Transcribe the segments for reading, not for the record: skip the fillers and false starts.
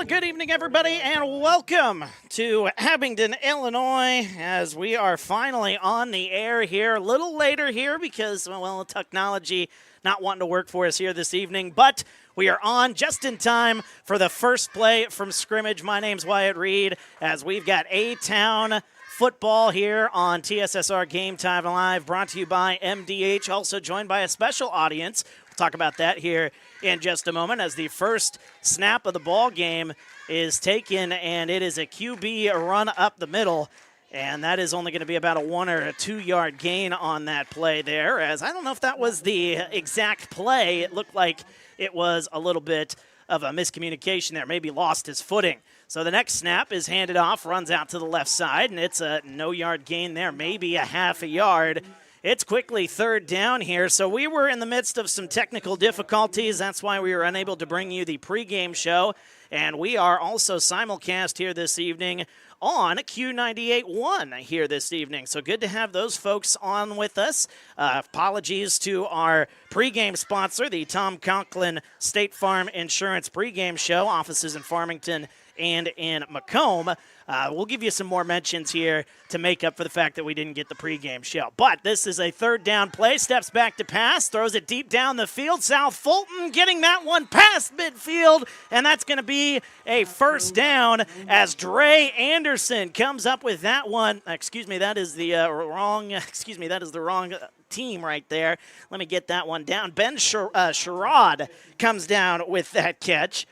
Well, good evening, everybody, and welcome to Abingdon, Illinois, as we are finally on the air here. A little later here because, well, technology not wanting to work for us here this evening, but we are on just in time for the first play from scrimmage. My name's Wyatt Reed, as we've got A-Town football here on TSSR Game Time Live, brought to you by MDH, also joined by a special audience. We'll talk about that here in just a moment, as the first snap of the ball game is taken, and it is a QB run up the middle, and that is only going to be about a 1 or a 2 yard gain on that play there, as I don't know if that was the exact play. It looked like it was a little bit of a miscommunication there, maybe lost his footing. So the next snap is handed off, runs out to the left side, and it's a no yard gain there, maybe a half a yard. It's quickly third down here, so we were in the midst of some technical difficulties. That's why we were unable to bring you the pregame show, and we are also simulcast here this evening on Q98.1 here this evening. So good to have those folks on with us. Apologies to our pregame sponsor, the Tom Conklin State Farm Insurance pregame show, offices in Farmington and in Macomb. We'll give you some more mentions here to make up for the fact that we didn't get the pregame show. But this is a third down play. Steps back to pass, throws it deep down the field. South Fulton getting that one past midfield, and that's going to be a first down as Dre Anderson comes up with that one. Excuse me, that is the wrong team right there. Let me get that one down. Ben Sherrod comes down with that catch,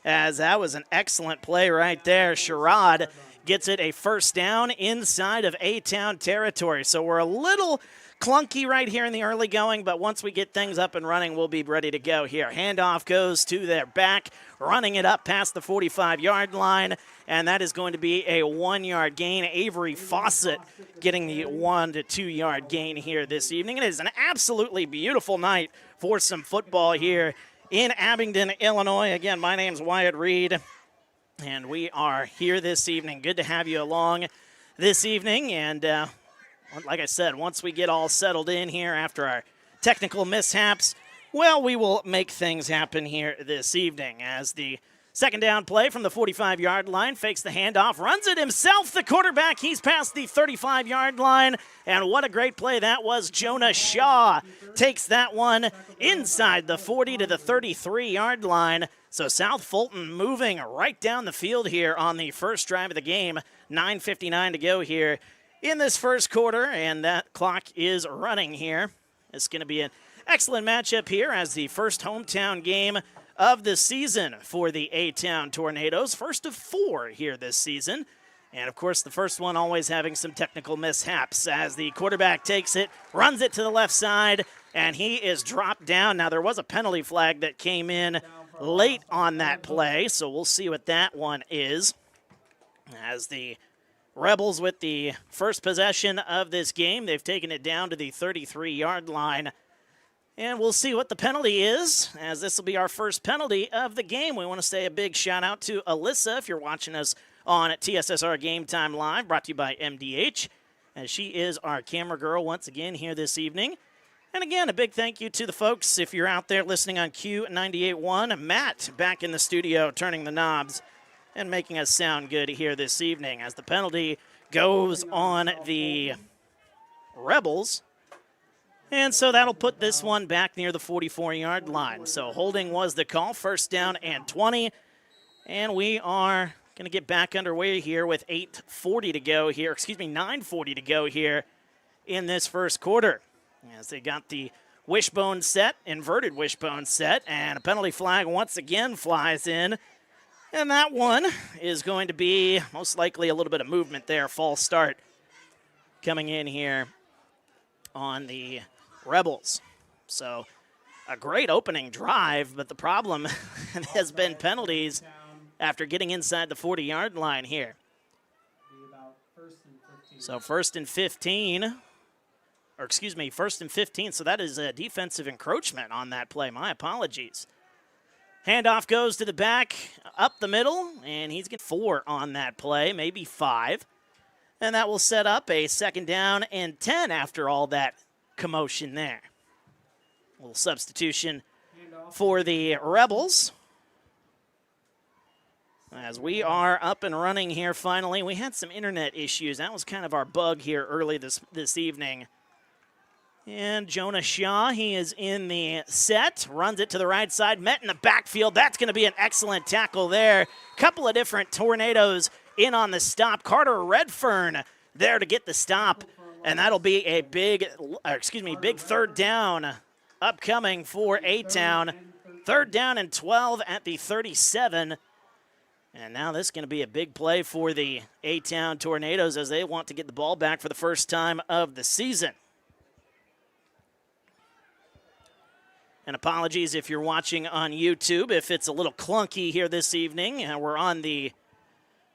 as that was an excellent play right there. Sherrod gets it a first down inside of A-Town territory. So we're a little clunky right here in the early going, but once we get things up and running, we'll be ready to go here. Handoff goes to their back, running it up past the 45-yard line, and that is going to be a 1 yard gain. Avery Fawcett getting the 1 to 2 yard gain here this evening. It is an absolutely beautiful night for some football here in Abingdon, Illinois. Again, my name's Wyatt Reed, and we are here this evening. Good to have you along this evening, and like I said, once we get all settled in here after our technical mishaps, well, we will make things happen here this evening, as the second down play from the 45-yard line, fakes the handoff, runs it himself, the quarterback. He's past the 35-yard line, and what a great play that was. Jonah Shaw takes that one inside the 40 to the 33-yard line. So South Fulton moving right down the field here on the first drive of the game. 9:59 to go here in this first quarter, and that clock is running here. It's going to be an excellent matchup here as the first hometown game of the season for the A-Town Tornadoes. First of 4 here this season. And, of course, the first one always having some technical mishaps, as the quarterback takes it, runs it to the left side, and he is dropped down. Now, there was a penalty flag that came in late on that play, so we'll see what that one is, as the Rebels with the first possession of this game. They've taken it down to the 33-yard line. And we'll see what the penalty is, as this will be our first penalty of the game. We want to say a big shout-out to Alyssa, if you're watching us on TSSR Game Time Live, brought to you by MDH, as she is our camera girl once again here this evening. And again, a big thank you to the folks, if you're out there listening on Q98.1. Matt back in the studio turning the knobs and making us sound good here this evening, as the penalty goes on the Rebels. And so that'll put this one back near the 44-yard line. So holding was the call, first down and 20. And we are going to get back underway here with 9:40 to go here in this first quarter, as they got the wishbone set, inverted wishbone set, and a penalty flag once again flies in. And that one is going to be most likely a little bit of movement there, false start coming in here on the Rebels. So a great opening drive, but the problem has been penalties after getting inside the 40-yard line here. So first and 15. So that is a defensive encroachment on that play. My apologies. Handoff goes to the back, up the middle, and he's getting 4 on that play, maybe 5. And that will set up a second down and 10 after all that commotion there. A little substitution for the Rebels. As we are up and running here finally. We had some internet issues. That was kind of our bug here early this evening. And Jonah Shaw, he is in the set, runs it to the right side, met in the backfield. That's going to be an excellent tackle there. Couple of different tornadoes in on the stop. Carter Redfern there to get the stop, and that'll be a big third down upcoming for A-Town. Third down and 12 at the 37. And now this is going to be a big play for the A-Town Tornadoes as they want to get the ball back for the first time of the season. And apologies if you're watching on YouTube if it's a little clunky here this evening. We're on the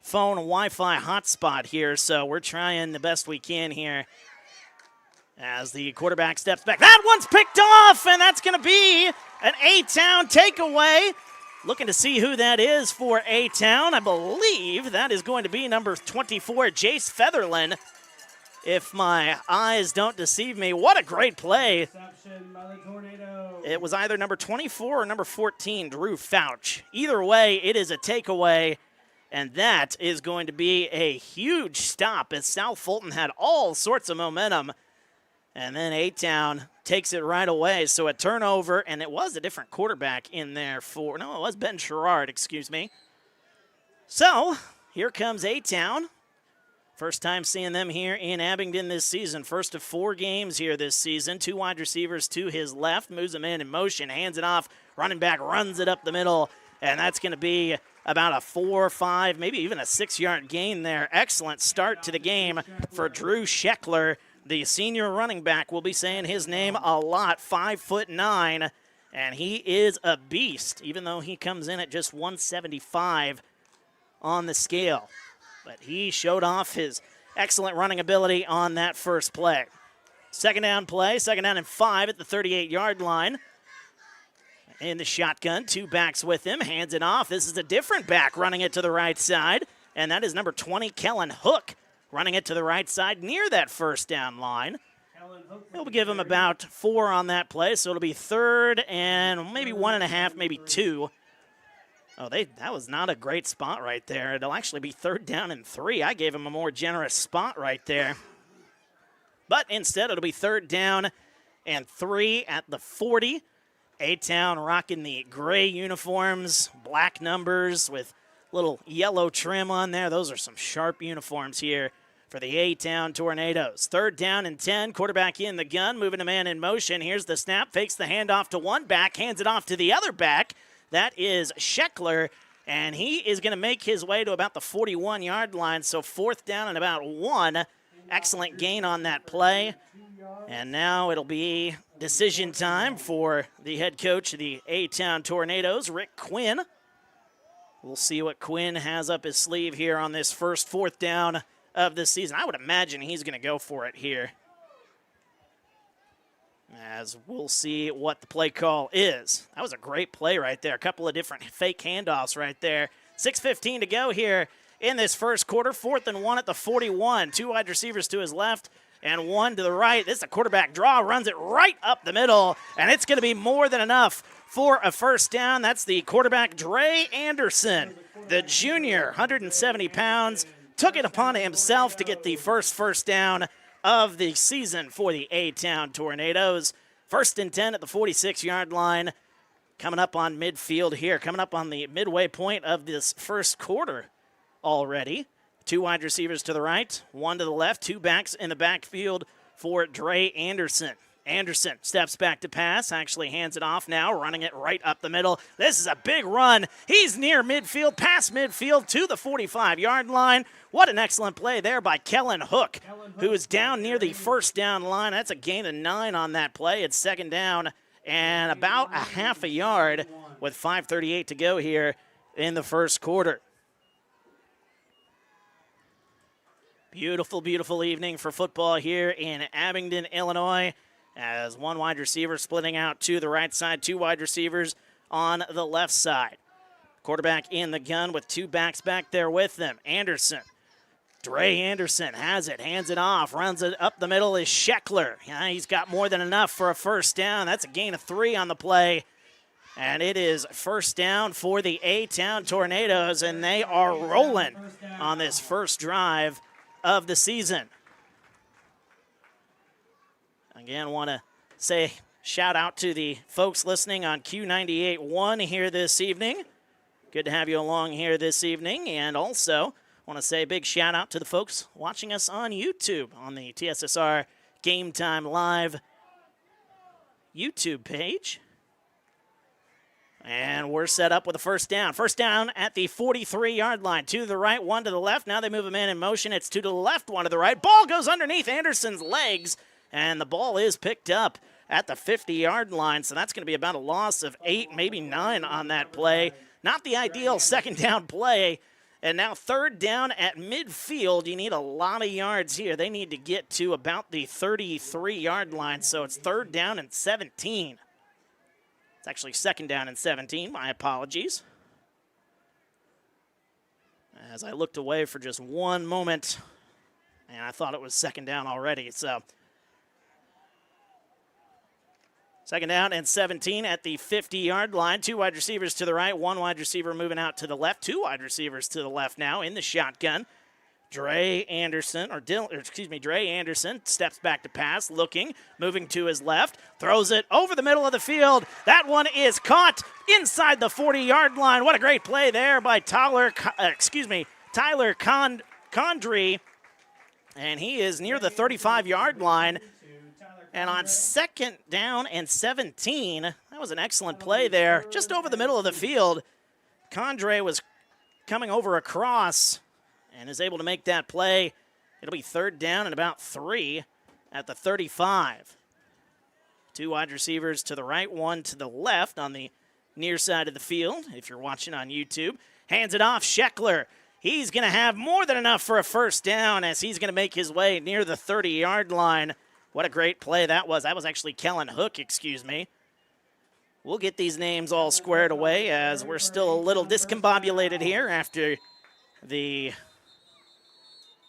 phone Wi-Fi hotspot here, so we're trying the best we can here as the quarterback steps back. That one's picked off, and that's going to be an A-Town takeaway. Looking to see who that is for A-Town. I believe that is going to be number 24, Jace Featherland, if my eyes don't deceive me. What a great play. It was either number 24 or number 14, Drew Fouch. Either way, it is a takeaway, and that is going to be a huge stop as South Fulton had all sorts of momentum. And then A-Town takes it right away. So a turnover, and it was a different quarterback in there for, no, it was Ben Sherrard, excuse me. So here comes A-Town. First time seeing them here in Abingdon this season. First of 4 games here this season. 2 wide receivers to his left, moves them in motion, hands it off. Running back runs it up the middle, and that's going to be about a 4 or 5, maybe even a 6-yard gain there. Excellent start to the game for Drew Scheckler. The senior running back, will be saying his name a lot, 5'9", and he is a beast, even though he comes in at just 175 on the scale. But he showed off his excellent running ability on that first play. Second down play, second down and 5 at the 38-yard line. In the shotgun, 2 backs with him, hands it off. This is a different back running it to the right side, and that is number 20, Kellen Hook, running it to the right side near that first down line. He'll give him about 4 on that play, so it'll be third and maybe 1.5, maybe 2. Oh, that was not a great spot right there. It'll actually be third down and 3. I gave him a more generous spot right there. But instead, it'll be third down and 3 at the 40. A-Town rocking the gray uniforms, black numbers with little yellow trim on there. Those are some sharp uniforms here for the A-Town Tornadoes. Third down and 10, quarterback in the gun, moving a man in motion. Here's the snap, fakes the handoff to one back, hands it off to the other back. That is Scheckler, and he is going to make his way to about the 41-yard line, so fourth down and about 1. Excellent gain on that play. And now it'll be decision time for the head coach of the A-Town Tornadoes, Rick Quinn. We'll see what Quinn has up his sleeve here on this first fourth down of the season. I would imagine he's going to go for it here, as we'll see what the play call is. That was a great play right there. A couple of different fake handoffs right there. 6:15 to go here in this first quarter. 4th and 1 at the 41. 2 wide receivers to his left and 1 to the right. This is a quarterback draw, runs it right up the middle, and it's going to be more than enough for a first down. That's the quarterback, Dre Anderson, the junior, 170 pounds, took it upon himself to get the first down of the season for the A-Town Tornadoes. 1st and 10 at the 46-yard line. Coming up on midfield here, coming up on the midway point of this first quarter already. 2 wide receivers to the right, 1 to the left, 2 backs in the backfield for Dre Anderson. Anderson steps back to pass, actually hands it off now, running it right up the middle. This is a big run. He's near midfield, past midfield to the 45-yard line. What an excellent play there by Kellen Hook, who is down near the first down line. That's a gain of 9 on that play. It's second down and about a half a yard with 5:38 to go here in the first quarter. Beautiful, beautiful evening for football here in Abingdon, Illinois, as 1 wide receiver splitting out to the right side, 2 wide receivers on the left side. Quarterback in the gun with 2 backs back there with them. Anderson. Dre Anderson has it, hands it off, runs it up the middle is Scheckler. Yeah, he's got more than enough for a first down. That's a gain of 3 on the play. And it is first down for the A-Town Tornadoes, and they are rolling on this first drive of the season. Again, want to say shout out to the folks listening on Q98.1 here this evening. Good to have you along here this evening. And also want to say a big shout out to the folks watching us on YouTube on the TSSR Game Time Live YouTube page. And we're set up with a first down. First down at the 43-yard line. Two to the right, one to the left. Now they move a man in motion. It's two to the left, one to the right. Ball goes underneath Anderson's legs, and the ball is picked up at the 50-yard line. So that's going to be about a loss of 8, maybe 9 on that play. Not the ideal second down play. And now third down at midfield. You need a lot of yards here. They need to get to about the 33-yard line. So it's third down and 17. It's actually second down and 17. My apologies. As I looked away for just one moment, and I thought it was second down already. So second down and 17 at the 50-yard line. Two wide receivers to the right, one wide receiver moving out to the left. Two wide receivers to the left now in the shotgun. Dre Anderson steps back to pass, looking, moving to his left, throws it over the middle of the field. That one is caught inside the 40-yard line. What a great play there by Tyler Condry, and he is near the 35-yard line. And on second down and 17, that was an excellent play there, just over the middle of the field. Condry was coming over across and is able to make that play. It'll be third down and about 3 at the 35. Two wide receivers to the right, one to the left on the near side of the field, if you're watching on YouTube. Hands it off, Scheckler. He's going to have more than enough for a first down as he's going to make his way near the 30-yard line. What a great play that was. That was actually Kellen Hook, excuse me. We'll get these names all squared away as we're still a little discombobulated here after the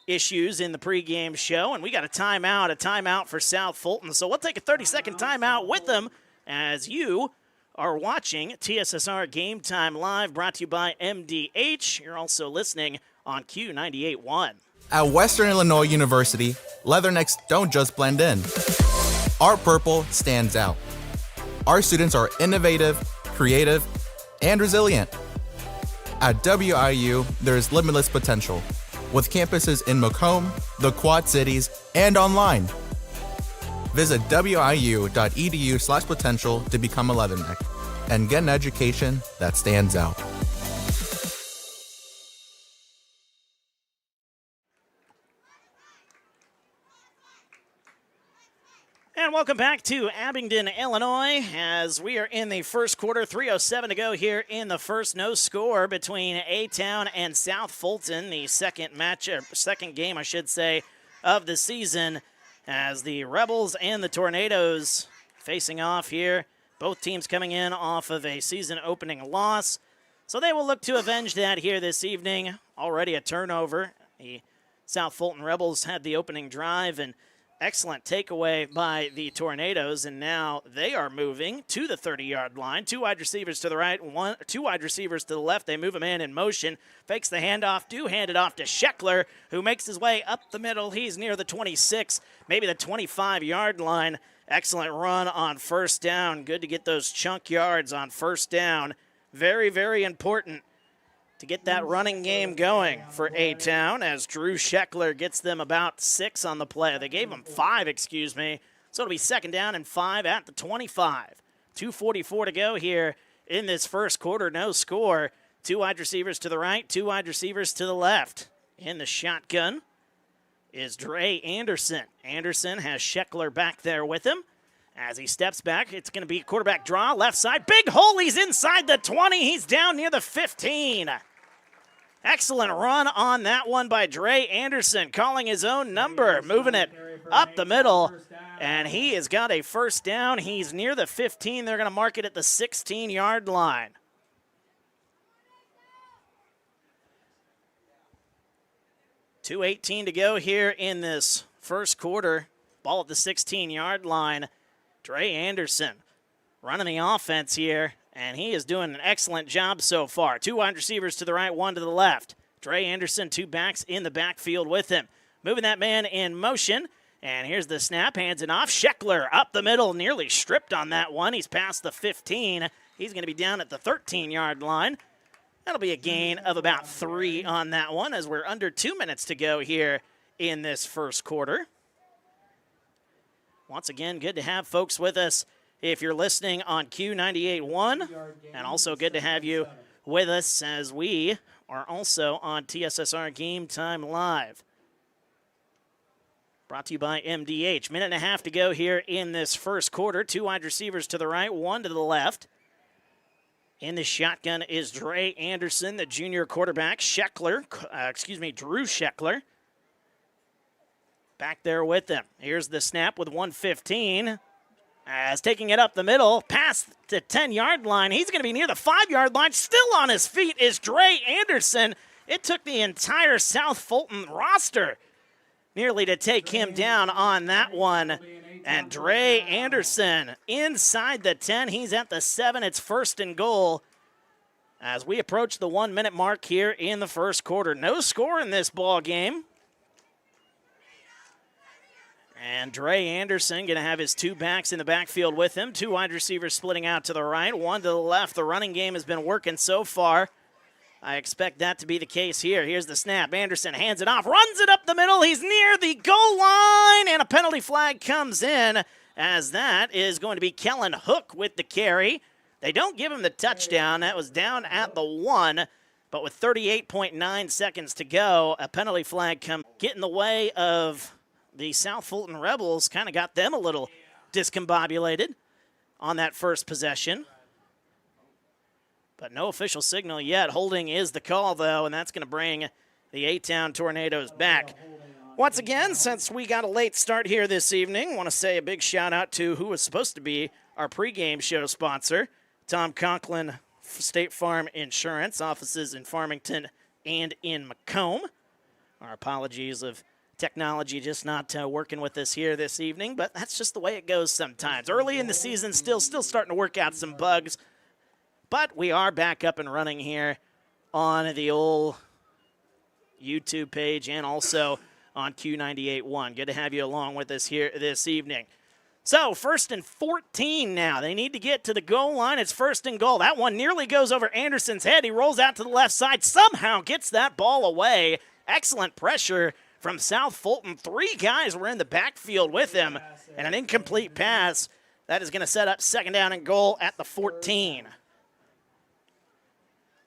issues in the pregame show, and we got a timeout for South Fulton. So we'll take a 30-second timeout with them as you are watching TSSR Game Time Live, brought to you by MDH. You're also listening on Q98.1. At Western Illinois University, leathernecks don't just blend in. Our purple stands out. Our students are innovative, creative, and resilient. At WIU, there's limitless potential, with campuses in Macomb, the Quad Cities, and online. Visit wiu.edu/potential to become a leatherneck and get an education that stands out. And welcome back to Abingdon, Illinois, as we are in the first quarter. 3:07 to go here in the first. No score between A-Town and South Fulton, the second game, I should say, of the season, as the Rebels and the Tornadoes facing off here. Both teams coming in off of a season-opening loss, so they will look to avenge that here this evening. Already a turnover. The South Fulton Rebels had the opening drive, and excellent takeaway by the Tornadoes, and now they are moving to the 30-yard line. Two wide receivers to the right, two wide receivers to the left. They move a man in motion, fakes the handoff, hand it off to Scheckler, who makes his way up the middle. He's near the 26, maybe the 25-yard line. Excellent run on first down. Good to get those chunk yards on first down. Very, very important to get that running game going for A-Town, as Drew Scheckler gets them about 6 on the play. They gave them 5, excuse me. So it'll be second down and 5 at the 25. 2:44 to go here in this first quarter. No score. Two wide receivers to the right, two wide receivers to the left. In the shotgun is Dre Anderson. Anderson has Scheckler back there with him. As he steps back, it's going to be quarterback draw, left side. Big hole, he's inside the 20. He's down near the 15. Excellent run on that one by Dre Anderson, calling his own number, moving it up the middle, and he has got a first down. He's near the 15. They're going to mark it at the 16-yard line. .218 to go here in this first quarter. Ball at the 16-yard line. Dre Anderson running the offense here And he is doing an excellent job so far. 2 wide receivers to the right, 1 to the left. Dre Anderson, 2 backs in the backfield with him. Moving that man in motion. And here's the snap, hands it off. Scheckler up the middle, nearly stripped on that one. He's past the 15. He's going to be down at the 13-yard line. That'll be a gain of about 3 on that one as we're under 2 minutes to go here in this first quarter. Once again, good to have folks with us if you're listening on Q98.1, and also good to have you with us as we are also on TSSR Game Time Live. Brought to you by MDH. Minute and a half to go here in this first quarter. 2 wide receivers to the right, 1 to the left. In the shotgun is Dre Anderson, the junior quarterback. Drew Scheckler. Back there with them. Here's the snap with 1:15. As taking it up the middle, past the 10-yard line. He's going to be near the 5-yard line. Still on his feet is Dre Anderson. It took the entire South Fulton roster nearly to take him down on that one. And Dre Anderson inside the 10. He's at the 7. It's 1st and goal as we approach the 1-minute mark here in the first quarter. No score in this ball game. And Dre Anderson going to have his 2 backs in the backfield with him. 2 wide receivers splitting out to the right, 1 to the left. The running game has been working so far. I expect that to be the case here. Here's the snap. Anderson hands it off, runs it up the middle. He's near the goal line, and a penalty flag comes in as that is going to be Kellen Hook with the carry. They don't give him the touchdown. That was down at the 1, but with 38.9 seconds to go, a penalty flag come get in the way of the South Fulton Rebels. Kind of got them a little discombobulated on that first possession. But no official signal yet. Holding is the call, though, and that's going to bring the A-Town Tornadoes back. Once again, since we got a late start here this evening, want to say a big shout-out to who was supposed to be our pregame show sponsor, Tom Conklin, State Farm Insurance, offices in Farmington and in Macomb. Our apologies of technology just not working with us here this evening, but that's just the way it goes sometimes. Early in the season, still starting to work out some bugs. But we are back up and running here on the old YouTube page and also on Q98.1. Good to have you along with us here this evening. So 1st and 14 now. They need to get to the goal line. It's 1st and goal. That one nearly goes over Anderson's head. He rolls out to the left side, somehow gets that ball away. Excellent pressure from South Fulton. 3 guys were in the backfield with him, and an incomplete pass. That is going to set up 2nd down and goal at the 14.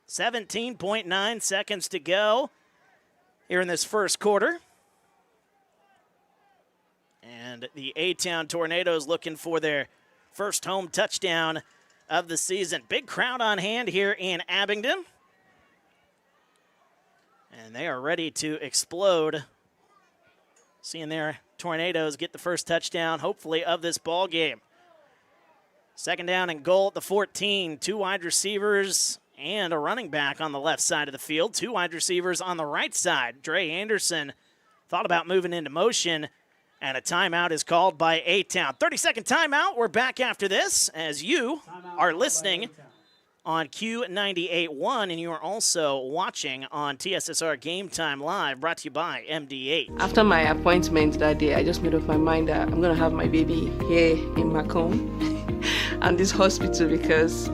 17.9 seconds to go here in this first quarter. And the A-Town Tornadoes looking for their first home touchdown of the season. Big crowd on hand here in Abingdon. And they are ready to explode. Seeing their Tornadoes get the first touchdown, hopefully, of this ball game. 2nd down and goal at the 14. 2 wide receivers and a running back on the left side of the field. 2 wide receivers on the right side. Dre Anderson thought about moving into motion, and a timeout is called by A-Town. 30-second timeout. We're back after this as you are listening on Q98.1, and you are also watching on TSSR Game Time Live, brought to you by MD8. After my appointment that day, I just made up my mind that I'm going to have my baby here in Macomb and this hospital, because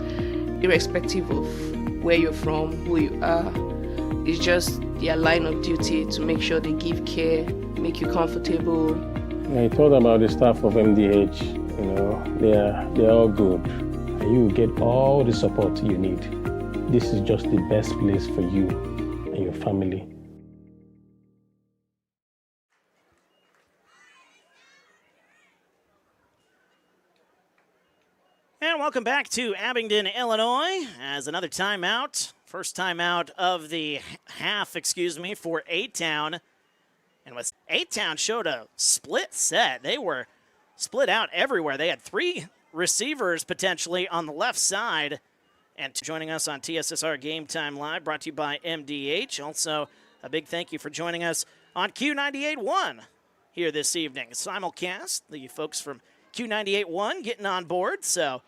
irrespective of where you're from, who you are, it's just their line of duty to make sure they give care, make you comfortable. I thought about the staff of MDH. They're all good. And you will get all the support you need. This is just the best place for you and your family. And welcome back to Abingdon, Illinois, as another timeout. First timeout of the half, for A-Town. And with A-Town showed a split set. They were split out everywhere. They had 3 receivers potentially on the left side. And joining us on TSSR Game Time Live, brought to you by MDH. Also, a big thank you for joining us on Q98.1 here this evening. Simulcast, the folks from Q98.1 getting on board. So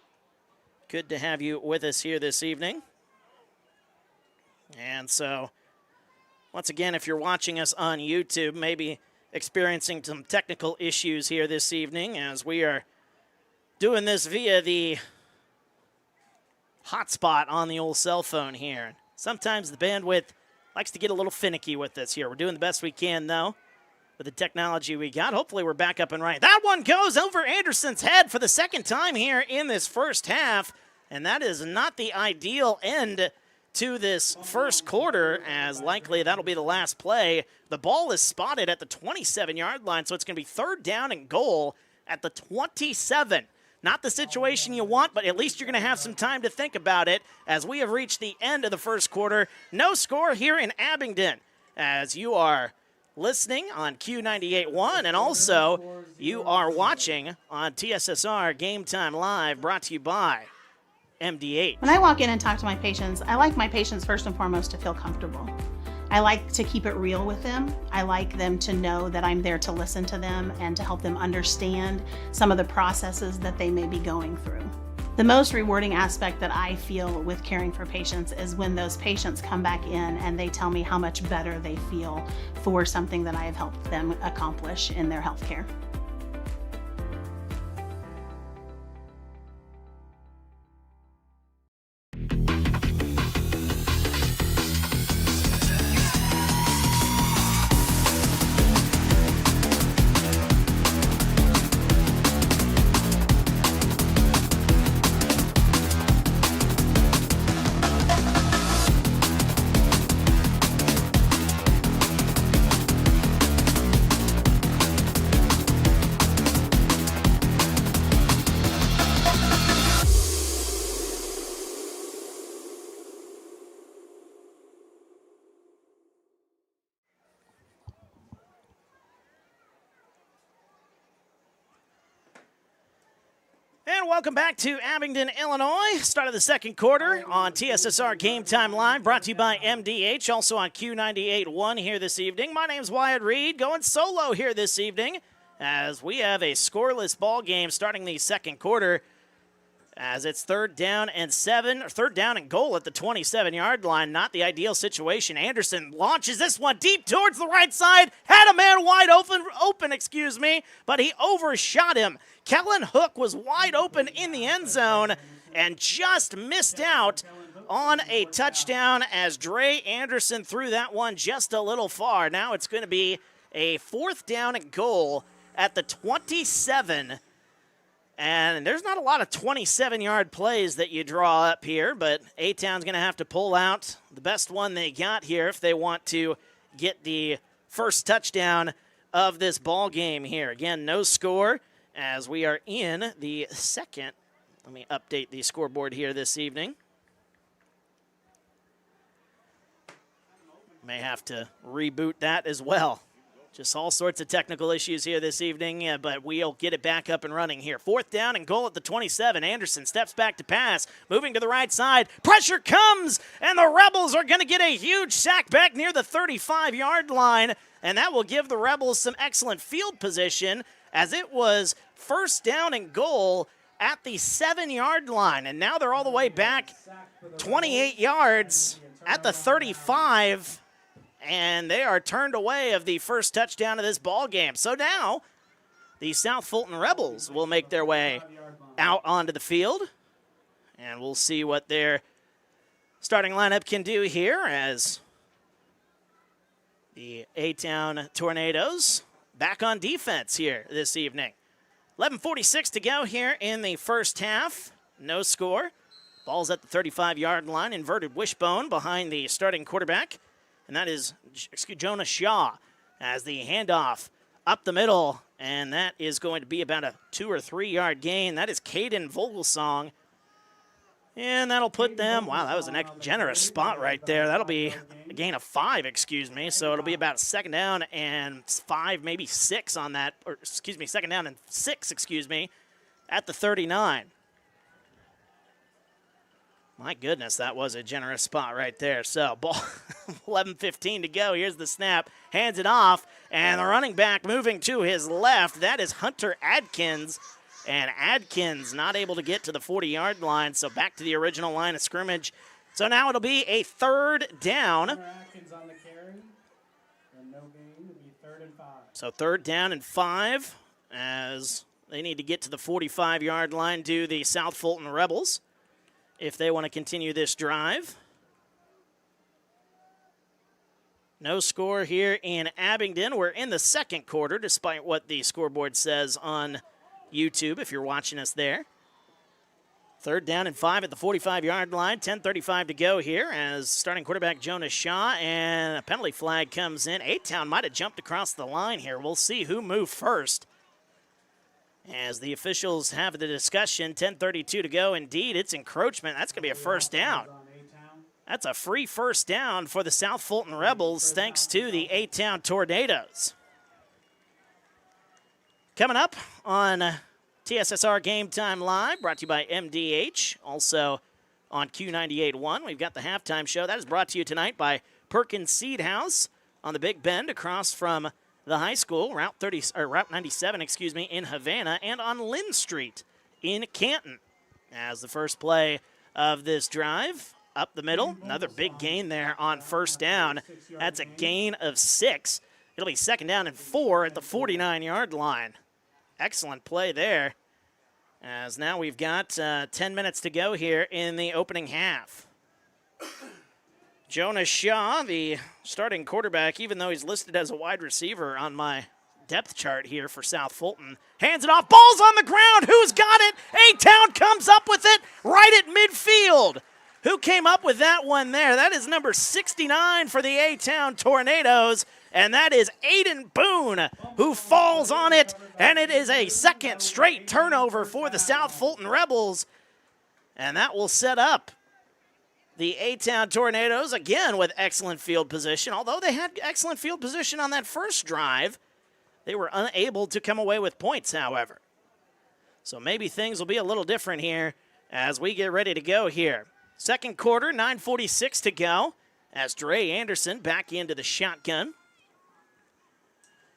Good to have you with us here this evening. And so, once again, if you're watching us on YouTube, maybe experiencing some technical issues here this evening as we are doing this via the hotspot on the old cell phone here. Sometimes the bandwidth likes to get a little finicky with this here. We're doing the best we can, though, with the technology we got. Hopefully we're back up and running. That one goes over Anderson's head for the second time here in this first half, and that is not the ideal end to this first quarter, as likely that'll be the last play. The ball is spotted at the 27-yard line, so it's going to be 3rd down and goal at the 27. Not the situation you want, but at least you're going to have some time to think about it as we have reached the end of the first quarter. No score here in Abingdon as you are listening on Q98.1, and also you are watching on TSSR Game Time Live, brought to you by MDH. When I walk in and talk to my patients, I like my patients first and foremost to feel comfortable. I like to keep it real with them. I like them to know that I'm there to listen to them and to help them understand some of the processes that they may be going through. The most rewarding aspect that I feel with caring for patients is when those patients come back in and they tell me how much better they feel for something that I have helped them accomplish in their healthcare. And welcome back to Abingdon, Illinois. Start of the second quarter on TSSR Game Time Live, brought to you by MDH, also on Q98.1 here this evening. My name's Wyatt Reed, going solo here this evening as we have a scoreless ball game starting the second quarter as it's 3rd down and 7, or 3rd down and goal at the 27-yard line. Not the ideal situation. Anderson launches this one deep towards the right side, had a man wide open, but he overshot him. Kellen Hook was wide open in the end zone and just missed out on a touchdown as Dre Anderson threw that one just a little far. Now it's going to be a 4th down and goal at the 27. And there's not a lot of 27-yard plays that you draw up here, but A-Town's going to have to pull out the best one they got here if they want to get the first touchdown of this ball game here. Again, no score as we are in the second. Let me update the scoreboard here this evening. May have to reboot that as well. Just all sorts of technical issues here this evening, but we'll get it back up and running here. 4th down and goal at the 27. Anderson steps back to pass, moving to the right side. Pressure comes, and the Rebels are going to get a huge sack back near the 35-yard line, and that will give the Rebels some excellent field position as it was 1st down and goal at the 7-yard line. And now they're all the way back 28 yards at the 35, and they are turned away of the first touchdown of this ball game. So now the South Fulton Rebels will make their way out onto the field, and we'll see what their starting lineup can do here as the A-Town Tornadoes back on defense here this evening. 11:46 to go here in the first half. No score. Ball's at the 35-yard line. Inverted wishbone behind the starting quarterback. And that is Jonah Shaw as the handoff up the middle. And that is going to be about a 2 or 3 yard gain. That is Caden Vogelsong. And that'll put them, wow, that was a generous spot right there. That'll be a gain of 5, So it'll be about 2nd down and 5, maybe 6 on that, or 2nd down and 6, at the 39. My goodness, that was a generous spot right there. So ball 11:15 to go. Here's the snap. Hands it off, and the running back moving to his left. That is Hunter Adkins. And Adkins not able to get to the 40-yard line, so back to the original line of scrimmage. So now it'll be a third down. Adkins on the carry, and no gain. It'll be 3rd and 5. So 3rd down and 5 as they need to get to the 45-yard line to the South Fulton Rebels if they want to continue this drive. No score here in Abingdon. We're in the second quarter, despite what the scoreboard says on YouTube, if you're watching us there. 3rd down and 5 at the 45-yard line. 10:35 to go here as starting quarterback Jonas Shaw, and a penalty flag comes in. A-Town might have jumped across the line here. We'll see who moved first. As the officials have the discussion, 10:32 to go. Indeed, it's encroachment. That's going to be a first down. That's a free first down for the South Fulton Rebels, thanks to the A-Town Tornadoes. Coming up on TSSR Game Time Live, brought to you by MDH, also on Q98.1. We've got the halftime show. That is brought to you tonight by Perkins Seed House on the Big Bend across from the high school, Route 97, in Havana, and on Lynn Street in Canton. As the first play of this drive, up the middle, another big gain there on first down. That's a gain of 6. It'll be 2nd down and 4 at the 49-yard line. Excellent play there, as now we've got 10 minutes to go here in the opening half. Jonas Shaw, the starting quarterback, even though he's listed as a wide receiver on my depth chart here for South Fulton, hands it off. Ball's on the ground. Who's got it? A-Town comes up with it right at midfield. Who came up with that one there? That is number 69 for the A-Town Tornadoes, and that is Aiden Boone who falls on it, and it is a second straight turnover for the South Fulton Rebels, and that will set up the A-Town Tornadoes again with excellent field position. Although they had excellent field position on that first drive, they were unable to come away with points, however. So maybe things will be a little different here as we get ready to go here. Second quarter, 9:46 to go, as Dre Anderson back into the shotgun.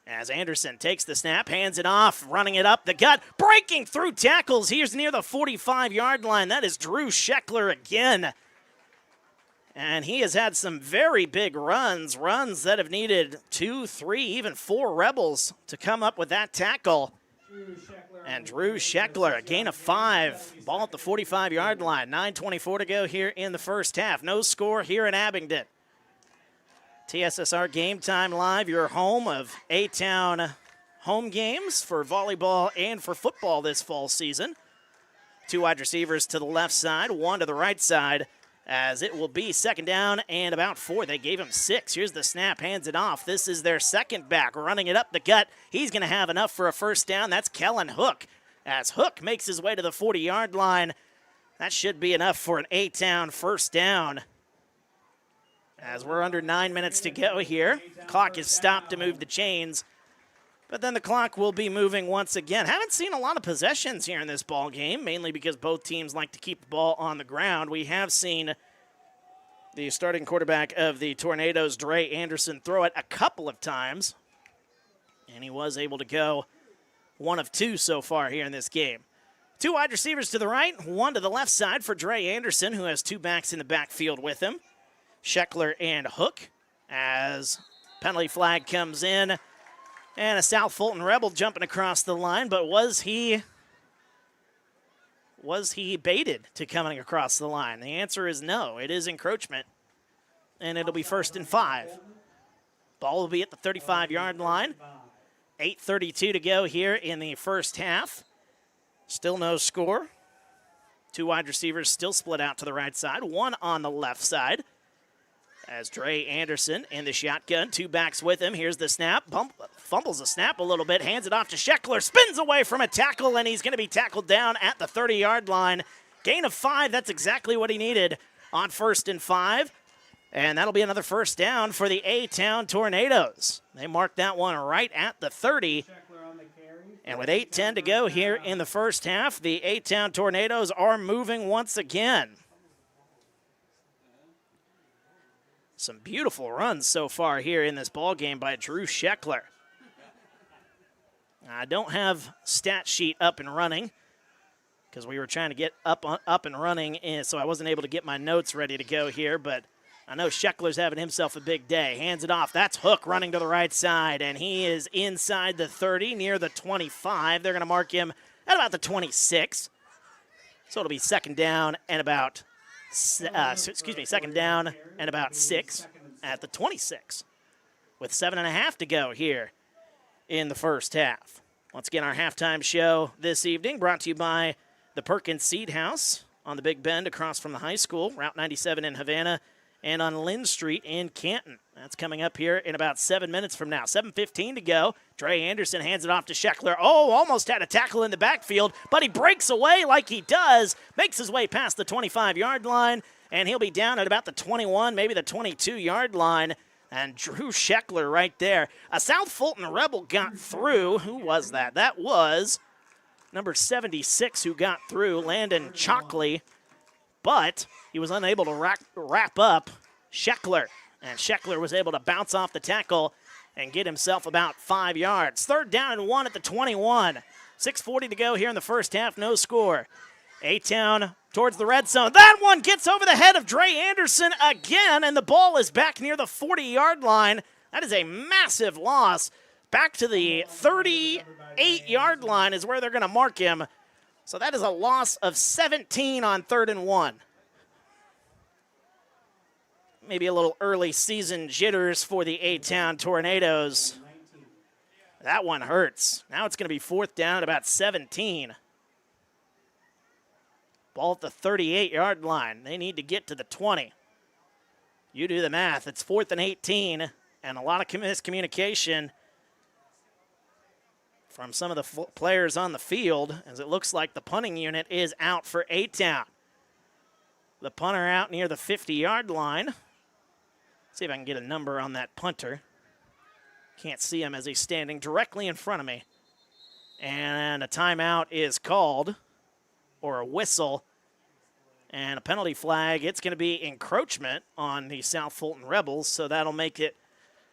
As Anderson takes the snap, hands it off, running it up the gut, breaking through tackles. Here's near the 45-yard line. That is Drew Scheckler again. And he has had some very big runs that have needed 2, 3, even 4 Rebels to come up with that tackle. And Drew Scheckler, a gain of 5. Ball at the 45-yard line. 9:24 to go here in the first half. No score here in Abingdon. TSSR Game Time Live, your home of A-Town home games for volleyball and for football this fall season. 2 wide receivers to the left side, 1 to the right side, as it will be 2nd down and about 4. They gave him 6. Here's the snap, hands it off. This is their second back, running it up the gut. He's going to have enough for a first down. That's Kellen Hook, as Hook makes his way to the 40-yard line. That should be enough for an A-Town first down. As we're under 9 minutes to go here. Clock is stopped to move the chains, but then the clock will be moving once again. Haven't seen a lot of possessions here in this ball game, mainly because both teams like to keep the ball on the ground. We have seen the starting quarterback of the Tornadoes, Dre Anderson, throw it a couple of times, and he was able to go 1 of 2 so far here in this game. 2 wide receivers to the right, 1 to the left side for Dre Anderson, who has 2 backs in the backfield with him, Scheckler and Hook, as penalty flag comes in. And a South Fulton Rebel jumping across the line, but was he baited to coming across the line? The answer is no. It is encroachment, and it'll be 1st and 5. Ball will be at the 35-yard line. 8:32 to go here in the first half. Still no score. 2 wide receivers still split out to the right side, 1 on the left side. As Dre Anderson in the shotgun, 2 backs with him. Here's the snap. Fumbles the snap a little bit, hands it off to Scheckler, spins away from a tackle, and he's going to be tackled down at the 30-yard line. Gain of 5, that's exactly what he needed on 1st and 5. And that'll be another first down for the A-Town Tornadoes. They marked that one right at the 30. And with 8:10 to go here in the first half, the A-Town Tornadoes are moving once again. Some beautiful runs so far here in this ball game by Drew Scheckler. I don't have stat sheet up and running because we were trying to get up and running, and so I wasn't able to get my notes ready to go here, but I know Scheckler's having himself a big day. Hands it off. That's Hook running to the right side, and he is inside the 30, near the 25. They're going to mark him at about the 26. So it'll be second down and about, second down and about 6 at the 26 with 7.5 to go here in the first half. Once again, our halftime show this evening brought to you by the Perkins Seed House on the Big Bend across from the high school, Route 97 in Havana, and on Lynn Street in Canton. That's coming up here in about 7 minutes from now. 7:15 to go. Dre Anderson hands it off to Scheckler. Oh, almost had a tackle in the backfield, but he breaks away like he does, makes his way past the 25-yard line, and he'll be down at about the 21, maybe the 22-yard line. And Drew Scheckler right there. A South Fulton Rebel got through. Who was that? That was number 76 who got through, Landon Chalkley, but he was unable to wrap up Scheckler. And Scheckler was able to bounce off the tackle and get himself about 5 yards. Third down and 1 at the 21. 6:40 to go here in the first half, no score. A-Town towards the red zone. That one gets over the head of Dre Anderson again, and the ball is back near the 40-yard line. That is a massive loss. Back to the 38-yard line is where they're going to mark him. So that is a loss of 17 on 3rd and 1. Maybe a little early season jitters for the A-Town Tornadoes. That one hurts. Now it's going to be 4th down at about 17. Ball at the 38-yard line. They need to get to the 20. You do the math. It's 4th and 18, and a lot of miscommunication from some of the players on the field, as it looks like the punting unit is out for A-Town. The punter out near the 50-yard line. See if I can get a number on that punter. Can't see him as he's standing directly in front of me. And a timeout is called, or a whistle, and a penalty flag. It's going to be encroachment on the South Fulton Rebels, so that'll make it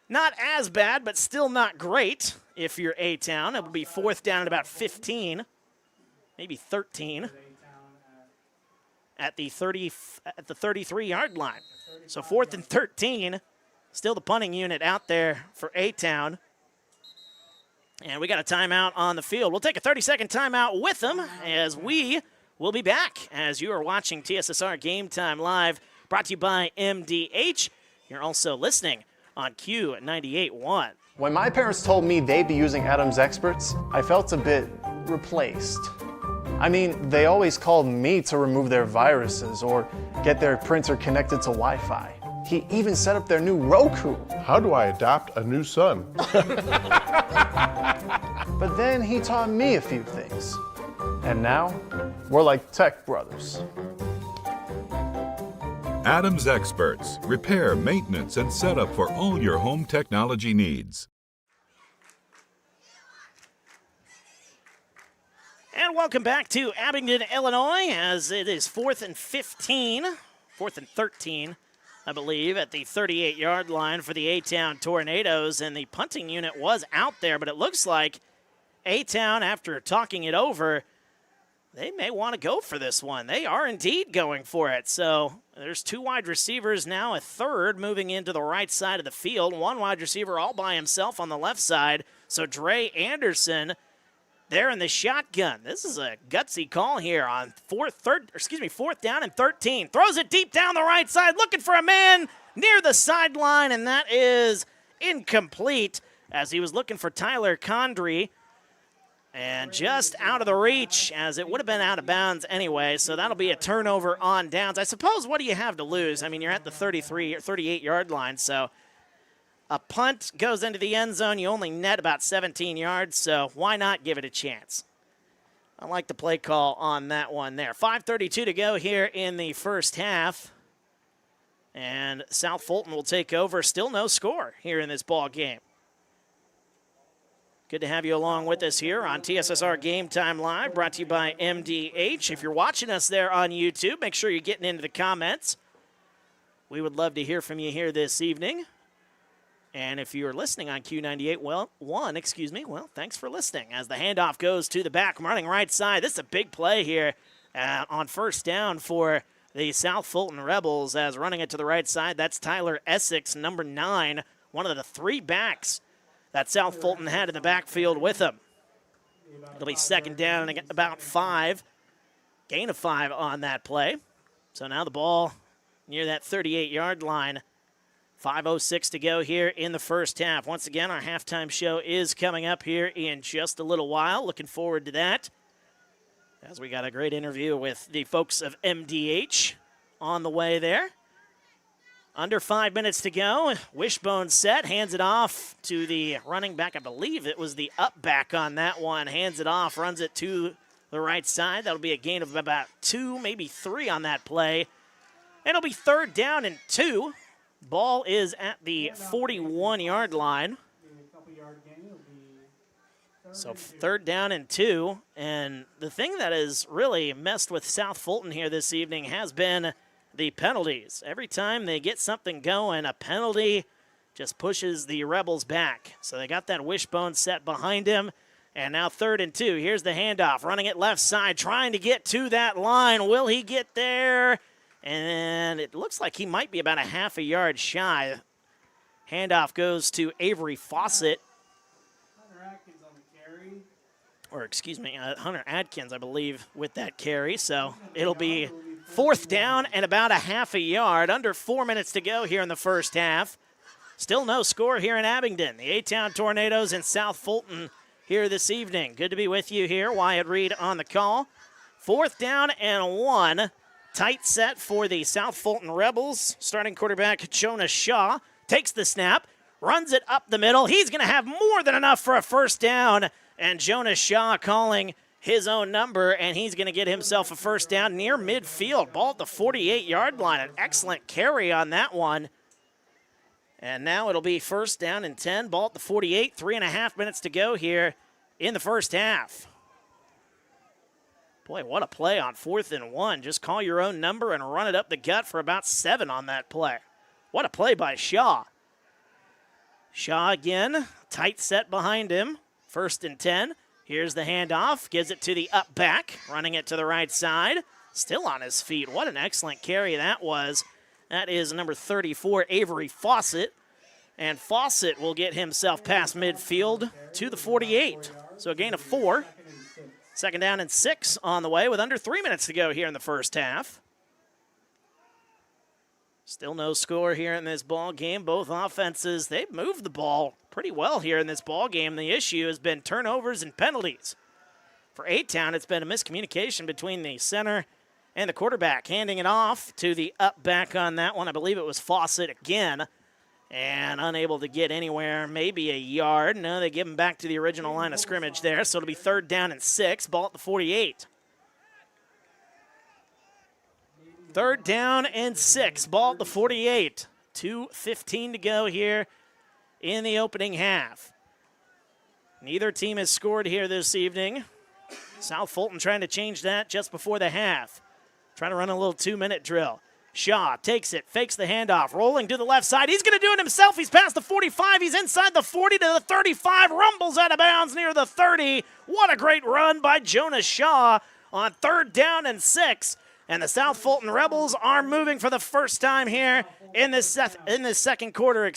not as bad, but still not great if you're A-Town. It will be 4th down at about 15, maybe 13, at the 33-yard line. So 4th and 13, still the punting unit out there for A-Town. And we got a timeout on the field. We'll take a 30-second timeout with them as we will be back as you are watching TSSR Game Time Live, brought to you by MDH. You're also listening on Q98.1. When my parents told me they'd be using Adams Experts, I felt a bit replaced. I mean, they always called me to remove their viruses or get their printer connected to Wi-Fi. He even set up their new Roku. How do I adopt a new son? But then he taught me a few things. And now, we're like tech brothers. Adams Experts. Repair, maintenance, and setup for all your home technology needs. And welcome back to Abingdon, Illinois, as it is 4th and 15, 4th and 13, I believe, at the 38-yard line for the A-Town Tornadoes. And the punting unit was out there, but it looks like A-Town, after talking it over, they may want to go for this one. They are indeed going for it. So there's 2 wide receivers now, a third moving into the right side of the field. 1 wide receiver all by himself on the left side. So Dre Anderson there in the shotgun. This is a gutsy call here on 4th down and 13. Throws it deep down the right side, looking for a man near the sideline, and that is incomplete as he was looking for Tyler Condry. And just out of the reach, as it would have been out of bounds anyway, so that'll be a turnover on downs. I suppose, what do you have to lose? I mean, you're at the 33 or 38-yard line, so a punt goes into the end zone. You only net about 17 yards, so why not give it a chance? I like the play call on that one there. 5:32 to go here in the first half, and South Fulton will take over. Still no score here in this ball game. Good to have you along with us here on TSSR Game Time Live, brought to you by MDH. If you're watching us there on YouTube, make sure you're getting into the comments. We would love to hear from you here this evening. And if you're listening on Q98, well, thanks for listening. As the handoff goes to the back, running right side. This is a big play here on first down for the South Fulton Rebels, as running it to the right side. That's Tyler Essex, number 9, one of the 3 backs that South Fulton had in the backfield with him. It'll be second down and about 5. Gain of 5 on that play. So now the ball near that 38-yard line. 5:06 to go here in the first half. Once again, our halftime show is coming up here in just a little while. Looking forward to that, as we got a great interview with the folks of MDH on the way there. Under 5 minutes to go. Wishbone set, hands it off to the running back. I believe it was the up back on that one. Hands it off, runs it to the right side. That'll be a gain of about 2, maybe 3 on that play. And it'll be third down and 2. Ball is at the 41-yard line. So third down and 2. And the thing that has really messed with South Fulton here this evening has been the penalties. Every time they get something going, a penalty just pushes the Rebels back. So they got that wishbone set behind him. And now third and 2. Here's the handoff. Running it left side, trying to get to that line. Will he get there? And it looks like he might be about a half a yard shy. Handoff goes to Avery Fawcett. Hunter Adkins, I believe, with that carry. So it'll be fourth down and about a half a yard. Under 4 minutes to go here in the first half. Still no score here in Abingdon. The A-Town Tornadoes in South Fulton here this evening. Good to be with you here. Wyatt Reed on the call. Fourth down and 1. Tight set for the South Fulton Rebels. Starting quarterback Jonas Shaw takes the snap, runs it up the middle. He's going to have more than enough for a first down. And Jonas Shaw calling his own number, and he's going to get himself a first down near midfield. Ball at the 48-yard line. An excellent carry on that one. And now it'll be first down and 10. Ball at the 48. 3.5 minutes to go here in the first half. Boy, what a play on 4th and 1. Just call your own number and run it up the gut for about 7 on that play. What a play by Shaw. Shaw again, tight set behind him. First and 10. Here's the handoff. Gives it to the up back. Running it to the right side. Still on his feet. What an excellent carry that was. That is number 34, Avery Fawcett. And Fawcett will get himself past midfield to the 48. So a gain of 4. Second down and 6 on the way with under 3 minutes to go here in the first half. Still no score here in this ball game. Both offenses, they've moved the ball pretty well here in this ball game. The issue has been turnovers and penalties. For A-Town, it's been a miscommunication between the center and the quarterback, handing it off to the up back on that one. I believe it was Fawcett again, and unable to get anywhere, maybe a yard. No, they give him back to the original line of scrimmage there, so it'll be third down and 6. Ball at the 48. Third down and 6. Ball at the 48. 2:15 to go here in the opening half. Neither team has scored here this evening. South Fulton trying to change that just before the half. Trying to run a little 2-minute drill. Shaw takes it, fakes the handoff, rolling to the left side. He's going to do it himself. He's past the 45. He's inside the 40 to the 35. Rumbles out of bounds near the 30. What a great run by Jonas Shaw on third down and 6. And the South Fulton Rebels are moving for the first time here in this second quarter,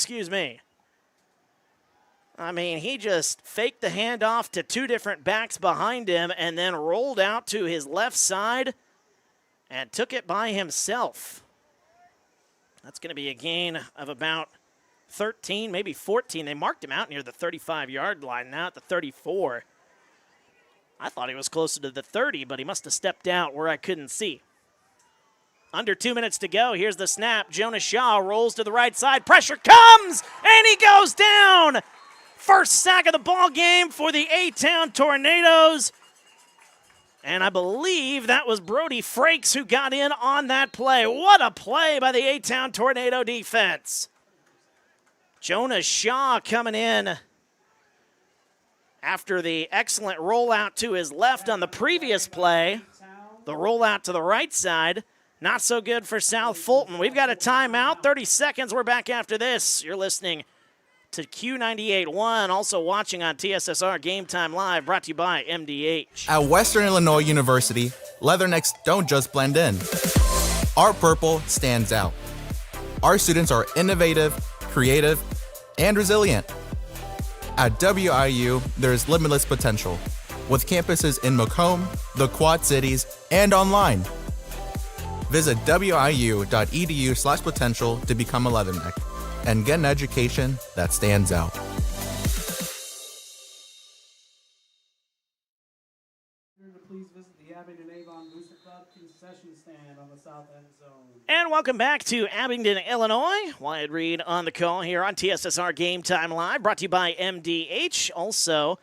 I mean, he just faked the handoff to 2 different backs behind him and then rolled out to his left side and took it by himself. That's going to be a gain of about 13, maybe 14. They marked him out near the 35-yard line, now at the 34. I thought he was closer to the 30, but he must have stepped out where I couldn't see. Under 2 minutes to go. Here's the snap. Jonas Shaw rolls to the right side. Pressure comes, and he goes down. First sack of the ball game for the A-Town Tornadoes. And I believe that was Brody Frakes who got in on that play. What a play by the A-Town Tornado defense. Jonas Shaw coming in after the excellent rollout to his left on the previous play. The rollout to the right side. Not so good for South Fulton. We've got a timeout. 30 seconds. We're back after this. You're listening to Q98.1, also watching on TSSR Game Time Live, brought to you by MDH. At Western Illinois University, leathernecks don't just blend in. Our purple stands out. Our students are innovative, creative, and resilient. At WIU, there's limitless potential, with campuses in Macomb, the Quad Cities, and online. Visit wiu.edu/potential to become a leatherneck and get an education that stands out. Please visit the Abingdon-Avon Booster Club concession stand on the south end zone. And welcome back to Abingdon, Illinois. Wyatt Reed on the call here on TSSR Game Time Live, brought to you by MDH. Also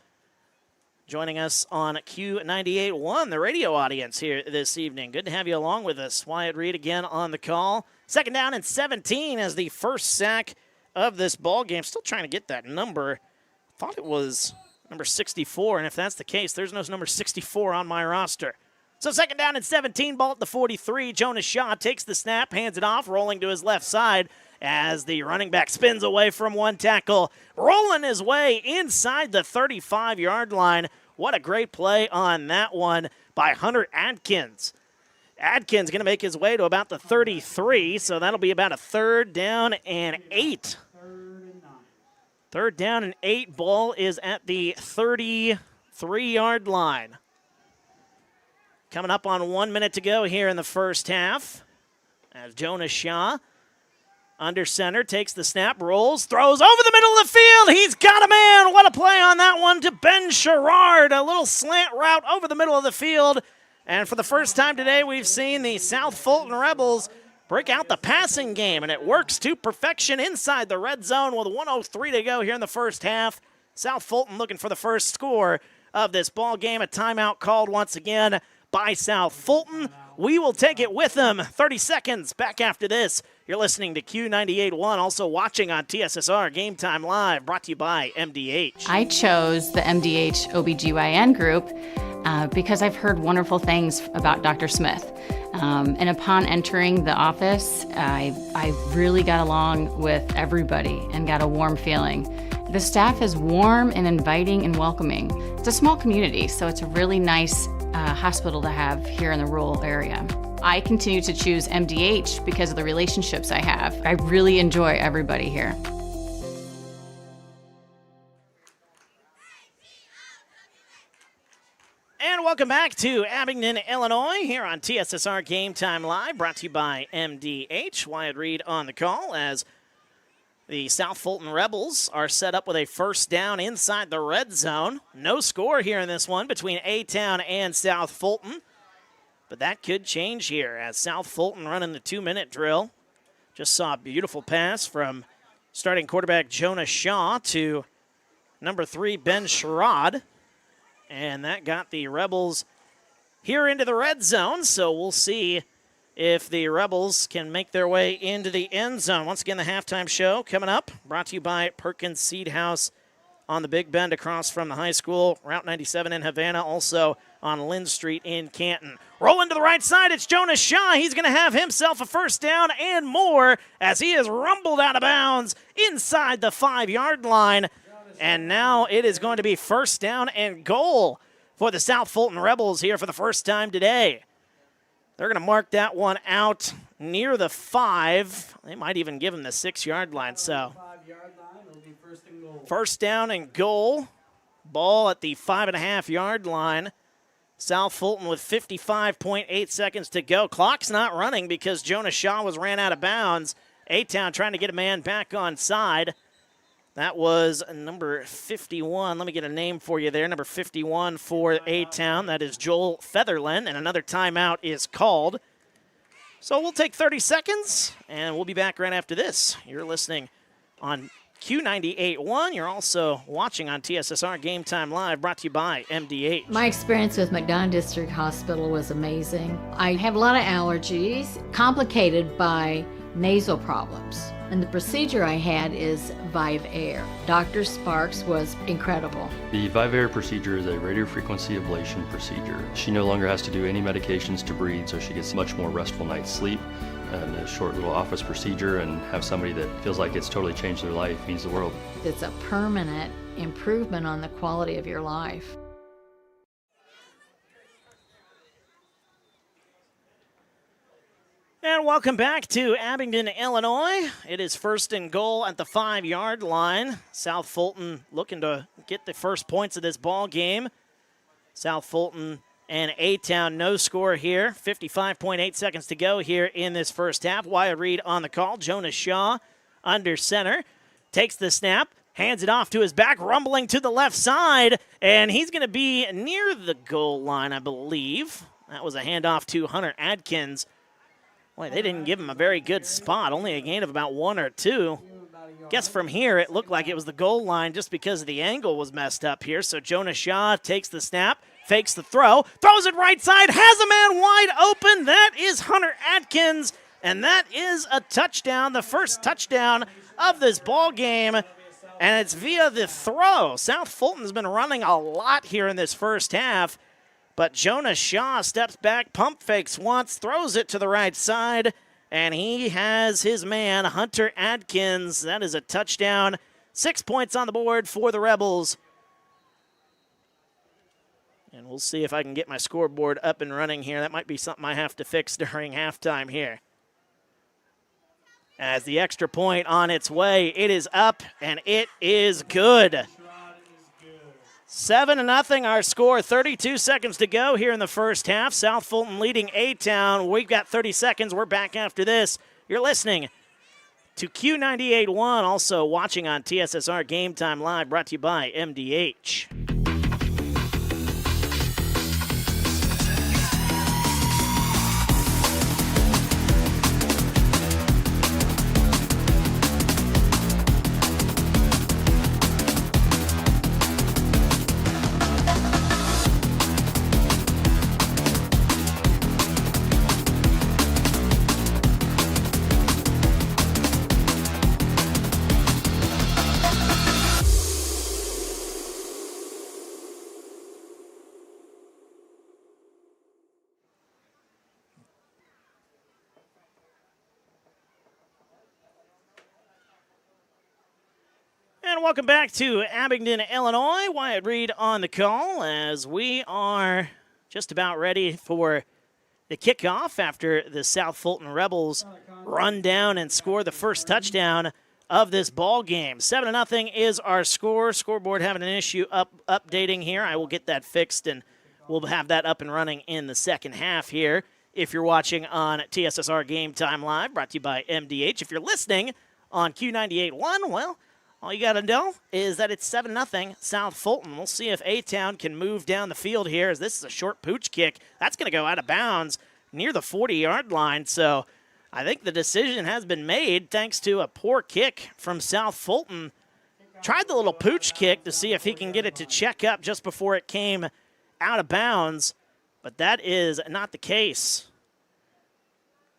joining us on Q98.1, the radio audience here this evening. Good to have you along with us. Wyatt Reed again on the call. Second down and 17 as the first sack of this ball game. Still trying to get that number. Thought it was number 64, and if that's the case, there's no number 64 on my roster. So second down and 17, ball at the 43. Jonas Shaw takes the snap, hands it off, rolling to his left side as the running back spins away from one tackle, rolling his way inside the 35-yard line. What a great play on that one by Hunter Adkins. Adkins going to make his way to about the 33, so that'll be about a third down and 8. Third down and 8. Ball is at the 33-yard line. Coming up on 1 minute to go here in the first half. As Jonas Shaw, under center, takes the snap, rolls, throws over the middle of the field. He's got a man. What a play on that one to Ben Sherrard. A little slant route over the middle of the field. And for the first time today, we've seen the South Fulton Rebels break out the passing game, and it works to perfection inside the red zone with 1:03 to go here in the first half. South Fulton looking for the first score of this ball game. A timeout called once again by South Fulton. We will take it with them. 30 seconds back after this. You're listening to Q98.1, also watching on TSSR Game Time Live, brought to you by MDH. I chose the MDH OBGYN group because I've heard wonderful things about Dr. Smith. And upon entering the office, I really got along with everybody and got a warm feeling. The staff is warm and inviting and welcoming. It's a small community, so it's a really nice hospital to have here in the rural area. I continue to choose MDH because of the relationships I have. I really enjoy everybody here. And welcome back to Abingdon, Illinois, here on TSSR Game Time Live, brought to you by MDH. Wyatt Reed on the call as the South Fulton Rebels are set up with a first down inside the red zone. No score here in this one between A-Town and South Fulton, but that could change here as South Fulton running the 2-minute drill. Just saw a beautiful pass from starting quarterback Jonas Shaw to number 3 Ben Sherrod. And that got the Rebels here into the red zone, so we'll see if the Rebels can make their way into the end zone. Once again, the halftime show coming up, brought to you by Perkins Seed House on the Big Bend across from the high school, Route 97 in Havana, also on Lynn Street in Canton. Rolling to the right side, it's Jonas Shaw. He's going to have himself a first down and more as he is rumbled out of bounds inside the 5-yard line. And now it is going to be first down and goal for the South Fulton Rebels here for the first time today. They're going to mark that one out near the 5. They might even give him the 6-yard line. So 5-yard line, it'll be first and goal. First down and goal. Ball at the 5.5-yard line. South Fulton with 55.8 seconds to go. Clock's not running because Jonas Shaw ran out of bounds. A-Town trying to get a man back on side. That was number 51. Let me get a name for you there. Number 51 for A-Town. That is Joel Featherland, and another timeout is called. So we'll take 30 seconds, and we'll be back right after this. You're listening on Q98.1. You're also watching on TSSR Game Time Live, brought to you by MDH. My experience with McDonough District Hospital was amazing. I have a lot of allergies, complicated by nasal problems. And the procedure I had is Vive Air. Dr. Sparks was incredible. The Vive Air procedure is a radiofrequency ablation procedure. She no longer has to do any medications to breathe, so she gets much more restful night's sleep. in a short little office procedure and have somebody that feels like it's totally changed their life means the world. It's a permanent improvement on the quality of your life. And welcome back to Abingdon, Illinois. It is first and goal at the 5-yard line. South Fulton looking to get the first points of this ball game. South Fulton and A-Town, no score here. 55.8 seconds to go here in this first half. Wyatt Reed on the call. Jonas Shaw under center. Takes the snap, hands it off to his back, rumbling to the left side, and he's going to be near the goal line, I believe. That was a handoff to Hunter Adkins. Boy, they didn't give him a very good spot, only a gain of about 1 or 2. Guess from here it looked like it was the goal line just because the angle was messed up here. So Jonas Shaw takes the snap, fakes the throw, throws it right side, has a man wide open. That is Hunter Adkins, and that is a touchdown, the first touchdown of this ball game, and it's via the throw. South Fulton's been running a lot here in this first half, but Jonas Shaw steps back, pump fakes once, throws it to the right side, and he has his man, Hunter Adkins. That is a touchdown. 6 points on the board for the Rebels. And we'll see if I can get my scoreboard up and running here. That might be something I have to fix during halftime here. As the extra point on its way, it is up, and it is good. 7-0 our score, 32 seconds to go here in the first half. South Fulton leading A-Town. We've got 30 seconds. We're back after this. You're listening to Q98.1, also watching on TSSR Game Time Live, brought to you by MDH. And welcome back to Abingdon, Illinois. Wyatt Reed on the call as we are just about ready for the kickoff after the South Fulton Rebels run down and score the first touchdown of this ball game. 7-0 is our score. Scoreboard having an issue updating here. I will get that fixed, and we'll have that up and running in the second half here. If you're watching on TSSR Game Time Live, brought to you by MDH. If you're listening on Q98.1, well, all you got to know is that it's 7-0 South Fulton. We'll see if A-Town can move down the field here, as this is a short pooch kick. That's going to go out of bounds near the 40-yard line. So I think the decision has been made thanks to a poor kick from South Fulton. Tried the little pooch kick to see if he can get it to check up just before it came out of bounds, but that is not the case.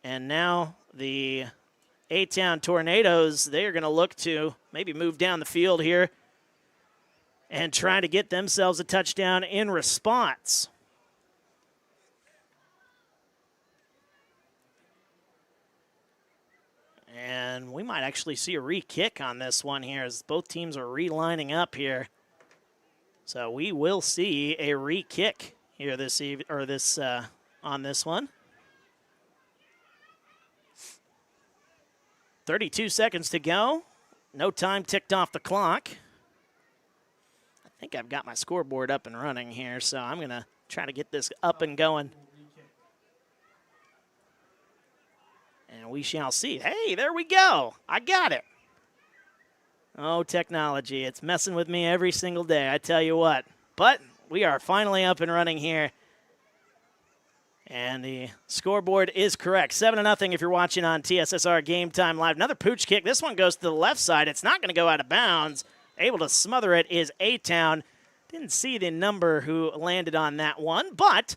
And now the A-Town Tornadoes, they are going to look to maybe move down the field here and try to get themselves a touchdown in response. And we might actually see a re-kick on this one here as both teams are relining up here. So we will see a re-kick here on this one. 32 seconds to go. No time ticked off the clock. I think I've got my scoreboard up and running here, so I'm going to try to get this up and going. And we shall see. Hey, there we go. I got it. Oh, technology. It's messing with me every single day, I tell you what. But we are finally up and running here. And the scoreboard is correct. 7-0 if you're watching on TSSR Game Time Live. Another pooch kick. This one goes to the left side. It's not going to go out of bounds. Able to smother it is A-Town. Didn't see the number who landed on that one. But,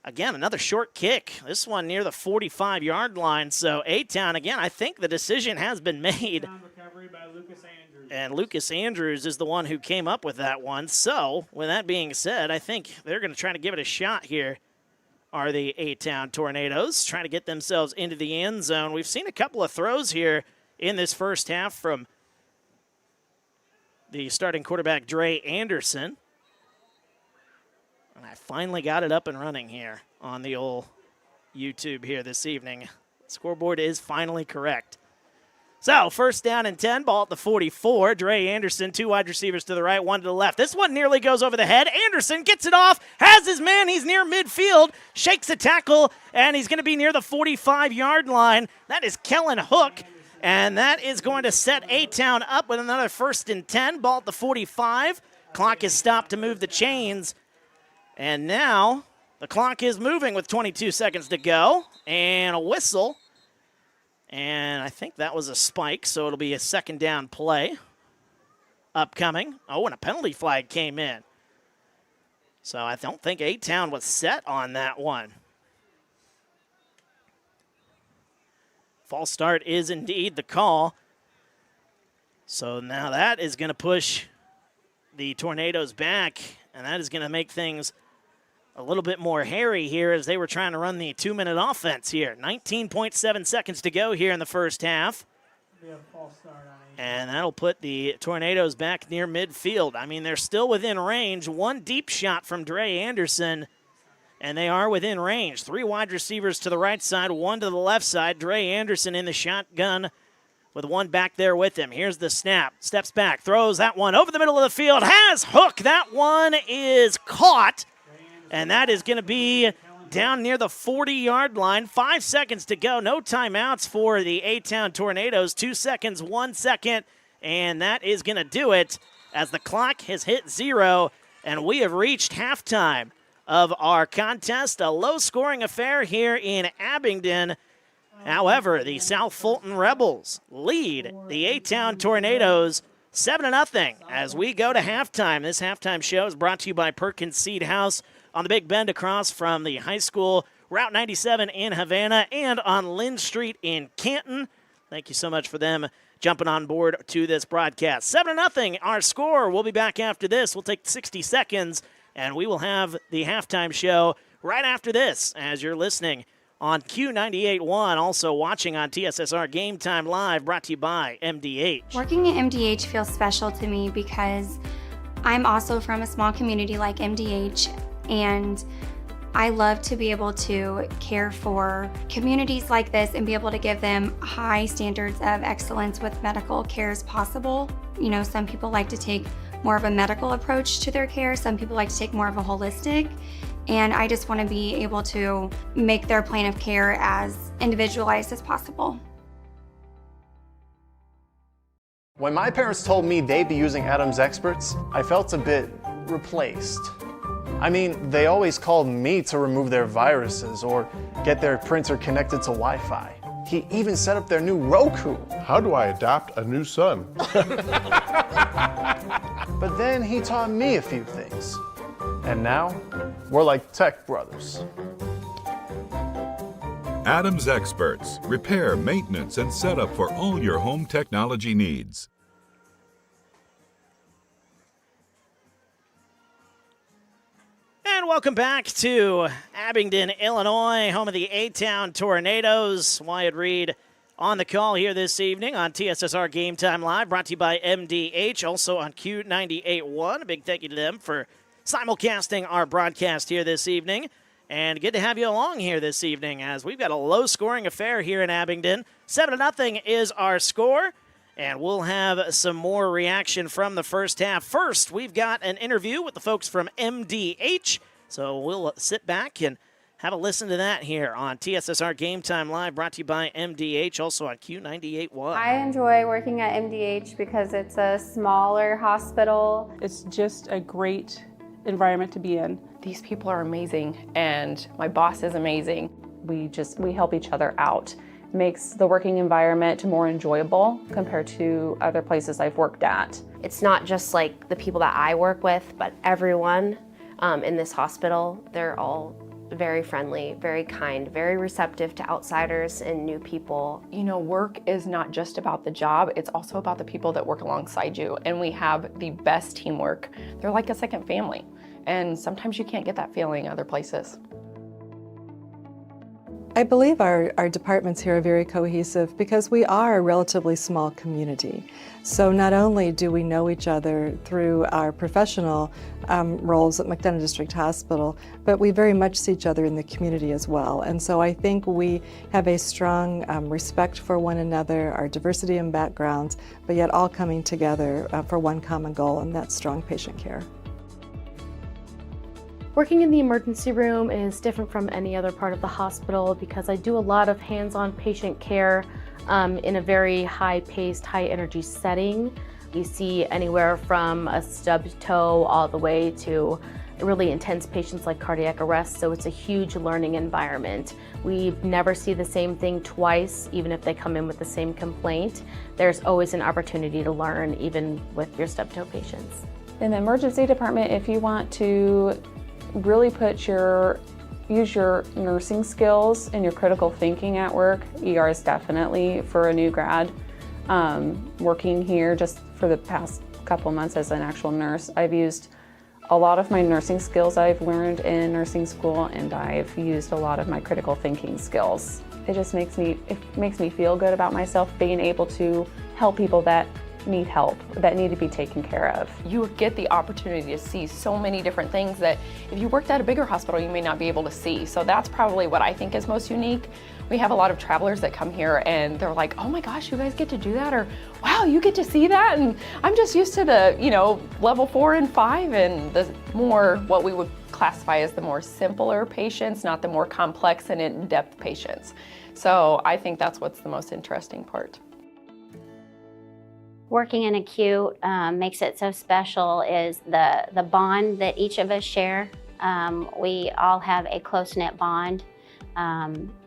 again, another short kick. This one near the 45-yard line. So A-Town, again, I think the decision has been made. Recovery by Lucas Andrews. And Lucas Andrews is the one who came up with that one. So, with that being said, I think they're going to try to give it a shot here are the A-Town Tornadoes, trying to get themselves into the end zone. We've seen a couple of throws here in this first half from the starting quarterback, Dre Anderson. And I finally got it up and running here on the old YouTube here this evening. Scoreboard is finally correct. So, first down and 10, ball at the 44. Dre Anderson, 2 wide receivers to the right, 1 to the left. This one nearly goes over the head. Anderson gets it off, has his man. He's near midfield, shakes a tackle, and he's going to be near the 45-yard line. That is Kellen Hook, and that is going to set A-Town up with another first and 10. Ball at the 45. Clock is stopped to move the chains, and now the clock is moving with 22 seconds to go, and a whistle. And I think that was a spike, so it'll be a second down play upcoming. Oh, and a penalty flag came in. So I don't think A-Town was set on that one. False start is indeed the call. So now that is going to push the Tornadoes back, and that is going to make things a little bit more hairy here as they were trying to run the 2-minute offense here. 19.7 seconds to go here in the first half. And that'll put the Tornadoes back near midfield. I mean, they're still within range. 1 deep shot from Dre Anderson, and they are within range. 3 wide receivers to the right side, 1 to the left side. Dre Anderson in the shotgun with 1 back there with him. Here's the snap. Steps back, throws that one over the middle of the field. Has Hook. That one is caught. And that is going to be down near the 40-yard line. 5 seconds to go. No timeouts for the A-Town Tornadoes. 2 seconds, 1 second. And that is going to do it as the clock has hit 0. And we have reached halftime of our contest. A low-scoring affair here in Abingdon. However, the South Fulton Rebels lead the A-Town Tornadoes 7-0 as we go to halftime. This halftime show is brought to you by Perkins Seed House on the Big Bend across from the high school, Route 97 in Havana, and on Lynn Street in Canton. Thank you so much for them jumping on board to this broadcast. 7-0 our score. We'll be back after this. We'll take 60 seconds, and we will have the halftime show right after this as you're listening on Q98.1, also watching on TSSR Game Time Live, brought to you by MDH. Working at MDH feels special to me because I'm also from a small community like MDH, and I love to be able to care for communities like this and be able to give them high standards of excellence with medical care as possible. You know, some people like to take more of a medical approach to their care. Some people like to take more of a holistic. And I just want to be able to make their plan of care as individualized as possible. When my parents told me they'd be using Adam's Experts, I felt a bit replaced. I mean, they always called me to remove their viruses or get their printer connected to Wi-Fi. He even set up their new Roku. How do I adopt a new son? But then he taught me a few things. And now, we're like tech brothers. Adam's Experts. Repair, maintenance, and setup for all your home technology needs. And welcome back to Abingdon, Illinois, home of the A-Town Tornadoes. Wyatt Reed on the call here this evening on TSSR Game Time Live, brought to you by MDH, also on Q98.1. A big thank you to them for simulcasting our broadcast here this evening. And good to have you along here this evening as we've got a low-scoring affair here in Abingdon. 7-0 is our score, and we'll have some more reaction from the first half. First, we've got an interview with the folks from MDH, so we'll sit back and have a listen to that here on TSSR Game Time Live, brought to you by MDH, also on Q98.1. I enjoy working at MDH because it's a smaller hospital. It's just a great environment to be in. These people are amazing, and my boss is amazing. We help each other out. Makes the working environment more enjoyable compared to other places I've worked at. It's not just like the people that I work with, but everyone in this hospital, they're all very friendly, very kind, very receptive to outsiders and new people. You know, work is not just about the job, it's also about the people that work alongside you, and we have the best teamwork. They're like a second family, and sometimes you can't get that feeling other places. I believe our departments here are very cohesive because we are a relatively small community. So not only do we know each other through our professional roles at McDonough District Hospital, but we very much see each other in the community as well. And so I think we have a strong respect for one another, our diversity in backgrounds, but yet all coming together for one common goal, and that's strong patient care. Working in the emergency room is different from any other part of the hospital because I do a lot of hands-on patient care in a very high-paced, high-energy setting. You see anywhere from a stubbed toe all the way to really intense patients like cardiac arrest, so it's a huge learning environment. We never see the same thing twice, even if they come in with the same complaint. There's always an opportunity to learn, even with your stubbed toe patients. In the emergency department, if you want to really use your nursing skills and your critical thinking at work, ER is definitely for a new grad. Working here just for the past couple months as an actual nurse, I've used a lot of my nursing skills I've learned in nursing school, and I've used a lot of my critical thinking skills. It just makes me feel good about myself, being able to help people that need help, that need to be taken care of. You get the opportunity to see so many different things that if you worked at a bigger hospital, you may not be able to see. So that's probably what I think is most unique. We have a lot of travelers that come here and they're like, oh my gosh, you guys get to do that? Or wow, you get to see that? And I'm just used to the, level 4 and 5 and the more what we would classify as the more simpler patients, not the more complex and in-depth patients. So I think that's what's the most interesting part. Working in acute makes it so special is the bond that each of us share. We all have a close-knit bond,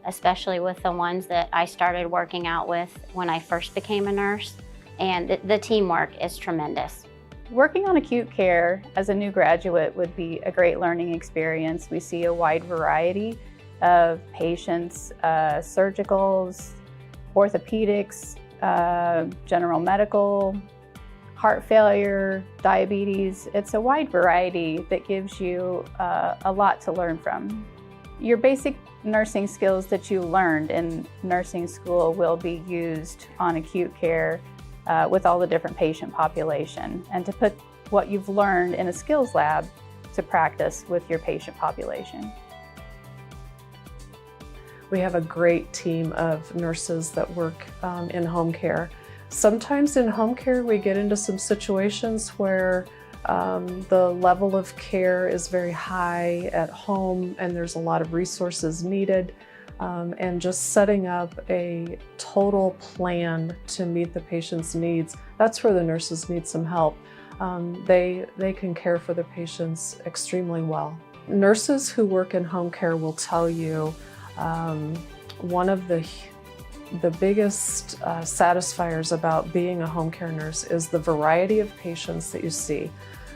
especially with the ones that I started working out with when I first became a nurse, and the teamwork is tremendous. Working on acute care as a new graduate would be a great learning experience. We see a wide variety of patients, surgicals, orthopedics, general medical, heart failure, diabetes. It's a wide variety that gives you a lot to learn from. Your basic nursing skills that you learned in nursing school will be used on acute care with all the different patient population, and to put what you've learned in a skills lab to practice with your patient population. We have a great team of nurses that work in home care. Sometimes in home care we get into some situations where the level of care is very high at home and there's a lot of resources needed, and just setting up a total plan to meet the patient's needs, that's where the nurses need some help. They can care for the patients extremely well. Nurses who work in home care will tell you one of the biggest satisfiers about being a home care nurse is the variety of patients that you see.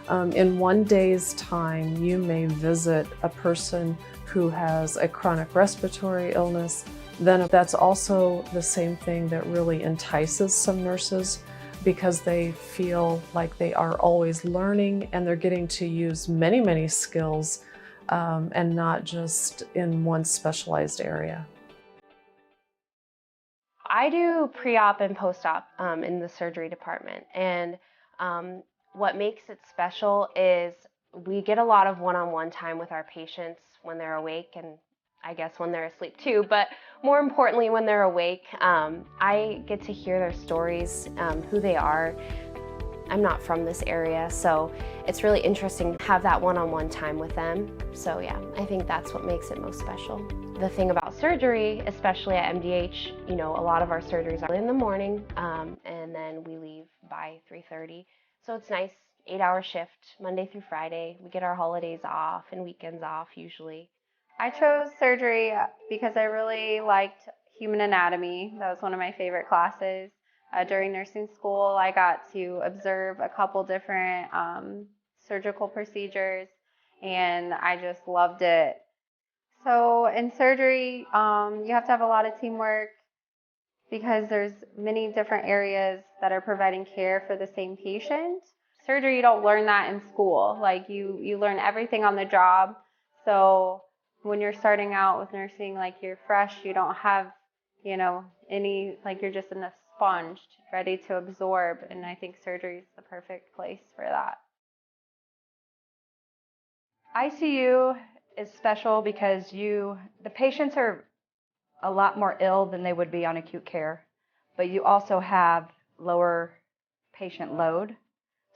In one day's time, you may visit a person who has a chronic respiratory illness. Then that's also the same thing that really entices some nurses, because they feel like they are always learning and they're getting to use many, many skills and not just in one specialized area. I do pre-op and post-op in the surgery department, and what makes it special is we get a lot of one-on-one time with our patients when they're awake, and I guess when they're asleep too, but more importantly when they're awake. I get to hear their stories, who they are. I'm not from this area, so it's really interesting to have that one-on-one time with them. So yeah, I think that's what makes it most special. The thing about surgery, especially at MDH, a lot of our surgeries are in the morning, and then we leave by 3:30. So it's nice, 8-hour shift, Monday through Friday. We get our holidays off and weekends off usually. I chose surgery because I really liked human anatomy. That was one of my favorite classes. During nursing school, I got to observe a couple different surgical procedures, and I just loved it. So in surgery, you have to have a lot of teamwork because there's many different areas that are providing care for the same patient. Surgery, you don't learn that in school. Like you learn everything on the job. So When you're starting out with nursing, like you're fresh, you don't have, you're just in a sponge ready to absorb. And I think surgery is the perfect place for that. ICU is special because the patients are a lot more ill than they would be on acute care, but you also have lower patient load.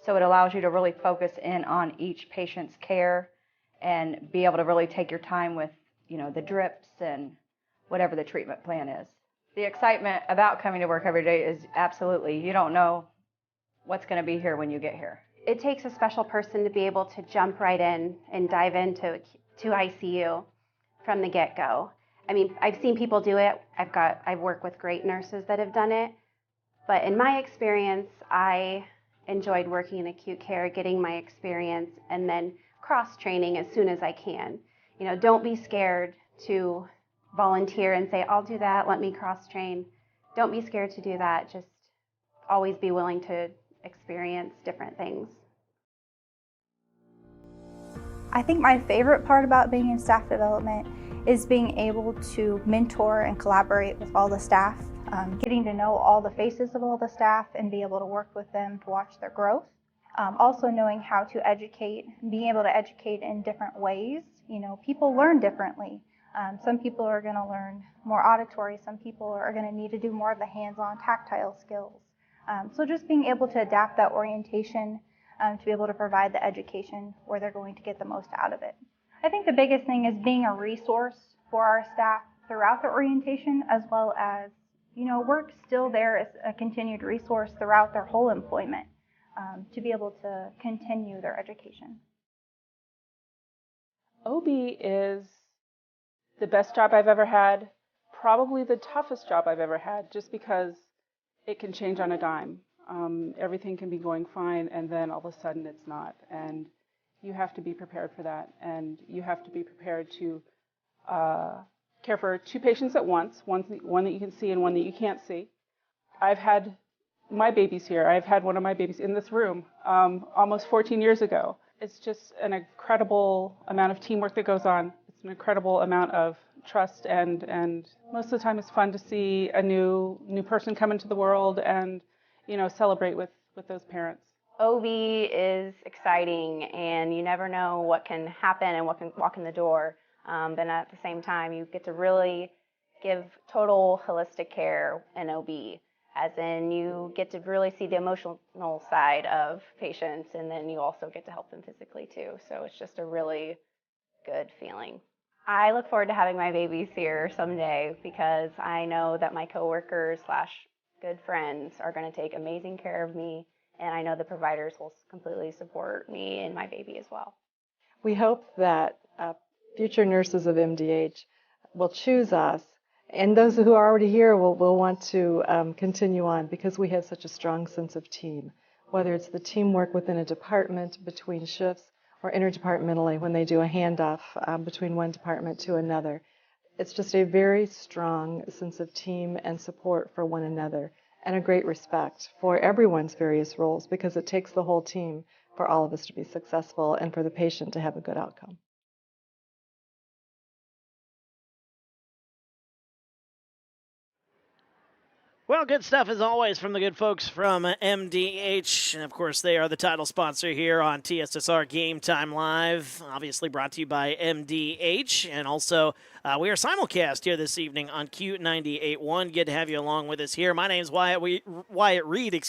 So it allows you to really focus in on each patient's care and be able to really take your time with, the drips and whatever the treatment plan is. The excitement about coming to work every day is absolutely, you don't know what's going to be here when you get here. It takes a special person to be able to jump right in and dive into ICU from the get-go. I mean, I've seen people do it. I've worked with great nurses that have done it. But in my experience, I enjoyed working in acute care, getting my experience, and then cross-training as soon as I can. Don't be scared to volunteer and say, I'll do that, let me cross-train. Don't be scared to do that. Just always be willing to experience different things. I think my favorite part about being in staff development is being able to mentor and collaborate with all the staff, getting to know all the faces of all the staff and be able to work with them to watch their growth. Also knowing how to educate, being able to educate in different ways. People learn differently. Some people are going to learn more auditory. Some people are going to need to do more of the hands-on tactile skills. So just being able to adapt that orientation to be able to provide the education where they're going to get the most out of it. I think the biggest thing is being a resource for our staff throughout the orientation, as well as, we're still there as a continued resource throughout their whole employment to be able to continue their education. OB is the best job I've ever had, probably the toughest job I've ever had, just because it can change on a dime. Everything can be going fine, and then all of a sudden it's not. And you have to be prepared for that. And you have to be prepared to care for two patients at once, one that you can see and one that you can't see. I've had my babies here. I've had one of my babies in this room almost 14 years ago. It's just an incredible amount of teamwork that goes on. It's an incredible amount of trust, and most of the time it's fun to see a new person come into the world and celebrate with those parents. OB is exciting, and you never know what can happen and what can walk in the door. But at the same time, you get to really give total holistic care in OB, as in you get to really see the emotional side of patients, and then you also get to help them physically too. So it's just a really good feeling. I look forward to having my babies here someday because I know that my coworkers / good friends are going to take amazing care of me, and I know the providers will completely support me and my baby as well. We hope that future nurses of MDH will choose us, and those who are already here will want to continue on because we have such a strong sense of team, whether it's the teamwork within a department between shifts or interdepartmentally when they do a handoff between one department to another. It's just a very strong sense of team and support for one another and a great respect for everyone's various roles because it takes the whole team for all of us to be successful and for the patient to have a good outcome. Well, good stuff as always from the good folks from MDH. And, of course, they are the title sponsor here on TSSR Game Time Live, obviously brought to you by MDH. And also, we are simulcast here this evening on Q98.1. Good to have you along with us here. My name is Wyatt Reed.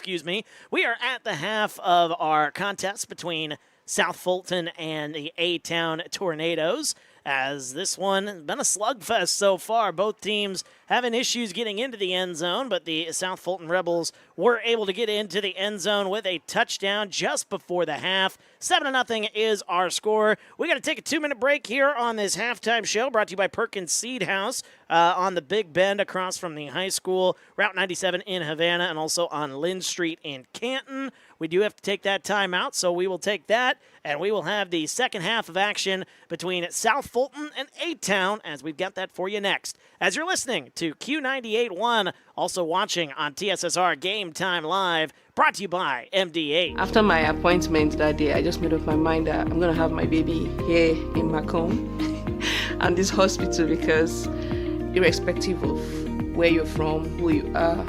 We are at the half of our contest between South Fulton and the A-Town Tornadoes. As this one has been a slugfest so far. Both teams having issues getting into the end zone, but the South Fulton Rebels were able to get into the end zone with a touchdown just before the half. 7-0 is our score. We got to take a 2-minute break here on this halftime show, brought to you by Perkins Seed House on the Big Bend across from the high school, Route 97 in Havana, and also on Lynn Street in Canton. We do have to take that time out, so we will take that, and we will have the second half of action between South Fulton and A-Town as we've got that for you next. As you're listening to Q98.1, also watching on TSSR Game Time Live, brought to you by MDH. After my appointment that day, I just made up my mind that I'm going to have my baby here in Macomb. and this hospital because irrespective of where you're from, who you are,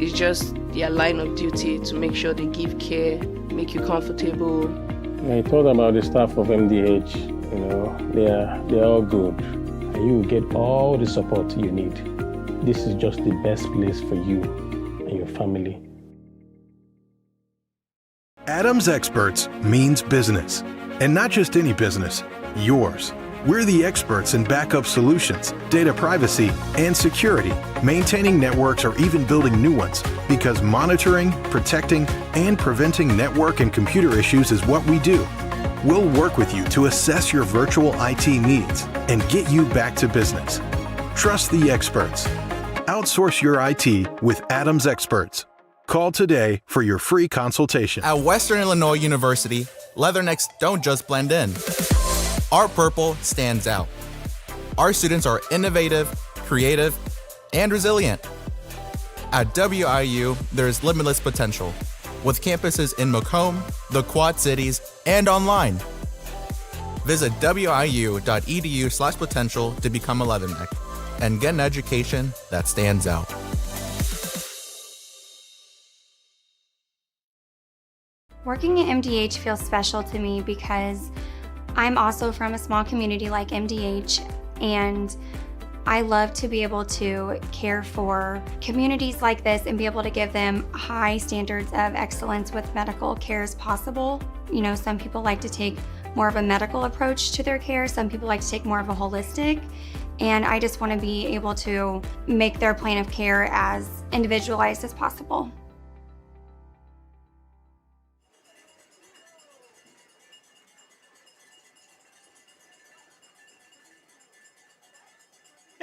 it's just their line of duty to make sure they give care, make you comfortable. I thought about the staff of MDH, they're all good. And you will get all the support you need. This is just the best place for you and your family. Adams Experts means business, and not just any business, yours. We're the experts in backup solutions, data privacy, and security, maintaining networks or even building new ones, because monitoring, protecting, and preventing network and computer issues is what we do. We'll work with you to assess your virtual IT needs and get you back to business. Trust the experts. Outsource your IT with Adams Experts. Call today for your free consultation. At Western Illinois University, leathernecks don't just blend in. Our purple stands out. Our students are innovative, creative, and resilient. At WIU, there's limitless potential, with campuses in Macomb, the Quad Cities, and online. Visit wiu.edu/potential to become a leatherneck and get an education that stands out. Working at MDH feels special to me because I'm also from a small community like MDH, and I love to be able to care for communities like this and be able to give them high standards of excellence with medical care as possible. Some people like to take more of a medical approach to their care. Some people like to take more of a holistic. And I just want to be able to make their plan of care as individualized as possible.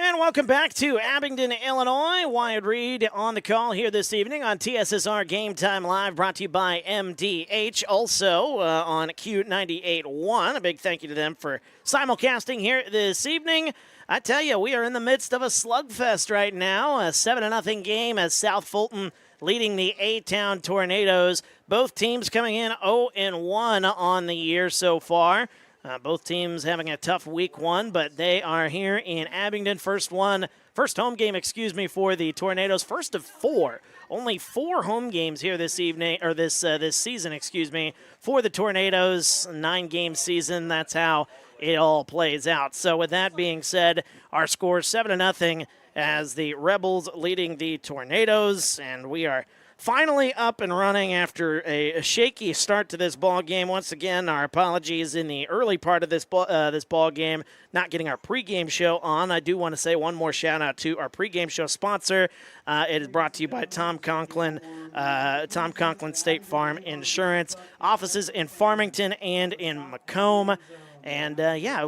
And welcome back to Abingdon, Illinois. Wyatt Reed on the call here this evening on TSSR Game Time Live, brought to you by MDH. Also on Q98.1. A big thank you to them for simulcasting here this evening. I tell you, we are in the midst of a slugfest right now. A 7-0 game as South Fulton leading the A-Town Tornadoes. Both teams coming in 0-1 on the year so far. Both teams having a tough week one, but they are here in Abingdon. First home game, for the Tornadoes. First of four. Only 4 home games here this evening, or this season, for the Tornadoes. 9-game season. That's how it all plays out. So with that being said, our score 7-0 as the Rebels leading the Tornadoes, and we are finally up and running after a shaky start to this ball game. Once again, our apologies in the early part of this ball game, not getting our pregame show on. I do want to say one more shout out to our pregame show sponsor. It is brought to you by Tom Conklin State Farm Insurance, offices in Farmington and in Macomb. And,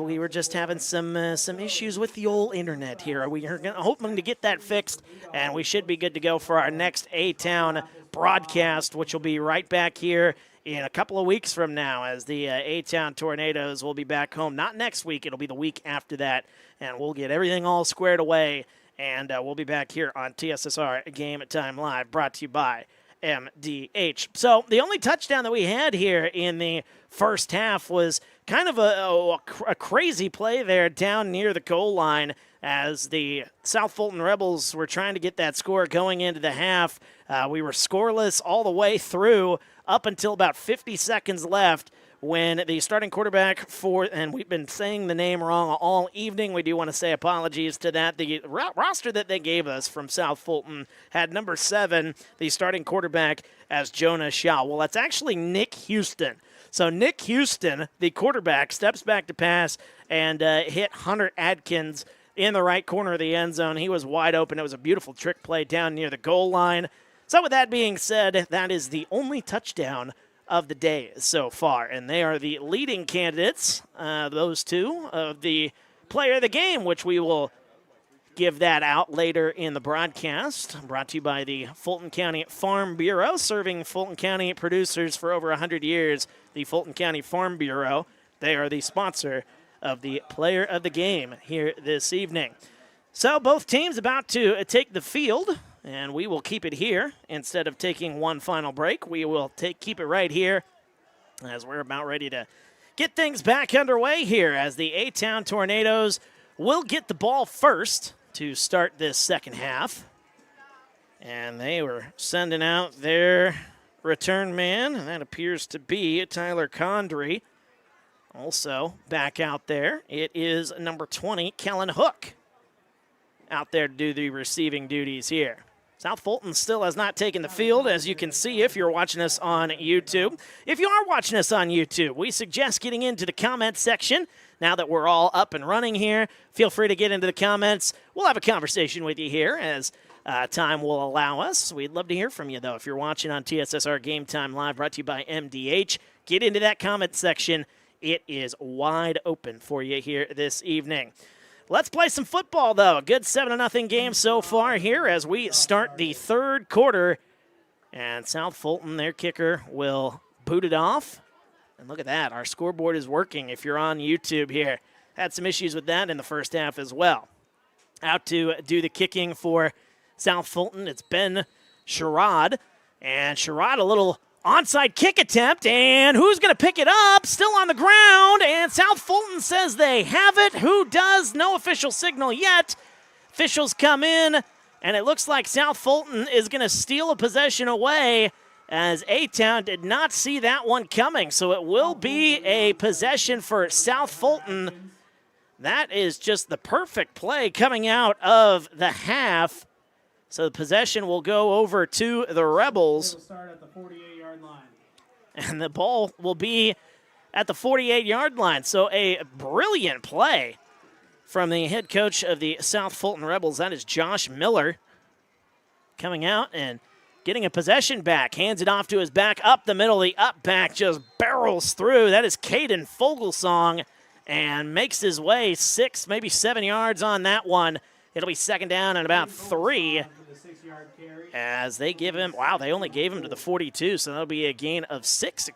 we were just having some issues with the old internet here. We are hoping to get that fixed, and we should be good to go for our next A-Town broadcast, which will be right back here in a couple of weeks from now as the A-Town Tornadoes will be back home. Not next week. It'll be the week after that, and we'll get everything all squared away, and we'll be back here on TSSR Game Time Live, brought to you by MDH. So the only touchdown that we had here in the first half was kind of a crazy play there down near the goal line as the South Fulton Rebels were trying to get that score going into the half. We were scoreless all the way through up until about 50 seconds left when the starting quarterback and we've been saying the name wrong all evening. We do want to say apologies to that. The roster that they gave us from South Fulton had number 7, the starting quarterback, as Jonah Shaw. Well, that's actually Nick Houston. So Nick Houston, the quarterback, steps back to pass and hit Hunter Adkins in the right corner of the end zone. He was wide open. It was a beautiful trick play down near the goal line. So with that being said, that is the only touchdown of the day so far, and they are the leading candidates, those two, of the player of the game, which we will give that out later in the broadcast. Brought to you by the Fulton County Farm Bureau, serving Fulton County producers for over 100 years. The Fulton County Farm Bureau, they are the sponsor of the player of the game here this evening. So both teams about to take the field, and we will keep it here. Instead of taking one final break, we will keep it right here as we're about ready to get things back underway here as the A-Town Tornadoes will get the ball first to start this second half. And they were sending out their return man, and that appears to be Tyler Condry. Also back out there, it is number 20, Kellen Hook, out there to do the receiving duties here. South Fulton still has not taken the field, as you can see if you're watching us on YouTube. If you are watching us on YouTube, we suggest getting into the comments section. Now that we're all up and running here, feel free to get into the comments. We'll have a conversation with you here as time will allow us. We'd love to hear from you, though. If you're watching on TSSR Game Time Live, brought to you by MDH, get into that comment section. It is wide open for you here this evening. Let's play some football, though. A good 7-0 game so far here as we start the third quarter. And South Fulton, their kicker, will boot it off. And look at that. Our scoreboard is working if you're on YouTube here. Had some issues with that in the first half as well. Out to do the kicking for South Fulton, it's Ben Sherrod. And Sherrod, a little onside kick attempt, and who's going to pick it up? Still on the ground, and South Fulton says they have it. Who does? No official signal yet. Officials come in, and it looks like South Fulton is going to steal a possession away, as A-Town did not see that one coming. So it will be a possession for South Fulton. That is just the perfect play coming out of the half. So the possession will go over to the Rebels. It'll start at the 48-yard line. And the ball will be at the 48-yard line. So a brilliant play from the head coach of the South Fulton Rebels. That is Josh Miller coming out and getting a possession back. Hands it off to his back up the middle. The up back just barrels through. That is Caden Fogelsong and makes his way 6, maybe 7 yards on that one. It'll be second down and about 3. As they give him, wow, they only gave him to the 42, so that'll be a gain of 6,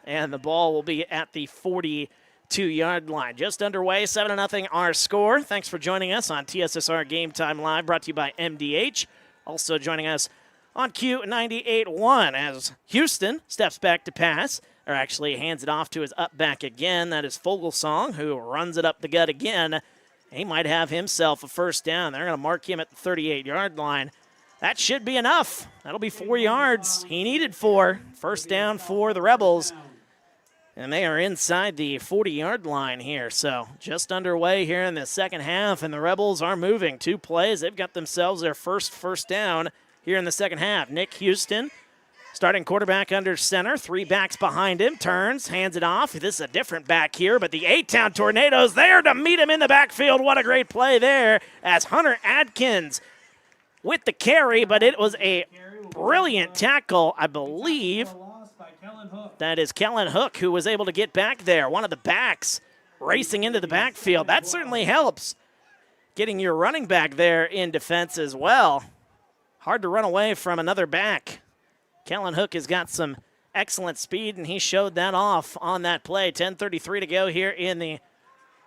and the ball will be at the 42-yard line. Just underway, 7-0 our score. Thanks for joining us on TSSR Game Time Live, brought to you by MDH. Also joining us on Q98.1 as Houston steps back to pass, or actually hands it off to his up back again. That is Fogelsong, who runs it up the gut again. He might have himself a first down. They're going to mark him at the 38-yard line. That should be enough. That'll be 4 yards. He needed 4. First down for the Rebels. And they are inside the 40-yard line here. So just underway here in the second half, and the Rebels are moving. 2 plays. They've got themselves their first down here in the second half. Nick Houston, starting quarterback under center. 3 backs behind him. Turns, hands it off. This is a different back here, but the A-Town Tornadoes there to meet him in the backfield. What a great play there as Hunter Adkins with the carry, but it was a brilliant tackle, I believe. That is Kellen Hook, who was able to get back there. One of the backs racing into the backfield. That certainly helps, getting your running back there in defense as well. Hard to run away from another back. Kellen Hook has got some excellent speed, and he showed that off on that play. 10:33 to go here in the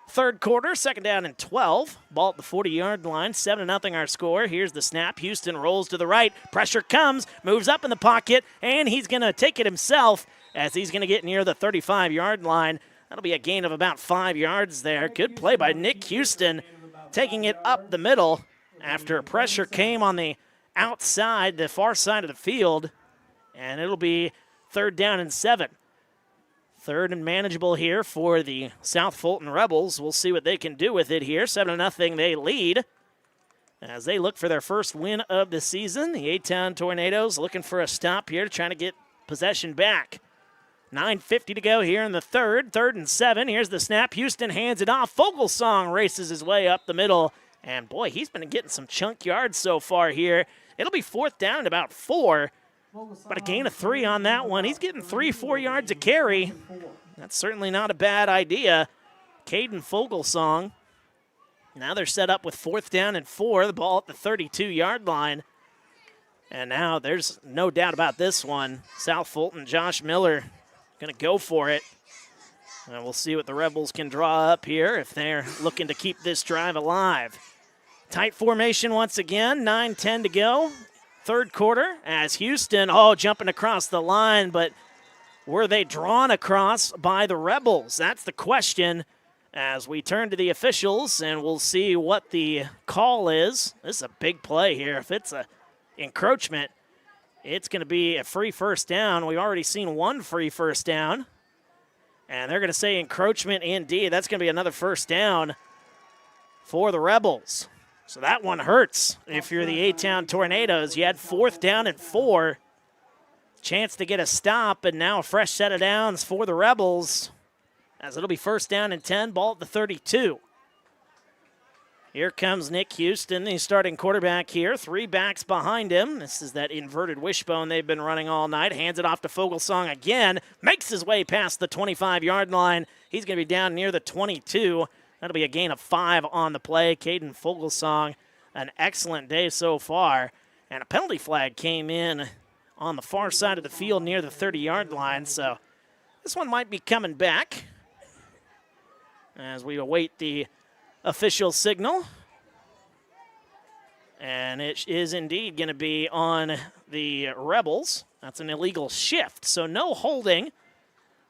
third quarter, second down and 12. Ball at the 40-yard line, 7-0 our score. Here's the snap. Houston rolls to the right. Pressure comes, moves up in the pocket, and he's going to take it himself as he's going to get near the 35-yard line. That'll be a gain of about 5 yards there. Good play by Nick Houston, taking it up the middle after pressure came on the outside, the far side of the field, and it'll be third down and 7. Third and manageable here for the South Fulton Rebels. We'll see what they can do with it here. 7-0 they lead as they look for their first win of the season. The A-Town Tornadoes looking for a stop here, trying to get possession back. 9:50 to go here in the third. Third and 7. Here's the snap. Houston hands it off. Fogelsong races his way up the middle. And, boy, he's been getting some chunk yards so far here. It'll be fourth down at about 4. But a gain of 3 on that one. He's getting 3-4 yards a carry. That's certainly not a bad idea. Caden Fogelsong. Now they're set up with fourth down and 4. The ball at the 32-yard line. And now there's no doubt about this one. South Fulton, Josh Miller, going to go for it. And we'll see what the Rebels can draw up here if they're looking to keep this drive alive. Tight formation once again. 9:10 to go. Third quarter as Houston, jumping across the line, but were they drawn across by the Rebels? That's the question As we turn to the officials, and we'll see what the call is. This is a big play here. If it's a encroachment, it's going to be a free first down. We've already seen one free first down. And they're going to say encroachment indeed. That's going to be another first down for the Rebels. So that one hurts if you're the A-Town Tornadoes. You had 4th down and 4. Chance to get a stop, and now a fresh set of downs for the Rebels, as it'll be 1st down and 10, ball at the 32. Here comes Nick Houston, the starting quarterback here. 3 backs behind him. This is that inverted wishbone they've been running all night. Hands it off to Fogelsong again. Makes his way past the 25-yard line. He's going to be down near the 22. That'll be a gain of 5 on the play. Caden Fogelsong, an excellent day so far. And a penalty flag came in on the far side of the field near the 30-yard line. So this one might be coming back as we await the official signal. And it is indeed going to be on the Rebels. That's an illegal shift, so no holding.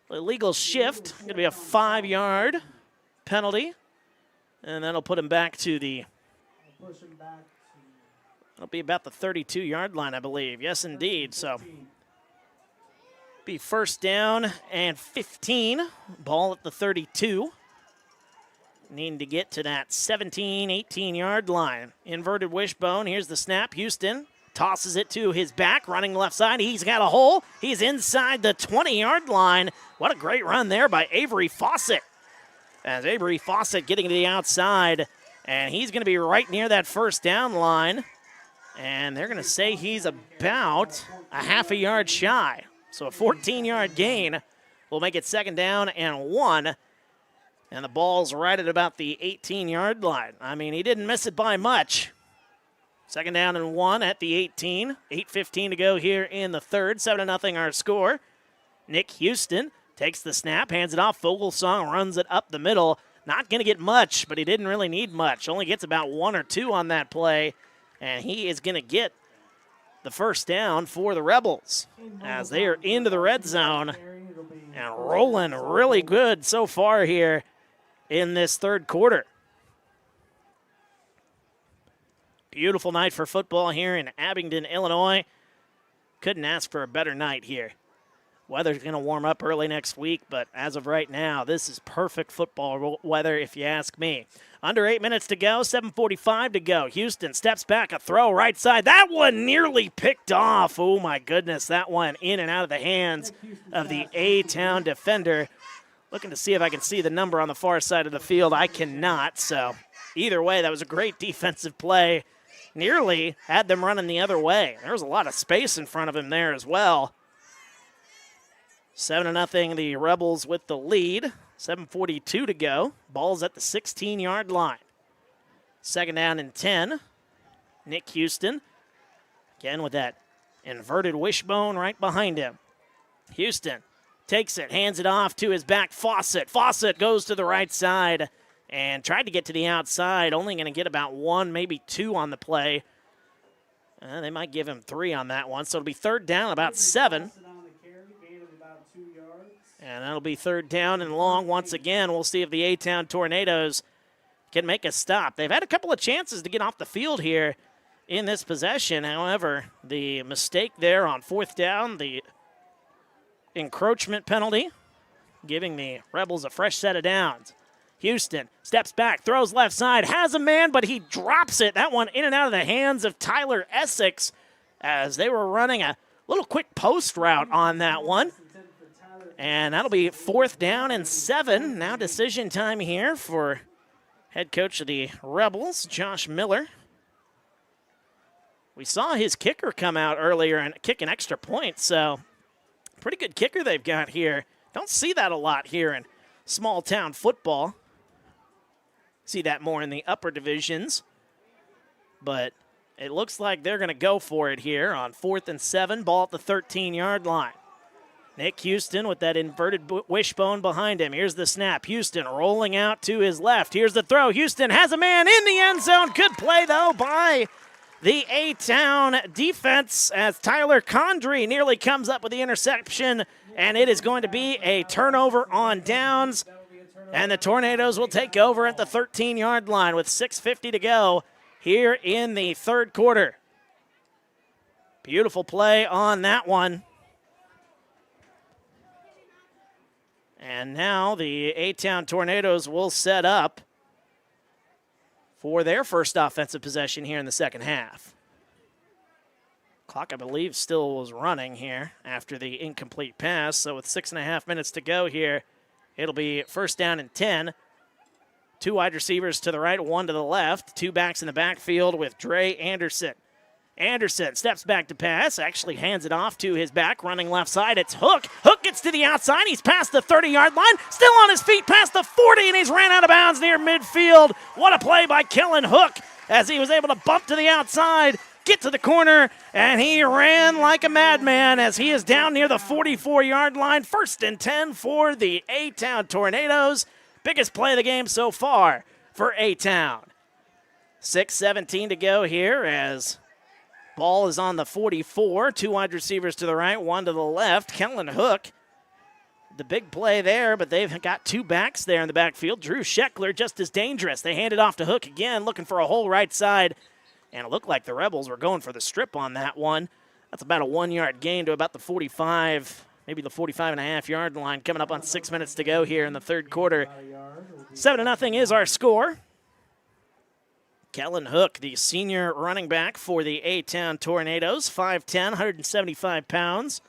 Illegal shift, going to be a 5-yard penalty. And that'll put him back to the, it'll be about the 32-yard line, I believe. Yes, indeed. So be 1st down and 15. Ball at the 32. Needing to get to that 17, 18-yard line. Inverted wishbone. Here's the snap. Houston tosses it to his back, running left side. He's got a hole. He's inside the 20-yard line. What a great run there by Avery Fawcett. As Avery Fawcett getting to the outside, and he's going to be right near that 1st down line. And they're going to say he's about a half a yard shy. So a 14-yard gain will make it 2nd down and 1. And the ball's right at about the 18-yard line. I mean, he didn't miss it by much. 2nd down and 1 at the 18. 8:15 to go here in the 3rd. 7-0 our score. Nick Houston takes the snap, hands it off. Fogelsong runs it up the middle. Not going to get much, but he didn't really need much. Only gets about 1 or 2 on that play. And he is going to get the 1st down for the Rebels as they are into the red zone and rolling really good so far here in this 3rd quarter. Beautiful night for football here in Abingdon, Illinois. Couldn't ask for a better night here. Weather's going to warm up early next week, but as of right now, this is perfect football weather if you ask me. Under 8 minutes to go, 7:45 to go. Houston steps back, a throw right side. That one nearly picked off. Oh, my goodness, that one in and out of the hands of the A-Town defender. Looking to see if I can see the number on the far side of the field. I cannot, so either way, that was a great defensive play. Nearly had them running the other way. There was a lot of space in front of him there as well. 7-0, the Rebels with the lead. 7:42 to go. Ball's at the 16-yard line. 2nd down and 10. Nick Houston, again with that inverted wishbone right behind him. Houston takes it, hands it off to his back, Fawcett. Fawcett goes to the right side and tried to get to the outside. Only going to get about 1, maybe 2 on the play. They might give him 3 on that one, so it'll be 3rd down, about 7. And that'll be 3rd down and long once again. We'll see if the A-Town Tornadoes can make a stop. They've had a couple of chances to get off the field here in this possession. However, the mistake there on 4th down, the encroachment penalty, giving the Rebels a fresh set of downs. Houston steps back, throws left side, has a man, but he drops it. That one in and out of the hands of Tyler Essex as they were running a little quick post route on that one. And that'll be 4th down and 7. Now decision time here for head coach of the Rebels, Josh Miller. We saw his kicker come out earlier and kick an extra point, so pretty good kicker they've got here. Don't see that a lot here in small town football. See that more in the upper divisions. But it looks like they're going to go for it here on 4th and 7, ball at the 13-yard line. Nick Houston with that inverted wishbone behind him. Here's the snap. Houston rolling out to his left. Here's the throw. Houston has a man in the end zone. Good play, though, by the A-Town defense as Tyler Condrey nearly comes up with the interception, and it is going to be a turnover on downs. And the Tornadoes will take over at the 13-yard line with 6:50 to go here in the third quarter. Beautiful play on that one. And now the A-Town Tornadoes will set up for their first offensive possession here in the second half. Clock, I believe, still was running here after the incomplete pass. So with 6.5 minutes to go here, it'll be first down and 10. Two wide receivers to the right, one to the left. Two backs in the backfield with Dre Anderson. Anderson steps back to pass, actually hands it off to his back, running left side. It's Hook. Hook gets to the outside. He's past the 30-yard line, still on his feet past the 40, and he's ran out of bounds near midfield. What a play by Kellen Hook as he was able to bump to the outside, get to the corner, and he ran like a madman as he is down near the 44-yard line. First and 10 for the A-Town Tornadoes. Biggest play of the game so far for A-Town. 6:17 to go here as ball is on the 44. Two wide receivers to the right, one to the left. Kellen Hook, the big play there, but they've got two backs there in the backfield. Drew Scheckler just as dangerous. They hand it off to Hook again, looking for a hole right side. And it looked like the Rebels were going for the strip on that one. That's about a 1-yard gain to about the 45, maybe the 45.5-yard line, coming up on 6 minutes to go here in the third quarter. 7-0 is our score. Kellen Hook, the senior running back for the A-Town Tornadoes, 5'10", 175 pounds.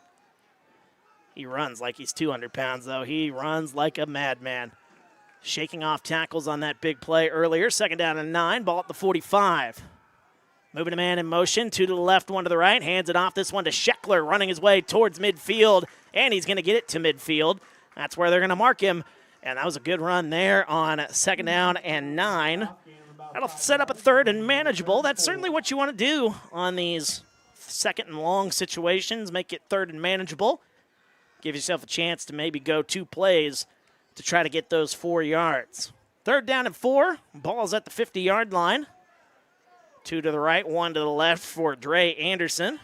He runs like he's 200 pounds, though. He runs like a madman. Shaking off tackles on that big play earlier. Second down and 9, ball at the 45. Moving a man in motion, two to the left, one to the right. Hands it off, this one to Scheckler, running his way towards midfield, and he's going to get it to midfield. That's where they're going to mark him, and that was a good run there on second down and 9. That'll set up a third and manageable. That's certainly what you want to do on these second and long situations, make it third and manageable. Give yourself a chance to maybe go 2 plays to try to get those 4 yards. Third down and 4, ball's at the 50-yard line. 2 to the right, 1 to the left for Dre Anderson.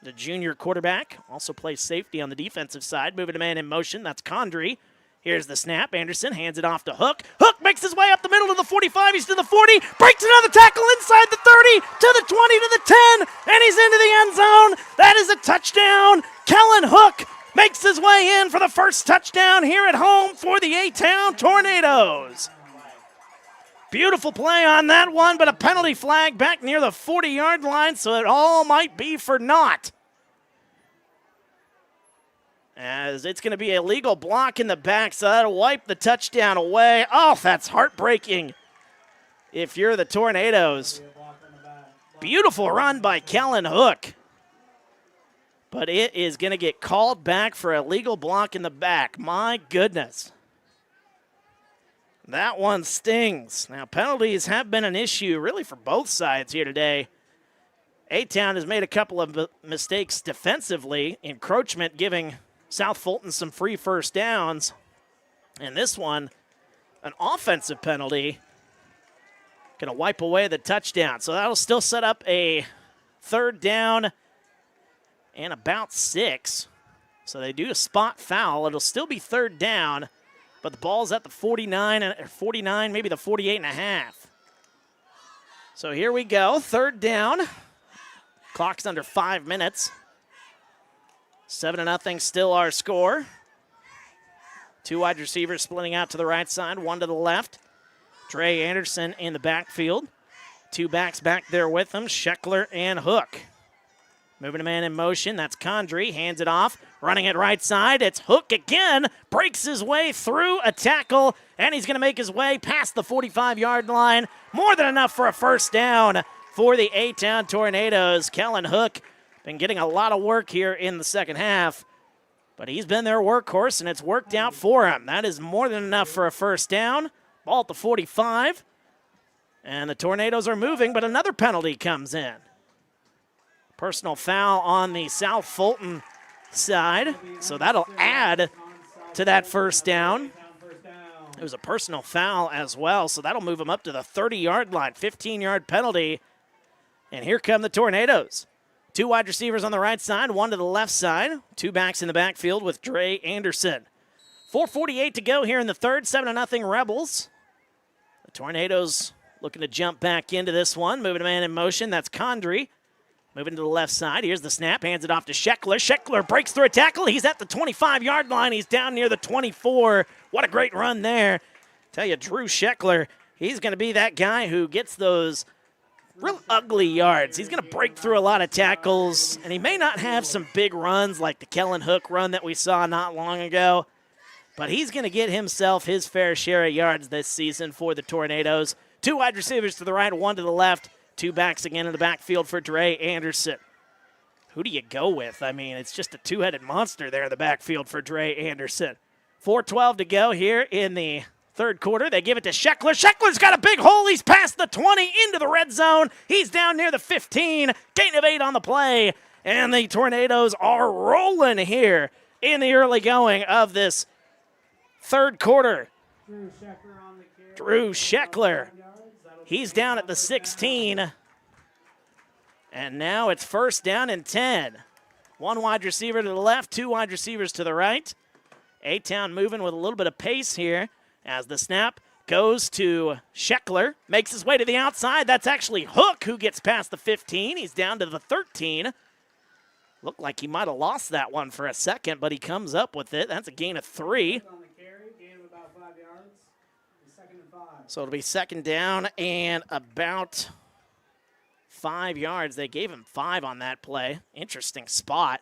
The junior quarterback also plays safety on the defensive side. Moving a man in motion, that's Condry. Here's the snap. Anderson hands it off to Hook. Hook makes his way up the middle to the 45. He's to the 40. Breaks another tackle inside the 30 to the 20 to the 10. And he's into the end zone. That is a touchdown. Kellen Hook makes his way in for the first touchdown here at home for the A-Town Tornadoes. Beautiful play on that one, but a penalty flag back near the 40-yard line, so it all might be for naught. As it's going to be a legal block in the back, so that'll wipe the touchdown away. Oh, that's heartbreaking if you're the Tornadoes. Beautiful run by Kellen Hook. But it is going to get called back for a legal block in the back. My goodness. That one stings. Now, penalties have been an issue really for both sides here today. A-Town has made a couple of mistakes defensively. Encroachment giving South Fulton some free first downs. And this one, an offensive penalty, going to wipe away the touchdown. So that'll still set up a third down and about 6. So they do a spot foul. It'll still be third down, but the ball's at the 49, maybe the 48.5. So here we go, third down. Clock's under 5 minutes. 7-0 still our score. Two wide receivers splitting out to the right side, one to the left. Dre Anderson in the backfield. Two backs back there with him, Scheckler and Hook. Moving a man in motion, that's Condry, hands it off, running it right side, it's Hook again, breaks his way through a tackle, and he's going to make his way past the 45-yard line. More than enough for a first down for the A-Town Tornadoes. Kellen Hook been getting a lot of work here in the second half, but he's been their workhorse, and it's worked out for him. That is more than enough for a first down. Ball at the 45, and the Tornadoes are moving, but another penalty comes in. Personal foul on the South Fulton side, so that'll add to that first down. It was a personal foul as well, so that'll move them up to the 30-yard line, 15-yard penalty. And here come the Tornadoes. Two wide receivers on the right side, one to the left side. Two backs in the backfield with Dre Anderson. 4:48 to go here in the third, 7-0 Rebels. The Tornadoes looking to jump back into this one, moving a man in motion. That's Condry. Moving to the left side. Here's the snap. Hands it off to Scheckler. Scheckler breaks through a tackle. He's at the 25-yard line. He's down near the 24. What a great run there. Tell you, Drew Scheckler, he's going to be that guy who gets those real ugly yards. He's going to break through a lot of tackles, and he may not have some big runs like the Kellen Hook run that we saw not long ago, but he's going to get himself his fair share of yards this season for the Tornadoes. 2 wide receivers to the right, 1 to the left. 2 backs again in the backfield for Dre Anderson. Who do you go with? I mean, it's just a 2-headed monster there in the backfield for Dre Anderson. 4:12 to go here in the third quarter. They give it to Scheckler. Scheckler's got a big hole. He's past the 20 into the red zone. He's down near the 15. Gain of 8 on the play. And the Tornadoes are rolling here in the early going of this third quarter. Drew Scheckler. He's down at the 16. And now it's first down and 10. 1 wide receiver to the left, 2 wide receivers to the right. A-Town moving with a little bit of pace here as the snap goes to Scheckler. Makes his way to the outside. That's actually Hook who gets past the 15. He's down to the 13. Looked like he might have lost that one for a second, but he comes up with it. That's a gain of 3. So it'll be second down and about 5 yards. They gave him 5 on that play. Interesting spot.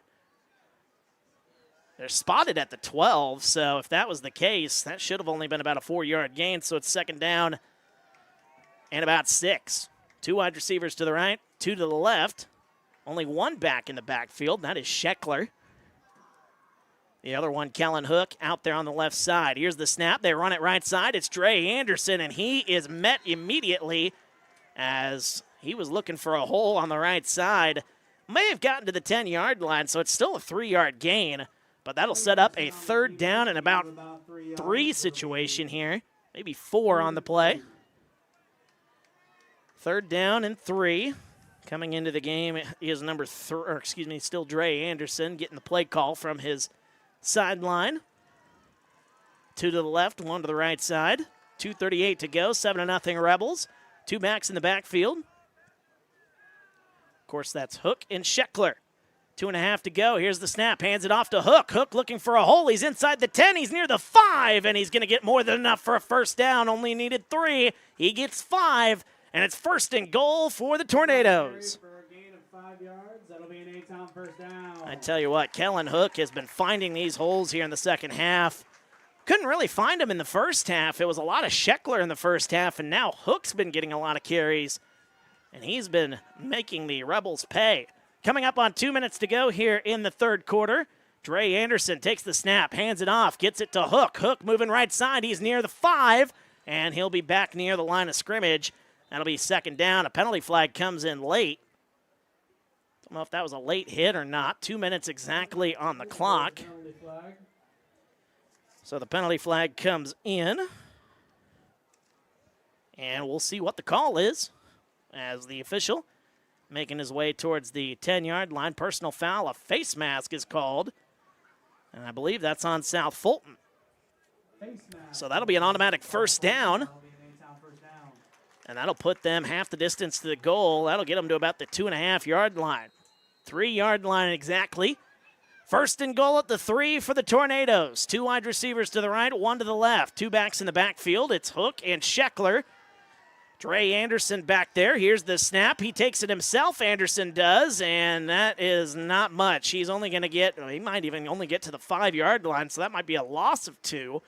They're spotted at the 12, so if that was the case, that should have only been about a 4-yard gain. So it's second down and about 6. 2 wide receivers to the right, 2 to the left. Only 1 back in the backfield. That is Scheckler. The other one, Kellen Hook, out there on the left side. Here's the snap. They run it right side. It's Dre Anderson, and he is met immediately as he was looking for a hole on the right side. May have gotten to the 10-yard line, so it's still a 3-yard gain, but that'll set up a third down and about 3 situation here, maybe 4 on the play. Third down and 3. Coming into the game is still Dre Anderson getting the play call from his sideline. 2 to the left, 1 to the right side. 2:38 to go, 7-0 Rebels. 2 backs in the backfield. Of course, that's Hook and Scheckler. 2.5 to go. Here's the snap. Hands it off to Hook. Hook looking for a hole. He's inside the 10. He's near the 5, and he's going to get more than enough for a first down. Only needed 3. He gets 5, and it's first and goal for the Tornadoes. I tell you what, Kellen Hook has been finding these holes here in the second half. Couldn't really find him in the first half. It was a lot of Scheckler in the first half, and now Hook's been getting a lot of carries, and he's been making the Rebels pay. Coming up on 2 minutes to go here in the third quarter. Dre Anderson takes the snap, hands it off, gets it to Hook. Hook moving right side. He's near the 5, and he'll be back near the line of scrimmage. That'll be second down. A penalty flag comes in late. Don't know if that was a late hit or not. 2 minutes exactly on the clock. So the penalty flag comes in. And we'll see what the call is as the official making his way towards the 10-yard line. Personal foul, a face mask is called. And I believe that's on South Fulton. So that'll be an automatic first down. And that'll put them half the distance to the goal. That'll get them to about the 2.5-yard line. 3-yard line exactly. First and goal at the 3 for the Tornadoes. 2 wide receivers to the right, 1 to the left. 2 backs in the backfield. It's Hook and Scheckler. Dre Anderson back there. Here's the snap. He takes it himself, Anderson does, and that is not much. He's only going to he might even only get to the 5-yard line, so that might be a loss of 2.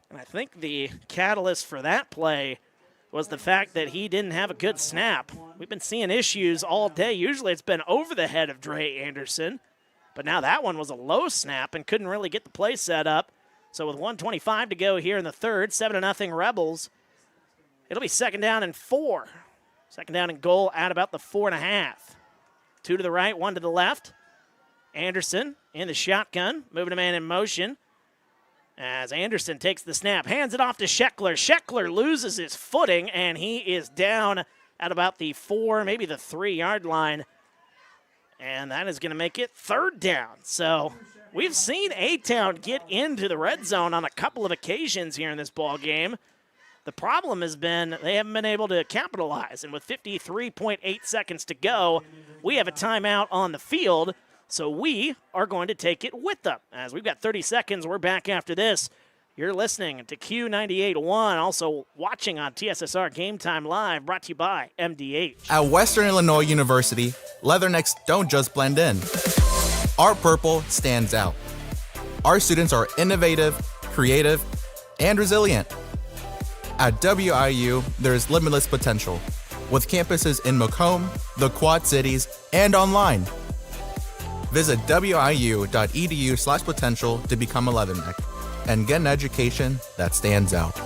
And I think the catalyst for that play was the fact that he didn't have a good snap. We've been seeing issues all day. Usually it's been over the head of Dre Anderson, but now that one was a low snap and couldn't really get the play set up. So with 1:25 to go here in the third, 7-0 Rebels, it'll be second down and 4. Second down and goal at about the 4.5. 2 to the right, 1 to the left. Anderson in the shotgun, moving a man in motion. As Anderson takes the snap, hands it off to Scheckler. Scheckler loses his footing, and he is down at about the 4, maybe the 3-yard line. And that is going to make it third down. So We've seen A-Town get into the red zone on a couple of occasions here in this ball game. The problem has been they haven't been able to capitalize, and with 53.8 seconds to go, we have a timeout on the field, so we are going to take it with them. As we've got 30 seconds, we're back after this. You're listening to Q98.1, also watching on TSSR Game Time Live, brought to you by MDH. At Western Illinois University, leathernecks don't just blend in. Our purple stands out. Our students are innovative, creative, and resilient. At WIU, there is limitless potential, with campuses in Macomb, the Quad Cities, and online. Visit wiu.edu/potential to become a leatherneck and get an education that stands out.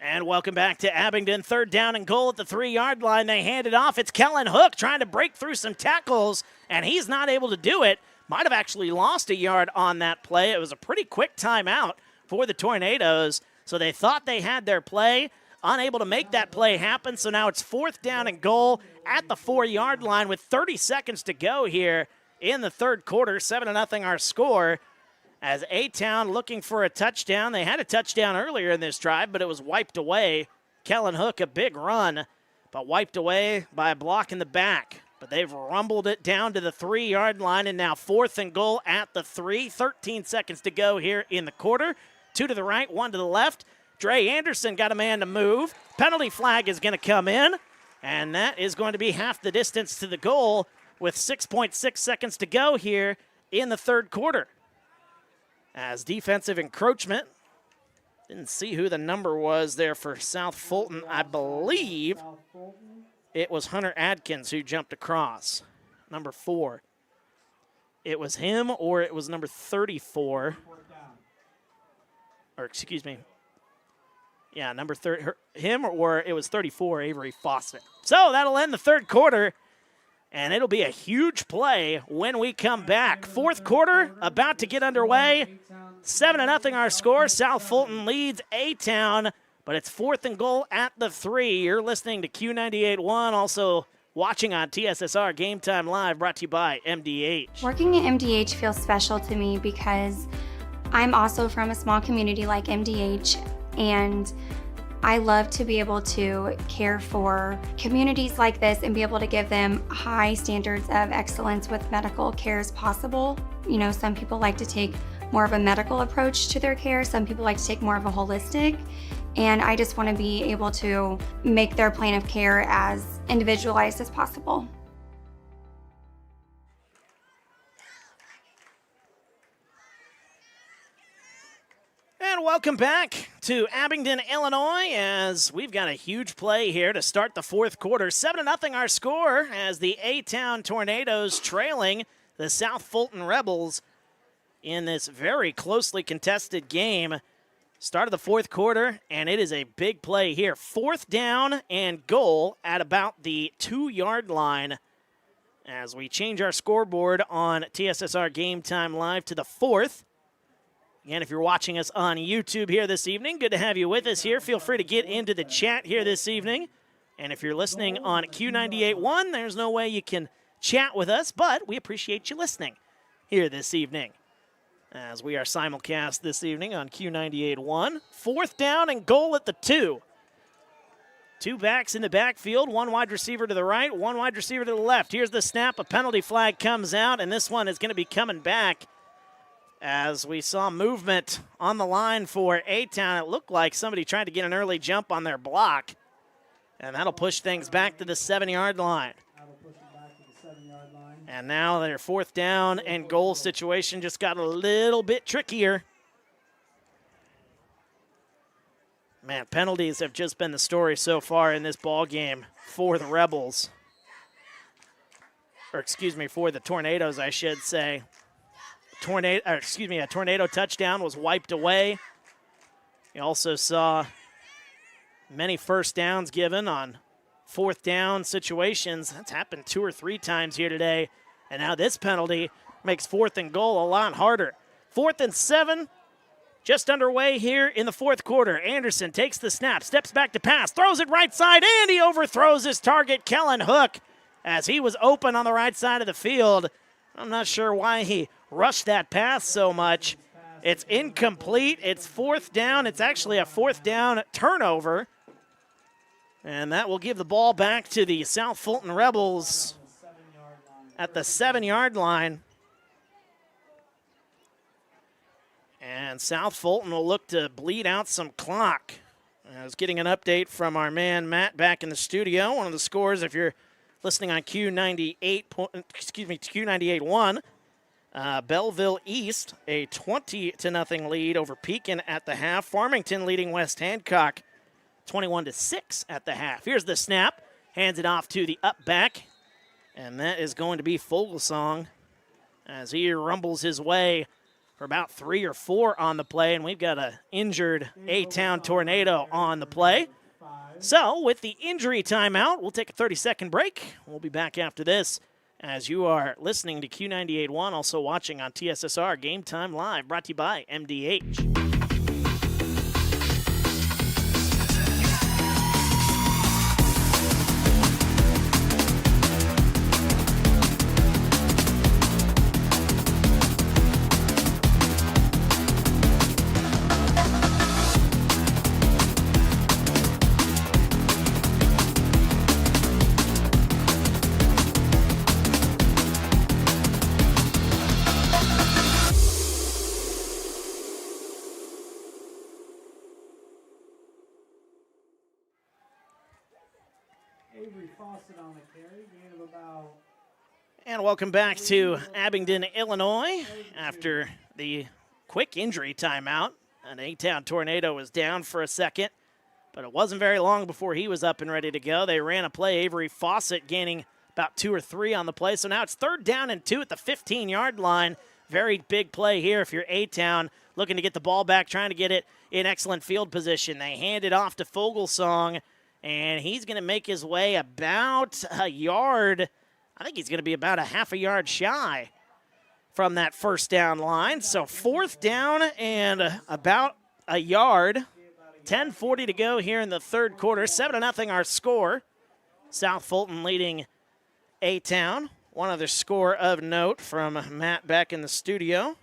And welcome back to Abingdon. Third down and goal at the 3-yard line. They hand it off. It's Kellen Hook trying to break through some tackles, and he's not able to do it. Might have actually lost a yard on that play. It was a pretty quick timeout for the Tornadoes, so they thought they had their play, unable to make that play happen. So now it's 4th down and goal at the 4-yard line with 30 seconds to go here in the third quarter. 7-0 our score. As A-Town looking for a touchdown. They had a touchdown earlier in this drive, but it was wiped away. Kellen Hook, a big run, but wiped away by a block in the back. But they've rumbled it down to the 3-yard line, and now 4th and goal at the 3. 13 seconds to go here in the quarter. 2 to the right, 1 to the left. Dre Anderson got a man to move. Penalty flag is going to come in, and that is going to be half the distance to the goal with 6.6 seconds to go here in the third quarter. As defensive encroachment, didn't see who the number was there for South Fulton. I believe it was Hunter Adkins who jumped across, number 4. It was him or it was number 34. Or excuse me. Yeah, number 30, him or it was 34, Avery Fawcett. So that'll end the third quarter. And it'll be a huge play when we come back. Fourth quarter about to get underway. 7-0 our score. South Fulton leads A-Town, but it's 4th and goal at the 3. You're listening to Q98.1, also watching on TSSR Game Time Live, brought to you by MDH. Working at MDH feels special to me because I'm also from a small community like MDH, and I love to be able to care for communities like this and be able to give them high standards of excellence with medical care as possible. You know, some people like to take more of a medical approach to their care. Some people like to take more of a holistic. And I just want to be able to make their plan of care as individualized as possible. And welcome back to Abingdon, Illinois, as we've got a huge play here to start the fourth quarter. 7-0 our score as the A-Town Tornadoes trailing the South Fulton Rebels in this very closely contested game. Start of the fourth quarter, and it is a big play here. 4th down and goal at about the 2-yard line as we change our scoreboard on TSSR Game Time Live to the 4th. Again, if you're watching us on YouTube here this evening, good to have you with us here. Feel free to get into the chat here this evening. And if you're listening on Q98.1, there's no way you can chat with us, but we appreciate you listening here this evening as we are simulcast this evening on Q98.1. 4th down and goal at the 2. 2 backs in the backfield, 1 wide receiver to the right, 1 wide receiver to the left. Here's the snap. A penalty flag comes out, and this one is going to be coming back. As we saw movement on the line for A-Town, it looked like somebody tried to get an early jump on their block. And that'll push things back to the 7-yard line. And now their 4th down and goal situation just got a little bit trickier. Man, penalties have just been the story so far in this ball game for the Rebels. Or excuse me, for the Tornadoes, I should say. A tornado touchdown was wiped away. You also saw many first downs given on 4th down situations. That's happened 2 or 3 times here today. And now this penalty makes 4th and goal a lot harder. 4th and 7. Just underway here in the fourth quarter. Anderson takes the snap, steps back to pass, throws it right side, and he overthrows his target, Kellen Hook, as he was open on the right side of the field. I'm not sure why he rushed that pass so much. It's incomplete. It's fourth down. It's actually a fourth down turnover. And that will give the ball back to the South Fulton Rebels at the 7-yard line. And South Fulton will look to bleed out some clock. I was getting an update from our man Matt back in the studio. One of the scores, if you're listening on Q98.1, Belleville East, a 20-0 lead over Pekin at the half. Farmington leading West Hancock 21-6 at the half. Here's the snap. Hands it off to the up back. And that is going to be Fogelsong as he rumbles his way for about 3 or 4 on the play. And we've got an injured A-Town Tornado on the play. So with the injury timeout, we'll take a 30-second break. We'll be back after this as you are listening to Q98.1, also watching on TSSR Game Time Live, brought to you by MDH. And welcome back to Abingdon, Illinois. After the quick injury timeout, an A-Town Tornado was down for a second, but it wasn't very long before he was up and ready to go. They ran a play, Avery Fawcett gaining about 2 or 3 on the play. So now it's 3rd down and 2 at the 15-yard line. Very big play here if you're A-Town, looking to get the ball back, trying to get it in excellent field position. They hand it off to Fogelsong, and he's going to make his way about a yard. I think he's going to be about a half a yard shy from that first down line. So 4th down and about a yard. 10:40 to go here in the third quarter. 7-0 our score. South Fulton leading A-Town. One other score of note from Matt back in the studio,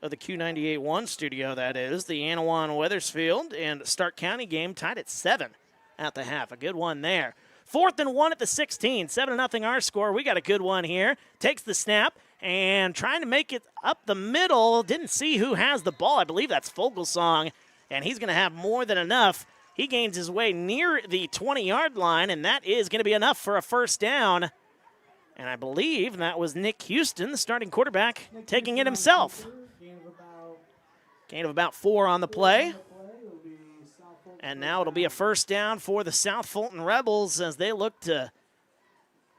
of the Q98.1 studio, that is. The Anawan-Wethersfield and Stark County game tied at 7 at the half. A good one there. 4th and 1 at the 16. 7-0 our score. We got a good one here. Takes the snap and trying to make it up the middle. Didn't see who has the ball. I believe that's Fogelsong, and he's going to have more than enough. He gains his way near the 20-yard line, and that is going to be enough for a first down. And I believe that was Nick Houston, the starting quarterback, taking it himself. Gain of about 4 on the play. And now it'll be a first down for the South Fulton Rebels as they look to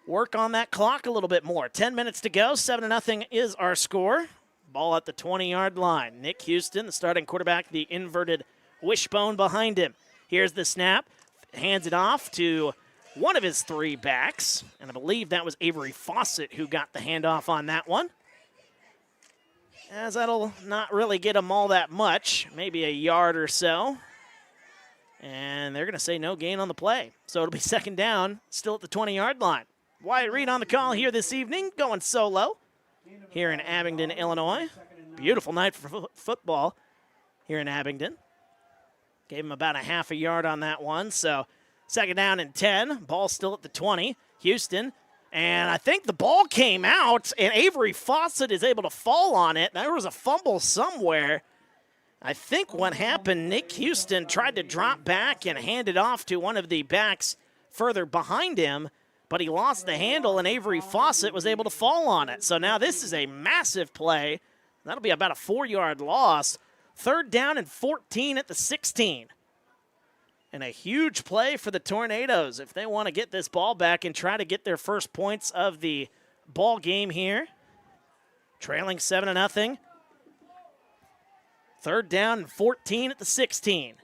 work on that clock a little bit more. 10 minutes to go. 7-0 is our score. Ball at the 20-yard line. Nick Houston, the starting quarterback, the inverted wishbone behind him. Here's the snap. Hands it off to one of his 3 backs. And I believe that was Avery Fawcett who got the handoff on that one. As that'll not really get him all that much. Maybe a yard or so. And they're going to say no gain on the play. So it'll be 2nd down, still at the 20-yard line. Wyatt Reed on the call here this evening, going solo here in Abingdon, Illinois. Beautiful night for football here in Abingdon. Gave him about a half a yard on that one. So 2nd down and 10. Ball still at the 20. Houston. And I think the ball came out, and Avery Fawcett is able to fall on it. There was a fumble somewhere. I think what happened, Nick Houston tried to drop back and hand it off to one of the backs further behind him, but he lost the handle, and Avery Fawcett was able to fall on it. So now this is a massive play. That'll be about a 4-yard loss. 3rd down and 14 at the 16. And a huge play for the Tornadoes if they want to get this ball back and try to get their first points of the ball game here. Trailing 7-0. 3rd down and 14 at the 16.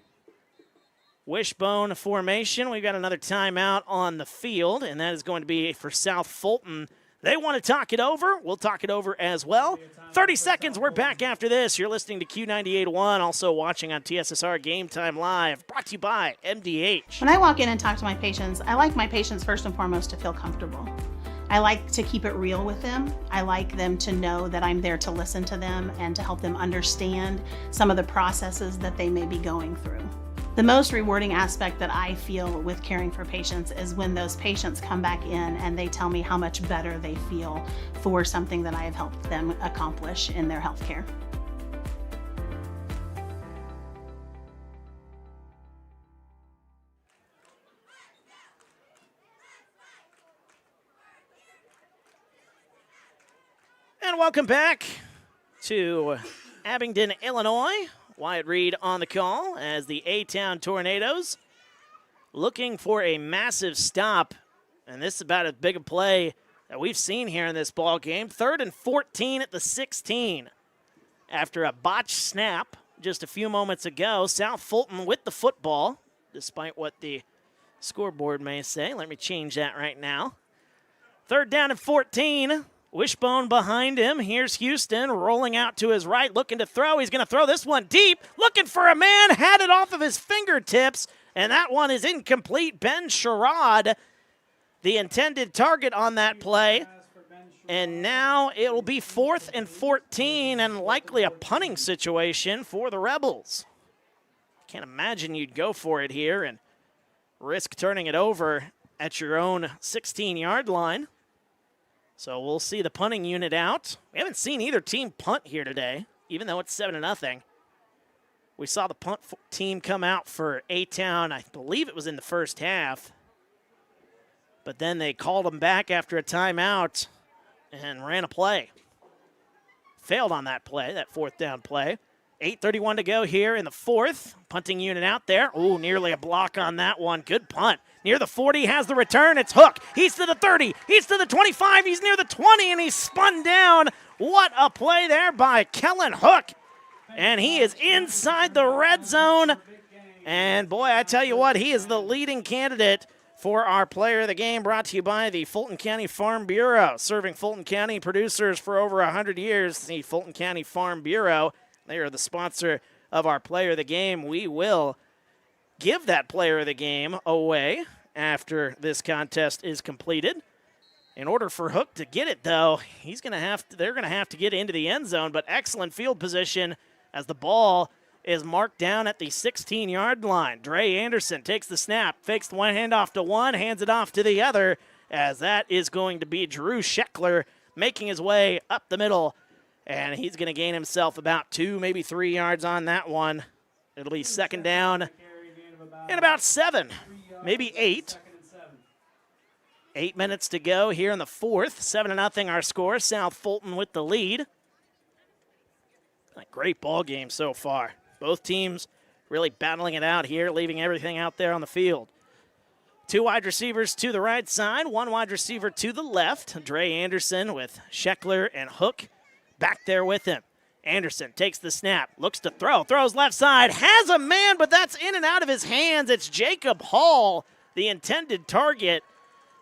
Wishbone formation. We've got another timeout on the field, and that is going to be for South Fulton. They want to talk it over. We'll talk it over as well. 30 seconds. We're back after this. You're listening to Q98.1, also watching on TSSR Game Time Live, brought to you by MDH. When I walk in and talk to my patients, I like my patients first and foremost to feel comfortable. I like to keep it real with them. I like them to know that I'm there to listen to them and to help them understand some of the processes that they may be going through. The most rewarding aspect that I feel with caring for patients is when those patients come back in and they tell me how much better they feel for something that I have helped them accomplish in their health care. And welcome back to Abingdon, Illinois. Wyatt Reed on the call as the A-Town Tornadoes looking for a massive stop. And this is about as big a play that we've seen here in this ball game. 3rd and 14 at the 16. After a botched snap just a few moments ago, South Fulton with the football, despite what the scoreboard may say. Let me change that right now. 3rd down and 14. Wishbone behind him. Here's Houston rolling out to his right, looking to throw. He's going to throw this one deep, looking for a man, had it off of his fingertips, and that one is incomplete. Ben Sherrod, the intended target on that play. And now it will be 4th and 14 and likely a punting situation for the Rebels. Can't imagine you'd go for it here and risk turning it over at your own 16-yard line. So we'll see the punting unit out. We haven't seen either team punt here today, even though it's 7-0. We saw the punt team come out for A-Town. I believe it was in the first half. But then they called them back after a timeout and ran a play. Failed on that play, that 4th down play. 8:31 to go here in the 4th. Punting unit out there. Ooh, nearly a block on that one. Good punt. Near the 40, has the return. It's Hook. He's to the 30. He's to the 25. He's near the 20, and he's spun down. What a play there by Kellen Hook. And he is inside the red zone. And, boy, I tell you what, he is the leading candidate for our player of the game, brought to you by the Fulton County Farm Bureau. Serving Fulton County producers for over 100 years, the Fulton County Farm Bureau. They are the sponsor of our player of the game. We will give that player of the game away after this contest is completed. In order for Hook to get it, though, they're going to have to get into the end zone, but excellent field position as the ball is marked down at the 16-yard line. Dre Anderson takes the snap, fakes the one handoff to one, hands it off to the other, as that is going to be Drew Scheckler making his way up the middle. And he's going to gain himself about 2, maybe 3 yards on that one. It'll be 2nd down and about 7, maybe 8. 8 minutes to go here in the 4th. 7-0 our score. South Fulton with the lead. A great ball game so far. Both teams really battling it out here, leaving everything out there on the field. 2 wide receivers to the right side, 1 wide receiver to the left. Dre Anderson with Scheckler and Hook back there with him. Anderson takes the snap, looks to throw, throws left side, has a man, but that's in and out of his hands. It's Jacob Hall, the intended target,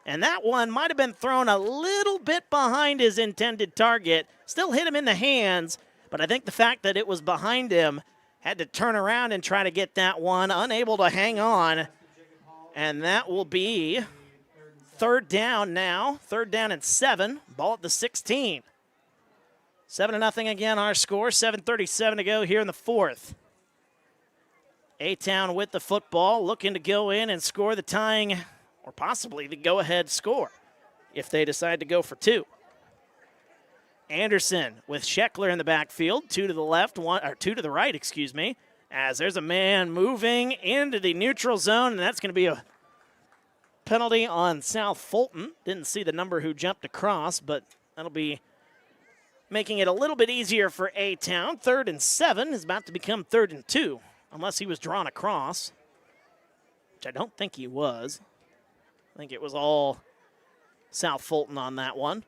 and that one might have been thrown a little bit behind his intended target. Still hit him in the hands, but I think the fact that it was behind him, had to turn around and try to get that one, unable to hang on, and that will be 3rd down now, 3rd down and 7, ball at the 16. 7-0 again, our score. 7:37 to go here in the 4th. A-Town with the football, looking to go in and score the tying, or possibly the go-ahead score, if they decide to go for 2. Anderson with Scheckler in the backfield, 2 to the left, 2 to the right, excuse me, as there's a man moving into the neutral zone, and that's going to be a penalty on South Fulton. Didn't see the number who jumped across, but that'll be making it a little bit easier for A-Town. 3rd and 7 is about to become 3rd and 2, unless he was drawn across, which I don't think he was. I think it was all South Fulton on that one.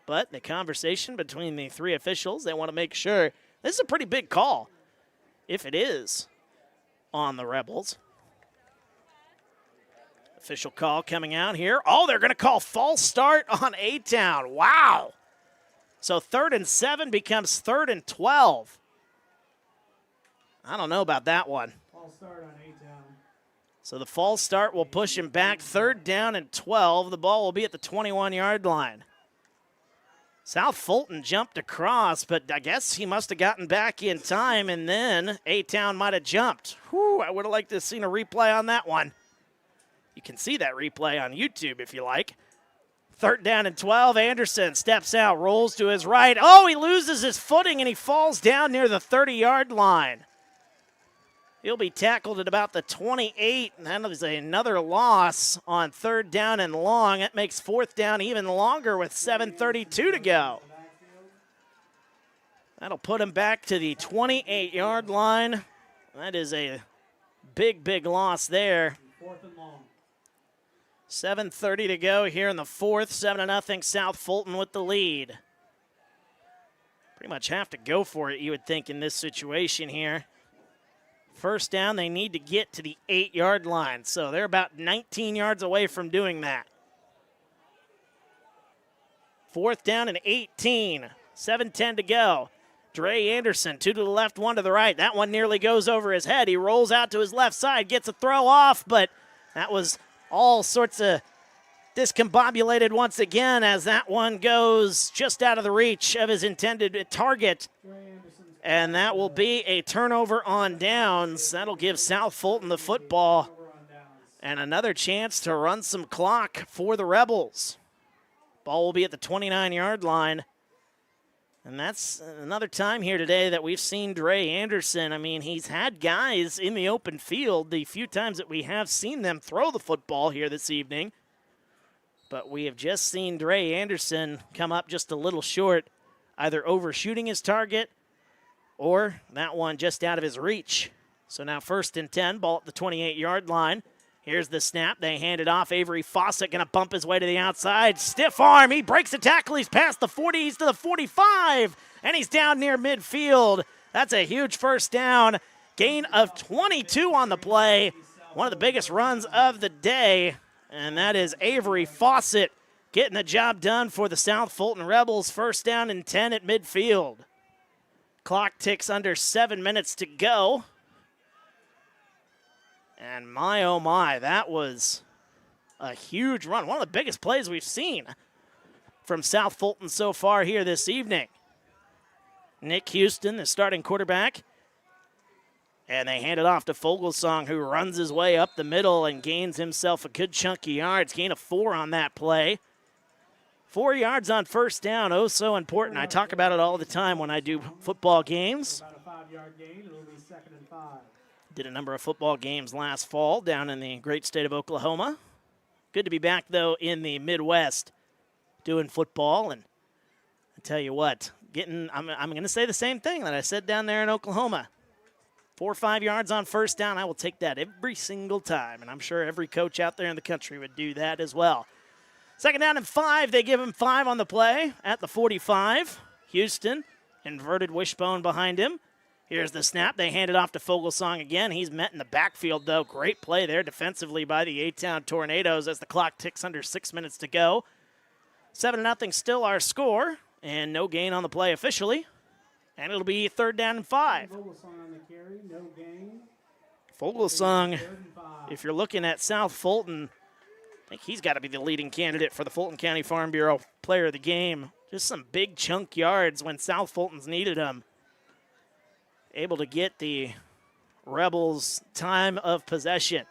But the conversation between the 3 officials, they want to make sure this is a pretty big call, if it is on the Rebels. Official call coming out here. Oh, they're going to call false start on A-Town. Wow. So 3rd and 7 becomes 3rd and 12. I don't know about that one. False start on A-Town. So the false start will push him back. 3rd down and 12. The ball will be at the 21-yard line. South Fulton jumped across, but I guess he must have gotten back in time, and then A-Town might have jumped. Whew, I would have liked to have seen a replay on that one. You can see that replay on YouTube if you like. 3rd down and 12. Anderson steps out, rolls to his right. Oh, he loses his footing, and he falls down near the 30-yard line. He'll be tackled at about the 28, and that is another loss on 3rd down and long. That makes 4th down even longer with 7:32 to go. That'll put him back to the 28-yard line. That is a big, big loss there. 4th and long. 7:30 to go here in the 4th. 7-0 South Fulton with the lead. Pretty much have to go for it, you would think, in this situation here. 1st down, they need to get to the 8-yard line, so they're about 19 yards away from doing that. 4th down and 18. 7:10 to go. Dre Anderson, 2 to the left, 1 to the right. That one nearly goes over his head. He rolls out to his left side, gets a throw off, but that was all sorts of discombobulated once again as that one goes just out of the reach of his intended target. And that will be a turnover on downs. That'll give South Fulton the football and another chance to run some clock for the Rebels. Ball will be at the 29-yard line. And that's another time here today that we've seen Dre Anderson. I mean, he's had guys in the open field the few times that we have seen them throw the football here this evening. But we have just seen Dre Anderson come up just a little short, either overshooting his target or that one just out of his reach. So now 1st and 10, ball at the 28-yard line. Here's the snap. They hand it off. Avery Fawcett going to bump his way to the outside. Stiff arm. He breaks the tackle. He's past the 40. He's to the 45, and he's down near midfield. That's a huge 1st down. Gain of 22 on the play. One of the biggest runs of the day, and that is Avery Fawcett getting the job done for the South Fulton Rebels. 1st down and 10 at midfield. Clock ticks under 7 minutes to go. And my, oh my, that was a huge run. One of the biggest plays we've seen from South Fulton so far here this evening. Nick Houston, the starting quarterback. And they hand it off to Fogelsong, who runs his way up the middle and gains himself a good chunk of yards. Gain of 4 on that play. 4 yards on 1st down, oh so important. I talk about it all the time when I do football games. About a 5-yard gain, it'll be 2nd and 5. Did a number of football games last fall down in the great state of Oklahoma. Good to be back, though, in the Midwest doing football. And I tell you what, I'm going to say the same thing that I said down there in Oklahoma. 4 or 5 yards on 1st down, I will take that every single time. And I'm sure every coach out there in the country would do that as well. 2nd down and 5. They give him 5 on the play at the 45. Houston, inverted wishbone behind him. Here's the snap. They hand it off to Fogelsong again. He's met in the backfield, though. Great play there defensively by the A-Town Tornadoes as the clock ticks under 6 minutes to go. 7-0 still our score, and no gain on the play officially. And it'll be 3rd down and 5. Fogelsong on the carry, no gain. Fogelsong, if you're looking at South Fulton, I think he's got to be the leading candidate for the Fulton County Farm Bureau Player of the Game. Just some big chunk yards when South Fulton's needed them. Able to get the Rebels time of possession.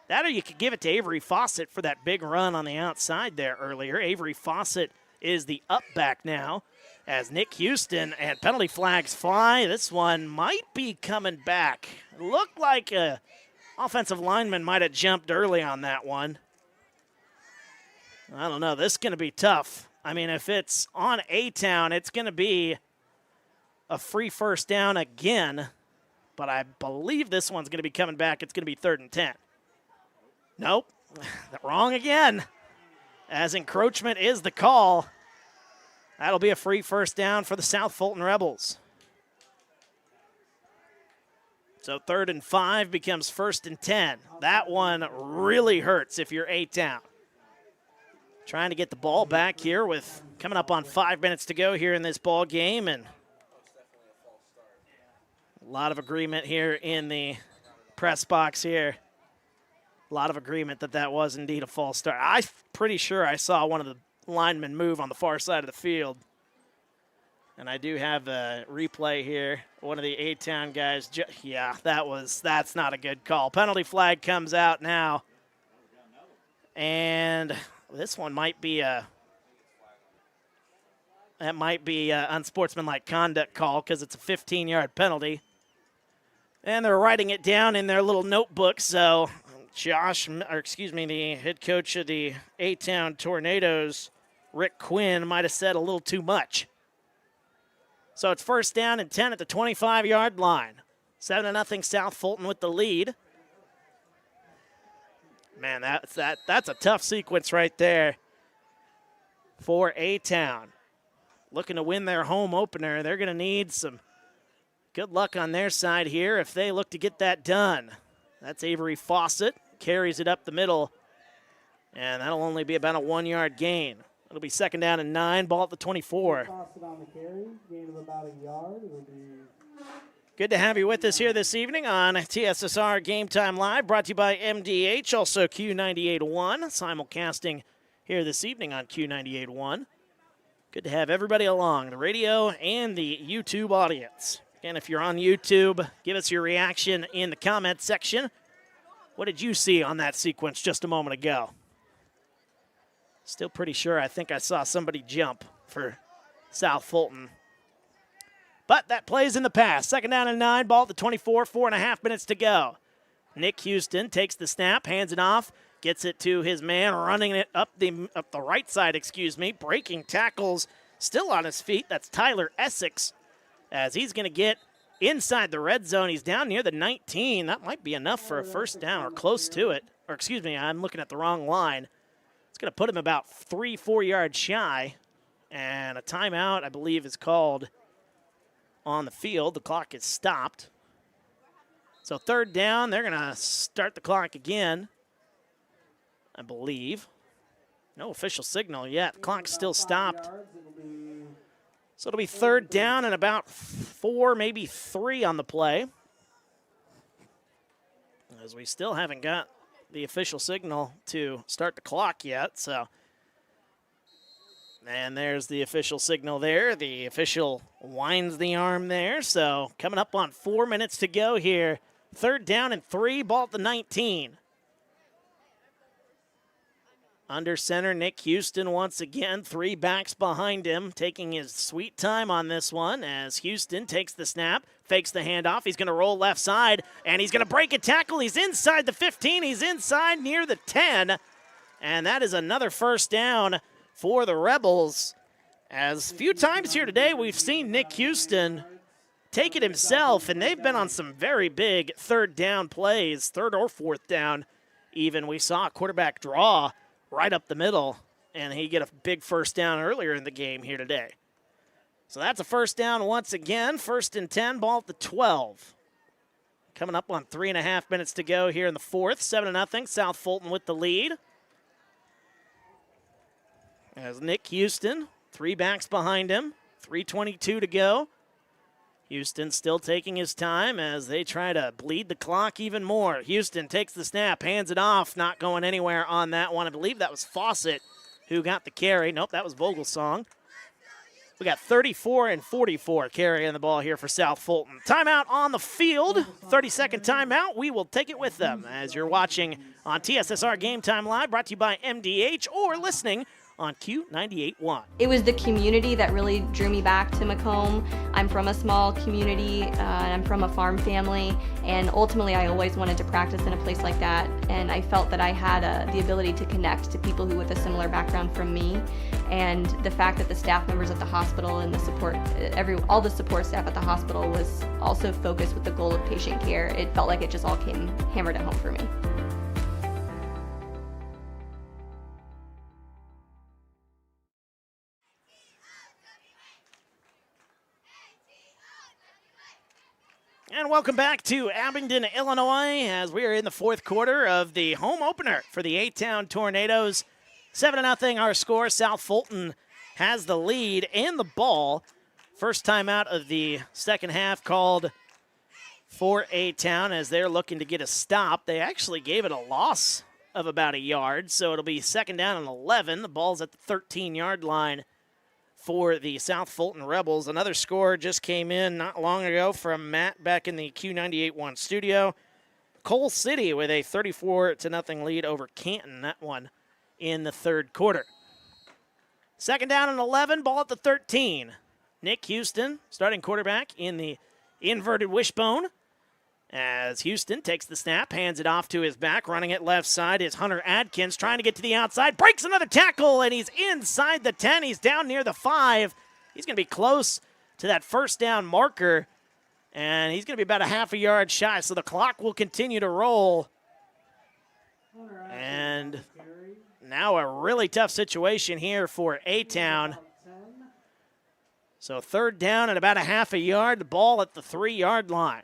That or you could give it to Avery Fawcett for that big run on the outside there earlier. Avery Fawcett is the up back now as Nick Houston and penalty flags fly. This one might be coming back. It looked like a offensive lineman might have jumped early on that one. I don't know. This is going to be tough. I mean, if it's on A-Town, it's going to be a free 1st down again. But I believe this one's going to be coming back. It's going to be 3rd and 10. Nope. Wrong again. As encroachment is the call. That'll be a free 1st down for the South Fulton Rebels. So 3rd and 5 becomes 1st and 10. That one really hurts if you're A-Town. Trying to get the ball back here with coming up on 5 minutes to go here in this ball game, and a lot of agreement here in the press box here. A lot of agreement that that was indeed a false start. I'm pretty sure I saw one of the linemen move on the far side of the field. And I do have a replay here. One of the A-Town guys, yeah, that's not a good call. Penalty flag comes out now. And this one might be unsportsmanlike conduct call because it's a 15-yard penalty. And they're writing it down in their little notebook, so the head coach of the A-Town Tornadoes, Rick Quinn, might have said a little too much. So it's 1st down and 10 at the 25-yard line. 7-0 South Fulton with the lead. Man, that's a tough sequence right there for A-Town. Looking to win their home opener. They're going to need some good luck on their side here if they look to get that done. That's Avery Fawcett. Carries it up the middle. And that'll only be about a 1-yard gain. It'll be 2nd down and 9, ball at the 24. Fawcett on the carry, gain of about a yard. It'll be Good to have you with us here this evening on TSSR Game Time Live, brought to you by MDH, also Q98.1, simulcasting here this evening on Q98.1. Good to have everybody along, the radio and the YouTube audience. Again, if you're on YouTube, give us your reaction in the comment section. What did you see on that sequence just a moment ago? Still pretty sure I think I saw somebody jump for South Fulton. But that play's in the past. 2nd down and 9, ball at the 24, 4.5 minutes to go. Nick Houston takes the snap, hands it off, gets it to his man, running it up the right side, breaking tackles, still on his feet. That's Tyler Essex, as he's going to get inside the red zone. He's down near the 19. That might be enough for a 1st down or close to it. Or I'm looking at the wrong line. It's going to put him about 3-4 yards shy. And a timeout, I believe, is called on the field. The clock is stopped. So 3rd down, they're going to start the clock again, I believe. No official signal yet. The clock's still stopped. So it'll be 3rd down and about 4, maybe 3 on the play, as we still haven't got the official signal to start the clock yet. So, and there's the official signal there. The official winds the arm there. So coming up on 4 minutes to go here. 3rd down and 3, ball at the 19. Under center, Nick Houston once again, 3 backs behind him, taking his sweet time on this one as Houston takes the snap, fakes the handoff. He's going to roll left side, and he's going to break a tackle. He's inside the 15. He's inside near the 10, and that is another 1st down for the Rebels. As a few times here today, we've seen Nick Houston take it himself, and they've been on some very big 3rd down plays, 3rd or 4th down even. We saw a quarterback draw right up the middle, and he get a big 1st down earlier in the game here today. So that's a 1st down once again. 1st and 10, ball at the 12. Coming up on 3.5 minutes to go here in the 4th. 7-0, South Fulton with the lead. As Nick Houston, 3 backs behind him, 3:22 to go. Houston still taking his time as they try to bleed the clock even more. Houston takes the snap, hands it off, not going anywhere on that one. I believe that was Fawcett who got the carry. Nope, that was Vogelsong. We got 34 and 44 carrying the ball here for South Fulton. Timeout on the field, 30-second timeout. We will take it with them as you're watching on TSSR Game Time Live, brought to you by MDH, or listening on Q98.1. It was the community that really drew me back to Macomb. I'm from a small community, and I'm from a farm family, and ultimately I always wanted to practice in a place like that, and I felt that I had the ability to connect to people who with a similar background from me, and the fact that the staff members at the hospital and the support, all the support staff at the hospital was also focused with the goal of patient care. It felt like it just all came hammered at home for me. And welcome back to Abingdon, Illinois, as we are in the fourth quarter of the home opener for the A-Town Tornadoes. 7-0 our score. South Fulton has the lead and the ball. First time out of the second half called for A-Town as they're looking to get a stop. They actually gave it a loss of about a yard, so it'll be second down and 11. The ball's at the 13-yard line for the South Fulton Rebels. Another score just came in not long ago from Matt back in the Q98.1 studio. Coal City with a 34-0 lead over Canton, that one in the third quarter. Second down and 11, ball at the 13. Nick Houston, starting quarterback in the inverted wishbone. As Houston takes the snap, hands it off to his back. Running it left side is Hunter Adkins, trying to get to the outside. Breaks another tackle, and he's inside the 10. He's down near the 5. He's going to be close to that first down marker, and he's going to be about a half a yard shy, so the clock will continue to roll. And now a really tough situation here for A-Town. So third down and about a half a yard, the ball at the 3-yard line.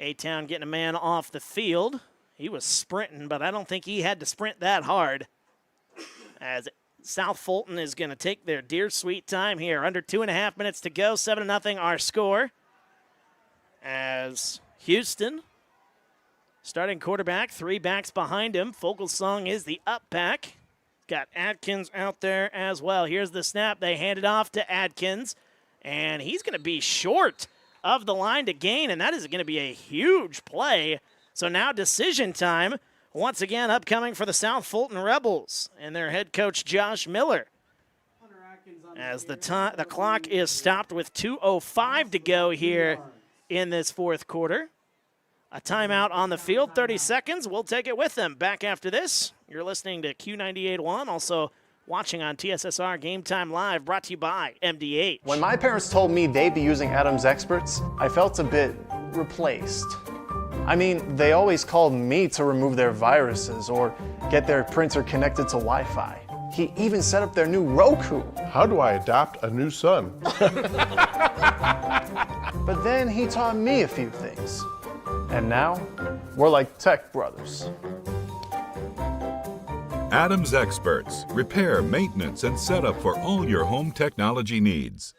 A-Town getting a man off the field. He was sprinting, but I don't think he had to sprint that hard. As South Fulton is going to take their dear sweet time here. Under 2.5 minutes to go, 7-0 our score. As Houston, starting quarterback, 3 backs behind him. Fogelsong is the up back. Got Adkins out there as well. Here's the snap. They hand it off to Adkins, and he's going to be short of the line to gain, and that is going to be a huge play. So now decision time, once again upcoming for the South Fulton Rebels and their head coach Josh Miller. As the clock is stopped with 2:05 to go here in this fourth quarter. A timeout on the field, 30 seconds. We'll take it with them. Back after this, you're listening to Q98.1, also watching on TSSR Game Time Live, brought to you by MDH. When my parents told me they'd be using Adams Experts, I felt a bit replaced. I mean, they always called me to remove their viruses or get their printer connected to Wi-Fi. He even set up their new Roku. How do I adopt a new son? But then he taught me a few things. And now, we're like tech brothers. Adams Experts, repair, maintenance, and setup for all your home technology needs.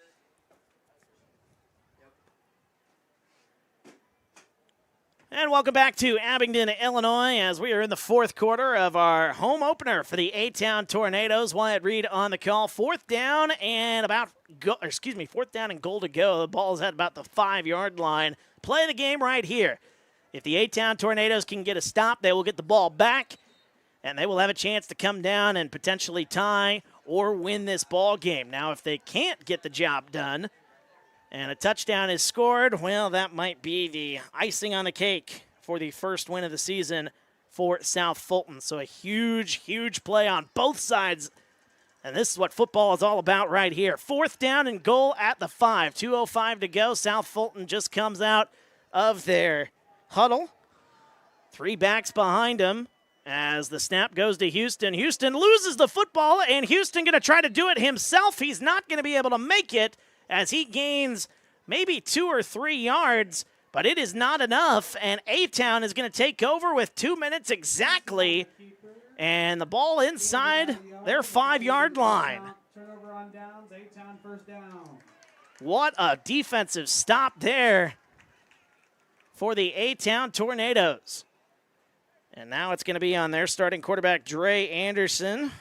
And welcome back to Abingdon, Illinois, as we are in the fourth quarter of our home opener for the A-Town Tornadoes. Wyatt Reed on the call. Fourth down and goal to go. The ball's at about the 5-yard line. Play the game right here. If the A-Town Tornadoes can get a stop, they will get the ball back, and they will have a chance to come down and potentially tie or win this ball game. Now, if they can't get the job done and a touchdown is scored, well, that might be the icing on the cake for the first win of the season for South Fulton. So a huge, huge play on both sides, and this is what football is all about right here. Fourth down and goal at the 5. 2:05 to go. South Fulton just comes out of their huddle. 3 backs behind him. As the snap goes to Houston. Houston loses the football, and Houston going to try to do it himself. He's not going to be able to make it as he gains maybe 2 or 3 yards, but it is not enough, and A-Town is going to take over with 2 minutes exactly, and the ball inside their 5-yard line. Turnover on downs, A-Town first down. What a defensive stop there for the A-Town Tornadoes. And now it's going to be on their starting quarterback, Dre Anderson.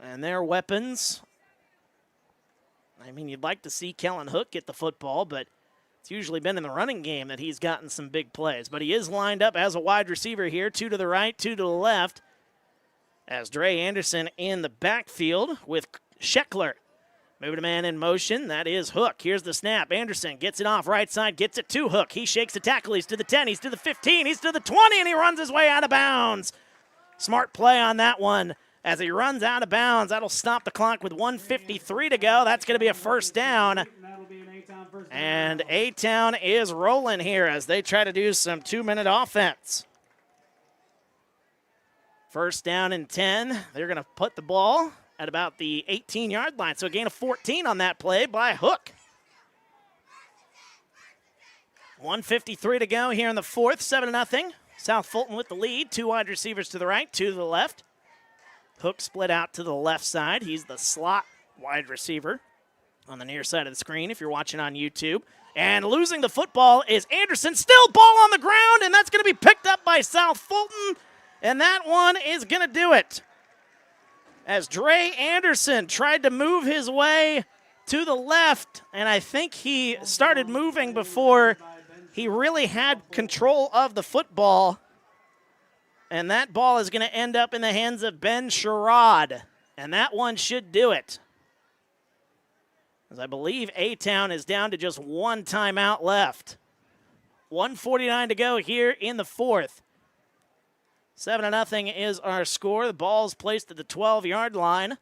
And their weapons. I mean, you'd like to see Kellen Hook get the football, but it's usually been in the running game that he's gotten some big plays. But he is lined up as a wide receiver here, 2 to the right, 2 to the left. As Dre Anderson in the backfield with Scheckler. Moving a man in motion, that is Hook. Here's the snap. Anderson gets it off right side, gets it to Hook. He shakes the tackle. He's to the 10, he's to the 15, he's to the 20, and he runs his way out of bounds. Smart play on that one. As he runs out of bounds, that'll stop the clock with 1:53 to go. That's going to be a first down. And A-Town is rolling here as they try to do some 2-minute offense. First down and 10. They're going to put the ball at about the 18-yard line. So a gain of 14 on that play by Hook. 1:53 to go here in the fourth, 7-0. South Fulton with the lead. 2 wide receivers to the right, 2 to the left. Hook split out to the left side. He's the slot wide receiver on the near side of the screen if you're watching on YouTube. And losing the football is Anderson. Still ball on the ground, and that's going to be picked up by South Fulton. And that one is going to do it. As Dre Anderson tried to move his way to the left, and I think he started moving before he really had control of the football. And that ball is going to end up in the hands of Ben Sherrod. And that one should do it. As I believe A-Town is down to just 1 timeout left. 1:49 to go here in the fourth. 7-0 is our score. The ball is placed at the 12-yard line.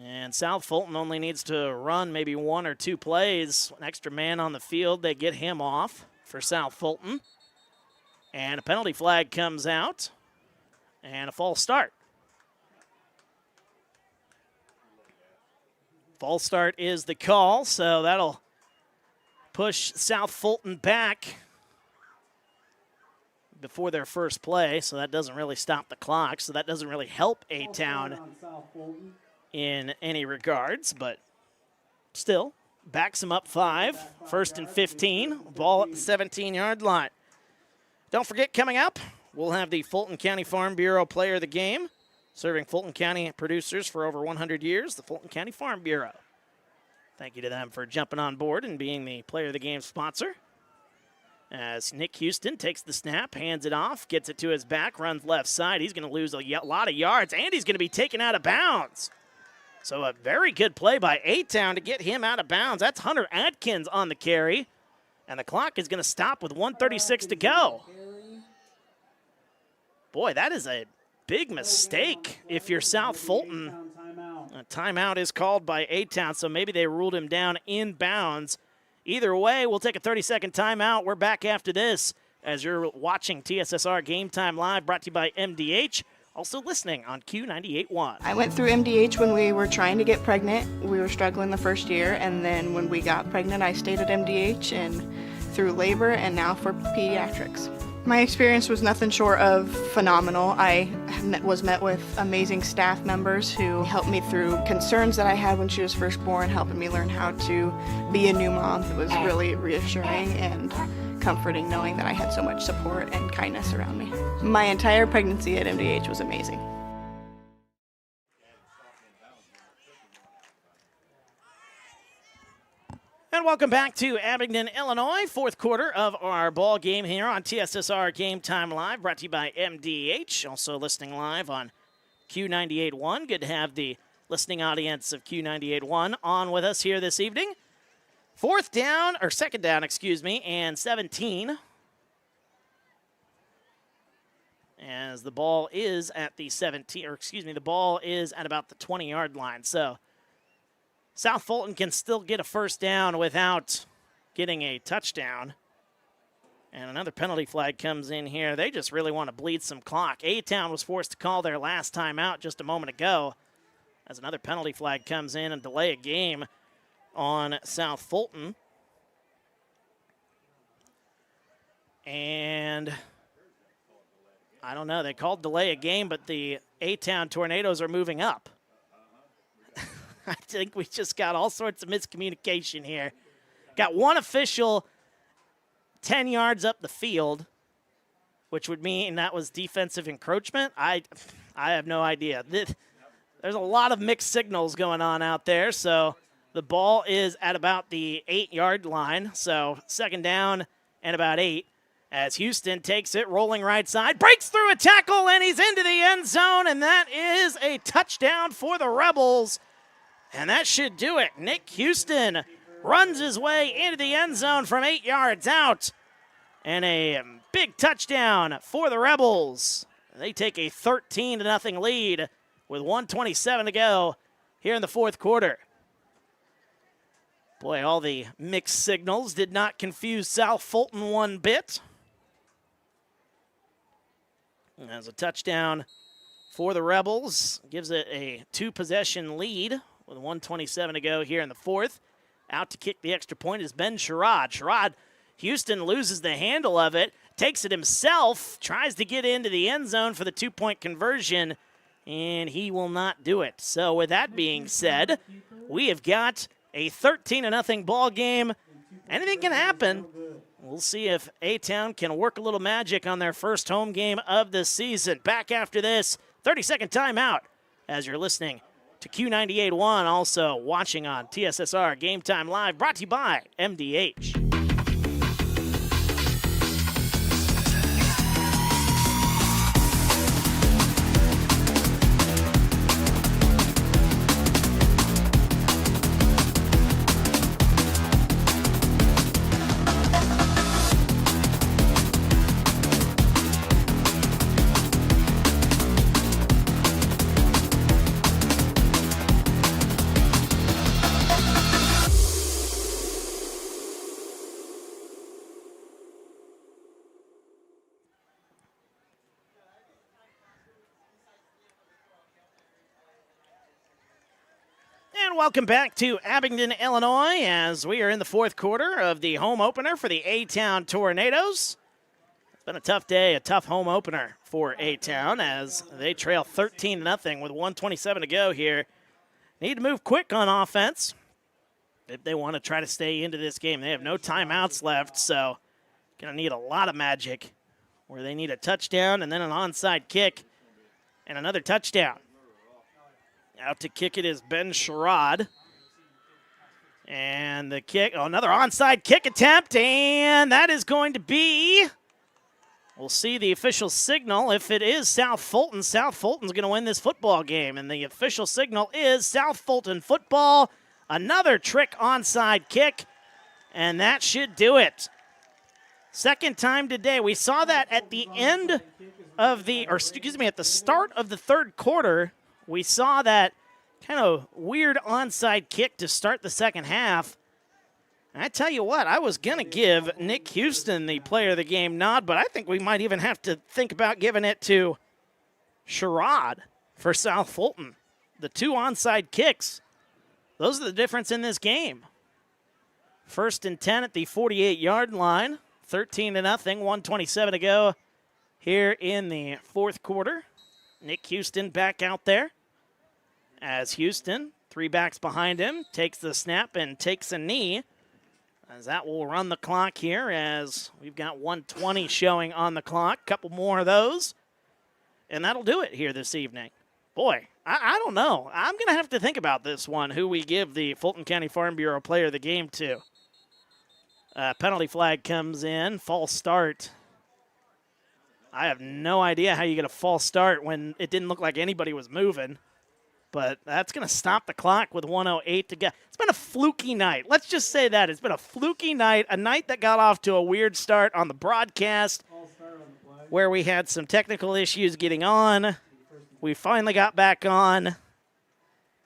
And South Fulton only needs to run maybe 1 or 2 plays. An extra man on the field, they get him off for South Fulton. And a penalty flag comes out. And a false start. False start is the call, so that'll push South Fulton back before their first play, so that doesn't really stop the clock, so that doesn't really help A-Town in any regards, but still, backs them up 5, 1st and 15, ball at the 17-yard line. Don't forget, coming up, we'll have the Fulton County Farm Bureau Player of the Game, serving Fulton County producers for over 100 years, the Fulton County Farm Bureau. Thank you to them for jumping on board and being the Player of the Game sponsor. As Nick Houston takes the snap, hands it off, gets it to his back, runs left side. He's going to lose a lot of yards, and he's going to be taken out of bounds. So a very good play by A-Town to get him out of bounds. That's Hunter Adkins on the carry, and the clock is going to stop with 1:36 to go. Boy, that is a big mistake if you're South Fulton. A timeout is called by A-Town, so maybe they ruled him down in bounds. Either way, we'll take a 30-second timeout. We're back after this as you're watching TSSR Game Time Live, brought to you by MDH. Also listening on Q98.1. I went through MDH when we were trying to get pregnant. We were struggling the first year, and then when we got pregnant, I stayed at MDH and through labor and now for pediatrics. My experience was nothing short of phenomenal. I was met with amazing staff members who helped me through concerns that I had when she was first born, helping me learn how to be a new mom. It was really reassuring and comforting knowing that I had so much support and kindness around me. My entire pregnancy at MDH was amazing. And welcome back to Abingdon, Illinois. Fourth quarter of our ball game here on TSSR Game Time Live, brought to you by MDH. Also listening live on Q98.1. Good to have the listening audience of Q98.1 on with us here this evening. Second down, and 17. As the ball is at the 17, the ball is at about the 20-yard line. So South Fulton can still get a first down without getting a touchdown. And another penalty flag comes in here. They just really want to bleed some clock. A-Town was forced to call their last timeout just a moment ago as another penalty flag comes in and delay a game on South Fulton. And I don't know. They called delay a game, but the A-Town Tornadoes are moving up. I think we just got all sorts of miscommunication here. Got one official 10 yards up the field, which would mean that was defensive encroachment. I have no idea. There's a lot of mixed signals going on out there, so the ball is at about the 8-yard line, so second down and about 8 as Houston takes it, rolling right side, breaks through a tackle, and he's into the end zone, and that is a touchdown for the Rebels. And that should do it. Nick Houston runs his way into the end zone from 8 yards out. And a big touchdown for the Rebels. They take a 13-0 lead with 1:27 to go here in the fourth quarter. Boy, all the mixed signals did not confuse South Fulton one bit. As a touchdown for the Rebels. Gives it a 2-possession lead with 1:27 to go here in the fourth. Out to kick the extra point is Ben Sherrod. Sherrod, Houston loses the handle of it, takes it himself, tries to get into the end zone for the 2-point conversion, and he will not do it. So with that being said, we have got a 13-0 ball game. Anything can happen. We'll see if A-Town can work a little magic on their first home game of the season. Back after this 30-second timeout as you're listening to Q98.1, also watching on TSSR Game Time Live, brought to you by MDH. And welcome back to Abingdon, Illinois, as we are in the fourth quarter of the home opener for the A-Town Tornadoes. It's been a tough day, a tough home opener for A-Town as they trail 13-0 with 1:27 to go here. Need to move quick on offense if they want to try to stay into this game. They have no timeouts left, so going to need a lot of magic where they need a touchdown and then an onside kick and another touchdown. Out to kick it is Ben Sherrod. And the kick, another onside kick attempt, and that is going to be, we'll see the official signal. If it is South Fulton, South Fulton's going to win this football game. And the official signal is South Fulton football. Another trick onside kick, and that should do it. Second time today. We saw that at the end of at the start of the third quarter. We saw that kind of weird onside kick to start the second half. And I tell you what, I was going to give Nick Houston the player of the game nod, but I think we might even have to think about giving it to Sherrod for South Fulton. The 2 onside kicks, those are the difference in this game. 1st and 10 at the 48-yard line, 13-0, 1:27 to go here in the fourth quarter. Nick Houston back out there as Houston, 3 backs behind him, takes the snap and takes a knee, as that will run the clock here as we've got 1:20 showing on the clock. Couple more of those, and that'll do it here this evening. Boy, I don't know. I'm going to have to think about this one, who we give the Fulton County Farm Bureau player of the game to. Penalty flag comes in, false start. I have no idea how you get a false start when it didn't look like anybody was moving. But that's going to stop the clock with 1:08 to go. It's been a fluky night. Let's just say that. It's been a fluky night, a night that got off to a weird start on the broadcast where we had some technical issues getting on. We finally got back on.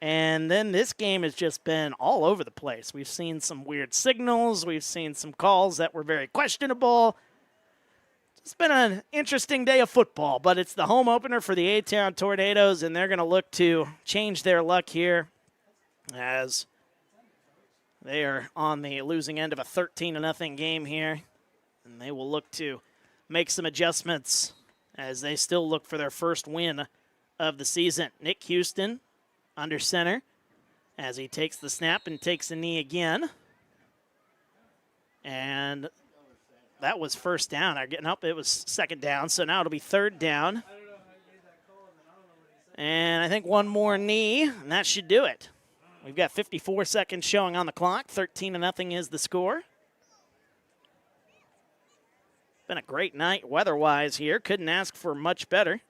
And then this game has just been all over the place. We've seen some weird signals. We've seen some calls that were very questionable. It's been an interesting day of football, but it's the home opener for the A-Town Tornadoes, and they're going to look to change their luck here as they are on the losing end of a 13-0 game here, and they will look to make some adjustments as they still look for their first win of the season. Nick Houston under center as he takes the snap and takes a knee again. And that was first down. They're getting up. It was second down, so now it'll be third down. And I think one more knee, and that should do it. We've got 54 seconds showing on the clock. 13-0 is the score. Been a great night weather-wise here. Couldn't ask for much better.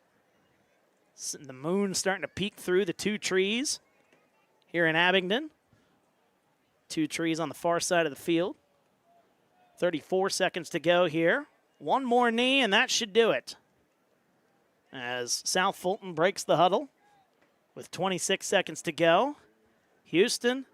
The moon starting to peek through the 2 trees here in Abingdon. 2 trees on the far side of the field. 34 seconds to go here. One more knee, and that should do it. As South Fulton breaks the huddle with 26 seconds to go. Houston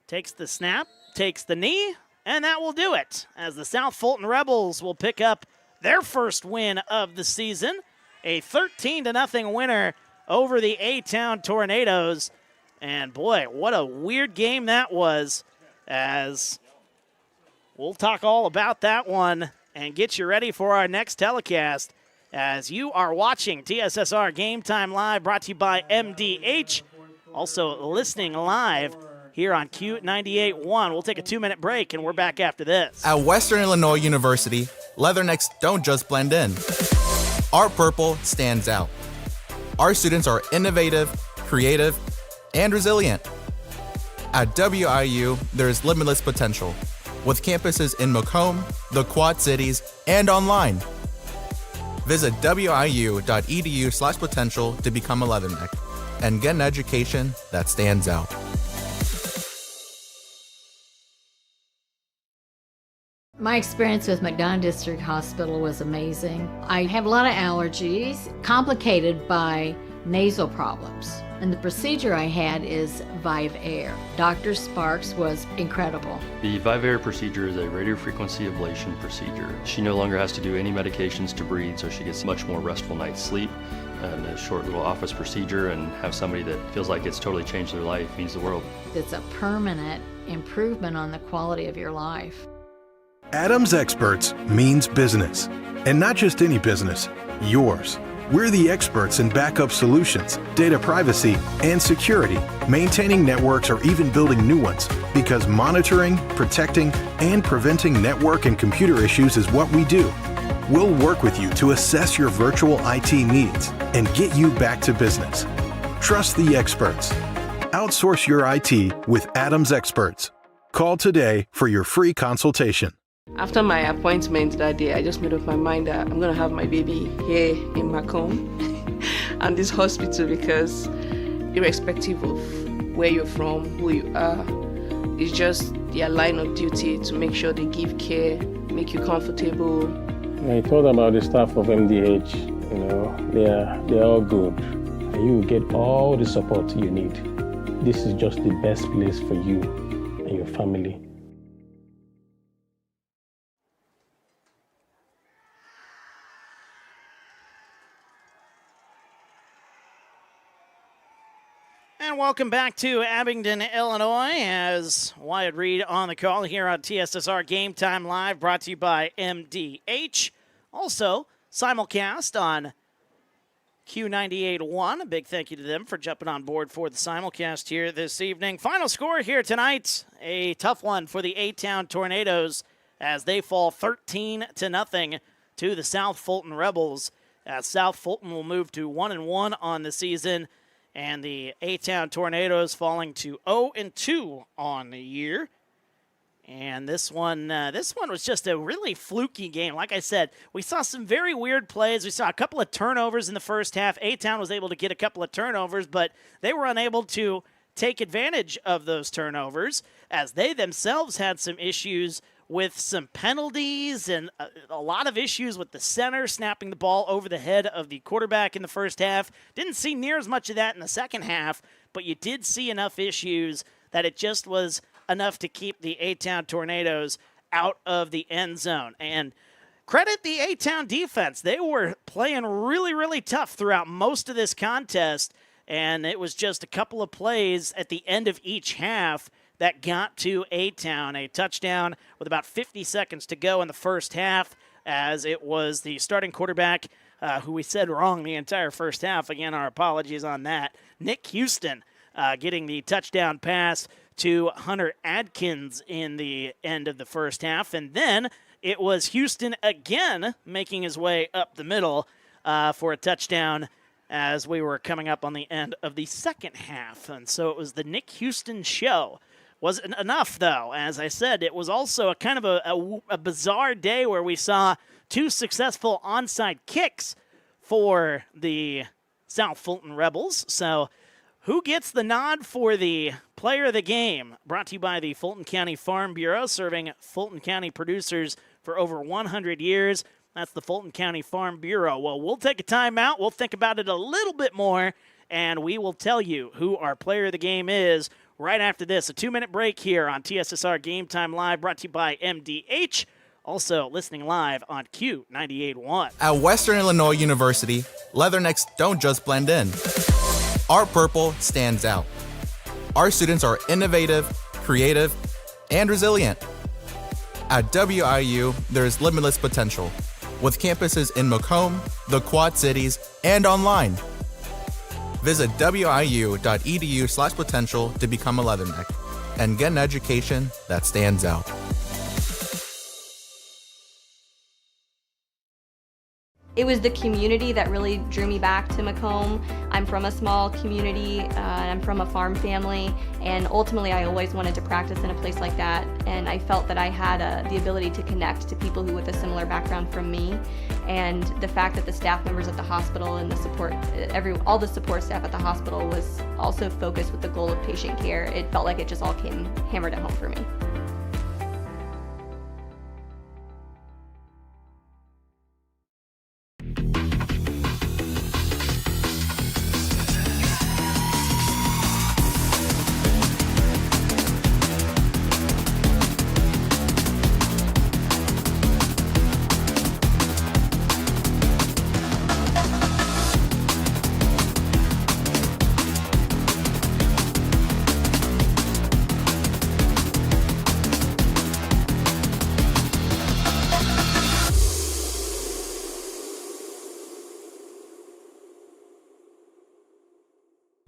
takes the snap, takes the knee, and that will do it. As the South Fulton Rebels will pick up their first win of the season. A 13-0 winner over the A-Town Tornadoes. And boy, what a weird game that was, as we'll talk all about that one and get you ready for our next telecast, as you are watching TSSR Game Time Live, brought to you by MDH. Also listening live here on Q98.1. We'll take a 2-minute break, and we're back after this. At Western Illinois University, leathernecks don't just blend in. Our purple stands out. Our students are innovative, creative, and resilient. At WIU, there is limitless potential, with campuses in Macomb, the Quad Cities, and online. Visit wiu.edu/potential to become a leatherneck and get an education that stands out. My experience with McDonough District Hospital was amazing. I have a lot of allergies, complicated by nasal problems. And the procedure I had is Vive Air. Dr. Sparks was incredible. The Vive Air procedure is a radiofrequency ablation procedure. She no longer has to do any medications to breathe, so she gets much more restful night's sleep. And a short little office procedure, and have somebody that feels like it's totally changed their life means the world. It's a permanent improvement on the quality of your life. Adams Experts means business. And not just any business, yours. We're the experts in backup solutions, data privacy, and security, maintaining networks or even building new ones, because monitoring, protecting, and preventing network and computer issues is what we do. We'll work with you to assess your virtual IT needs and get you back to business. Trust the experts. Outsource your IT with Adams Experts. Call today for your free consultation. After my appointment that day, I just made up my mind that I'm going to have my baby here in Macomb and this hospital, because irrespective of where you're from, who you are, it's just their line of duty to make sure they give care, make you comfortable. I thought about the staff of MDH, they're all good. And you get all the support you need. This is just the best place for you and your family. And welcome back to Abingdon, Illinois, as Wyatt Reed on the call here on TSSR Game Time Live, brought to you by MDH. Also, simulcast on Q98.1. A big thank you to them for jumping on board for the simulcast here this evening. Final score here tonight, a tough one for the A-Town Tornadoes as they fall 13-0 to the South Fulton Rebels, as South Fulton will move to 1-1 on the season, and the A-Town Tornadoes falling to 0-2 on the year. And this one was just a really fluky game. Like I said, we saw some very weird plays. We saw a couple of turnovers in the first half. A-Town was able to get a couple of turnovers, but they were unable to take advantage of those turnovers, as they themselves had some issues with some penalties and a lot of issues with the center snapping the ball over the head of the quarterback in the first half. Didn't see near as much of that in the second half, but you did see enough issues that it just was enough to keep the A-Town Tornadoes out of the end zone. And credit the A-Town defense. They were playing really, really tough throughout most of this contest, and it was just a couple of plays at the end of each half that got to A-Town. A touchdown with about 50 seconds to go in the first half, as it was the starting quarterback, who we said wrong the entire first half. Again, our apologies on that. Nick Houston getting the touchdown pass to Hunter Adkins in the end of the first half. And then it was Houston again making his way up the middle for a touchdown as we were coming up on the end of the second half. And so it was the Nick Houston show. Wasn't enough, though. As I said, it was also a kind of a bizarre day where we saw two successful onside kicks for the South Fulton Rebels. So who gets the nod for the player of the game? Brought to you by the Fulton County Farm Bureau, serving Fulton County producers for over 100 years. That's the Fulton County Farm Bureau. Well, we'll take a timeout. We'll think about it a little bit more, and we will tell you who our player of the game is right after this. A 2-minute break here on TSSR Game Time Live, brought to you by MDH. Also listening live on Q98.1. At Western Illinois University, leathernecks don't just blend in. Our purple stands out. Our students are innovative, creative, and resilient. At WIU, there is limitless potential, with campuses in Macomb, the Quad Cities, and online. Visit wiu.edu/potential to become a Leatherneck and get an education that stands out. It was the community that really drew me back to Macomb. I'm from a small community, and I'm from a farm family, and ultimately I always wanted to practice in a place like that, and I felt that I had the ability to connect to people who with a similar background from me, and the fact that the staff members at the hospital and the support, all the support staff at the hospital was also focused with the goal of patient care. It felt like it just all came hammered at home for me.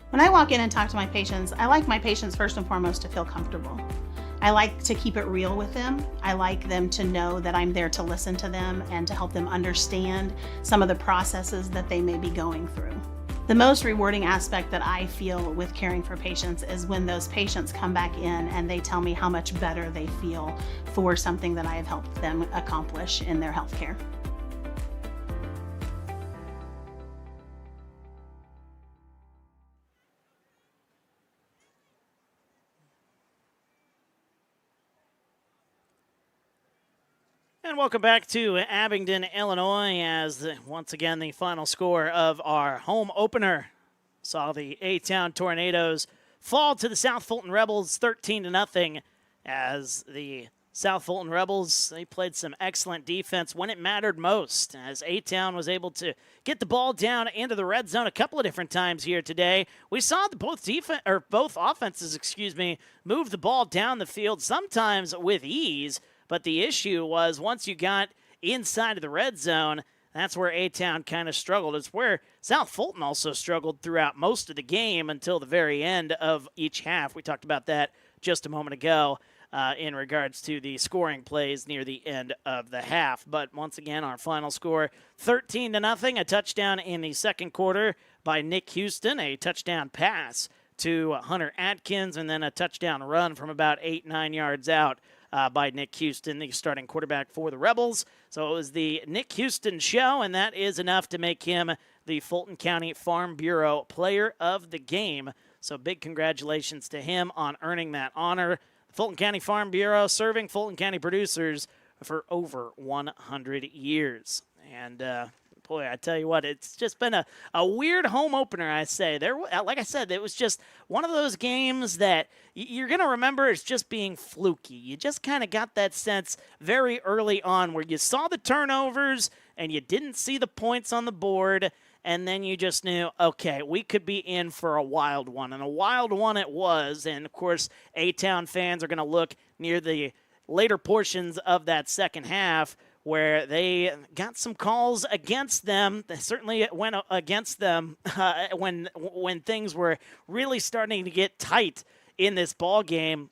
When I walk in and talk to my patients, I like my patients first and foremost to feel comfortable. I like to keep it real with them. I like them to know that I'm there to listen to them and to help them understand some of the processes that they may be going through. The most rewarding aspect that I feel with caring for patients is when those patients come back in and they tell me how much better they feel for something that I have helped them accomplish in their healthcare. And welcome back to Abingdon, Illinois, as once again the final score of our home opener saw the A-Town Tornadoes fall to the South Fulton Rebels 13-0, as the South Fulton Rebels, they played some excellent defense when it mattered most, as A-Town was able to get the ball down into the red zone a couple of different times here today. We saw both offenses, move the ball down the field, sometimes with ease. But the issue was once you got inside of the red zone, that's where A-Town kind of struggled. It's where South Fulton also struggled throughout most of the game until the very end of each half. We talked about that just a moment ago in regards to the scoring plays near the end of the half. But once again, our final score, 13-0, a touchdown in the second quarter by Nick Houston, a touchdown pass to Hunter Atkins, and then a touchdown run from about 8-9 yards out by Nick Houston, the starting quarterback for the Rebels. So it was the Nick Houston show, and that is enough to make him the Fulton County Farm Bureau Player of the Game. So big congratulations to him on earning that honor. Fulton County Farm Bureau serving Fulton County producers for over 100 years. And boy, I tell you what, it's just been a weird home opener, I say. Like I said, it was just one of those games that you're going to remember as just being fluky. You just kind of got that sense very early on where you saw the turnovers and you didn't see the points on the board, and then you just knew, okay, we could be in for a wild one. And a wild one it was, and of course, A-Town fans are going to look near the later portions of that second half where they got some calls against them. They certainly went against them when things were really starting to get tight in this ball game,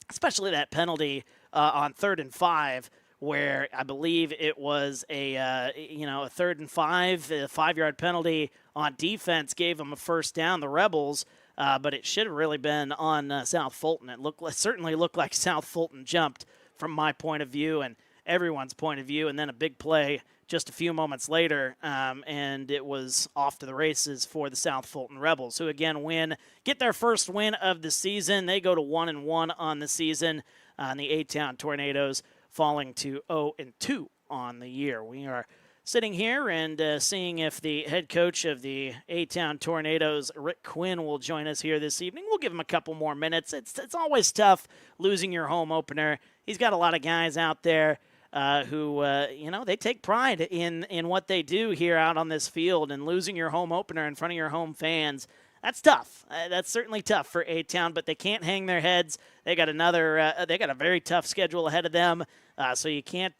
especially that penalty on 3rd and 5, where I believe it was a 3rd and 5, a 5-yard penalty on defense gave them a first down, the Rebels. But it should have really been on South Fulton. It certainly looked like South Fulton jumped from my point of view and everyone's point of view, and then a big play just a few moments later, and it was off to the races for the South Fulton Rebels, who again get their first win of the season. They go to 1-1 on the season, and the A-Town Tornadoes falling to 0-2 on the year. We are sitting here and seeing if the head coach of the A-Town Tornadoes, Rick Quinn, will join us here this evening. We'll give him a couple more minutes. It's always tough losing your home opener. He's got a lot of guys out there who they take pride in what they do here out on this field, and losing your home opener in front of your home fans, That's tough. That's certainly tough for A-Town, but they can't hang their heads. They got they got a very tough schedule ahead of them, so you can't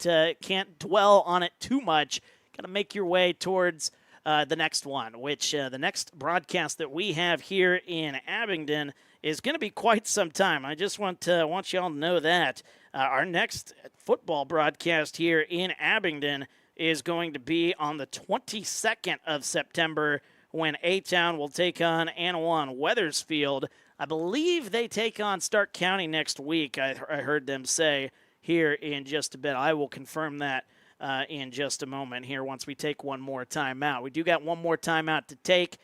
dwell on it too much. Got to make your way towards the next one, which the next broadcast that we have here in Abingdon is going to be quite some time. I just want y'all to know that our next football broadcast here in Abingdon is going to be on the 22nd of September, when A-Town will take on Anawan Weathersfield. I believe they take on Stark County next week, I heard them say here in just a bit. I will confirm that in just a moment here once we take one more timeout. We do got one more timeout to take.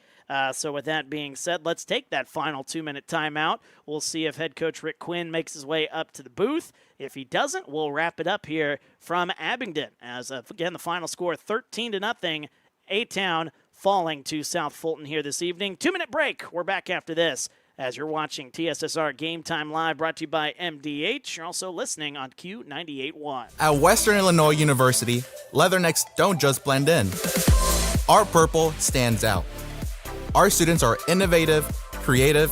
So with that being said, let's take that final 2-minute timeout. We'll see if head coach Rick Quinn makes his way up to the booth. If he doesn't, we'll wrap it up here from Abingdon. As, again, the final score 13-0, A-Town falling to South Fulton here this evening. 2-minute break. We're back after this as you're watching TSSR Game Time Live, brought to you by MDH. You're also listening on Q98.1. At Western Illinois University, leathernecks don't just blend in. Our purple stands out. Our students are innovative, creative,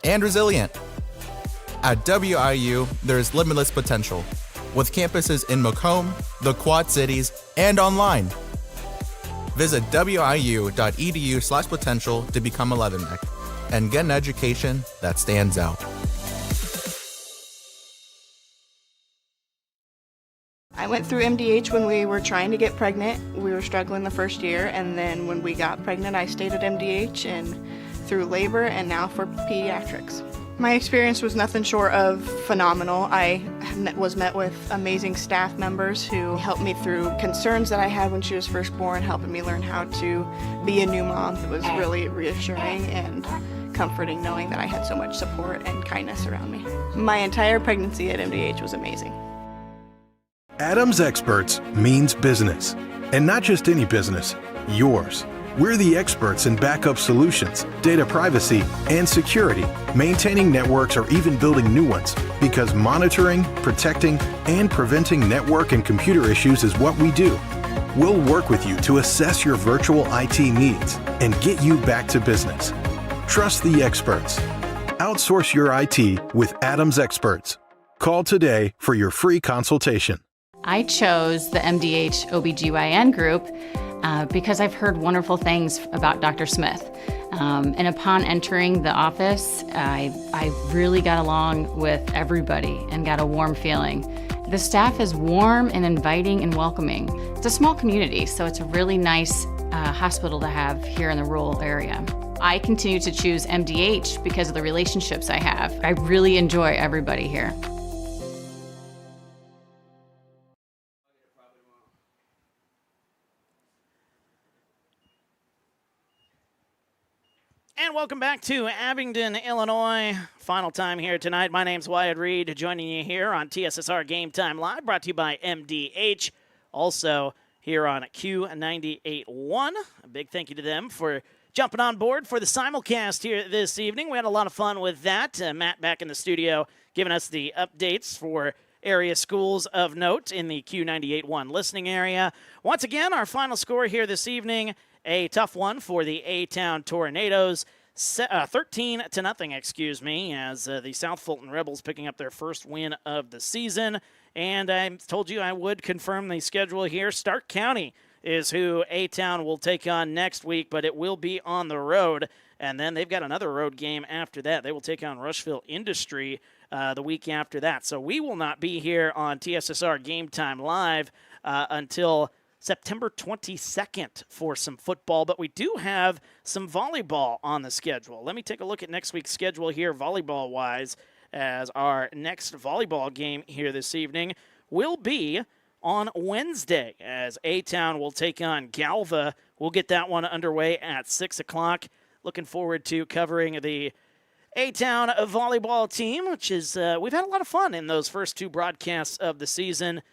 and resilient. At WIU, there's limitless potential, with campuses in Macomb, the Quad Cities, and online. Visit wiu.edu/potential to become a leatherneck and get an education that stands out. I went through MDH when we were trying to get pregnant. We were struggling the first year, and then when we got pregnant, I stayed at MDH and through labor and now for pediatrics. My experience was nothing short of phenomenal. I was met with amazing staff members who helped me through concerns that I had when she was first born, helping me learn how to be a new mom. It was really reassuring and comforting knowing that I had so much support and kindness around me. My entire pregnancy at MDH was amazing. Adams Experts means business. And not just any business, yours. We're the experts in backup solutions, data privacy, and security, maintaining networks or even building new ones, because monitoring, protecting, and preventing network and computer issues is what we do. We'll work with you to assess your virtual IT needs and get you back to business. Trust the experts. Outsource your IT with Adams Experts. Call today for your free consultation. I chose the MDH OBGYN group because I've heard wonderful things about Dr. Smith. And upon entering the office, I really got along with everybody and got a warm feeling. The staff is warm and inviting and welcoming. It's a small community, so it's a really nice hospital to have here in the rural area. I continue to choose MDH because of the relationships I have. I really enjoy everybody here. And welcome back to Abingdon, Illinois. Final time here tonight. My name's Wyatt Reed, joining you here on TSSR Game Time Live, brought to you by MDH. Also here on Q98.1. A big thank you to them for jumping on board for the simulcast here this evening. We had a lot of fun with that. Matt back in the studio giving us the updates for area schools of note in the Q98.1 listening area. Once again, our final score here this evening, a tough one for the A-Town Tornadoes, 13-0, as the South Fulton Rebels picking up their first win of the season. And I told you I would confirm the schedule here. Stark County is who A-Town will take on next week, but it will be on the road. And then they've got another road game after that. They will take on Rushville Industry the week after that. So we will not be here on TSSR Game Time Live until September 22nd for some football, but we do have some volleyball on the schedule. Let me take a look at next week's schedule here, volleyball-wise, as our next volleyball game here this evening will be on Wednesday, as A-Town will take on Galva. We'll get that one underway at 6 o'clock. Looking forward to covering the A-Town volleyball team, which is we've had a lot of fun in those first two broadcasts of the season.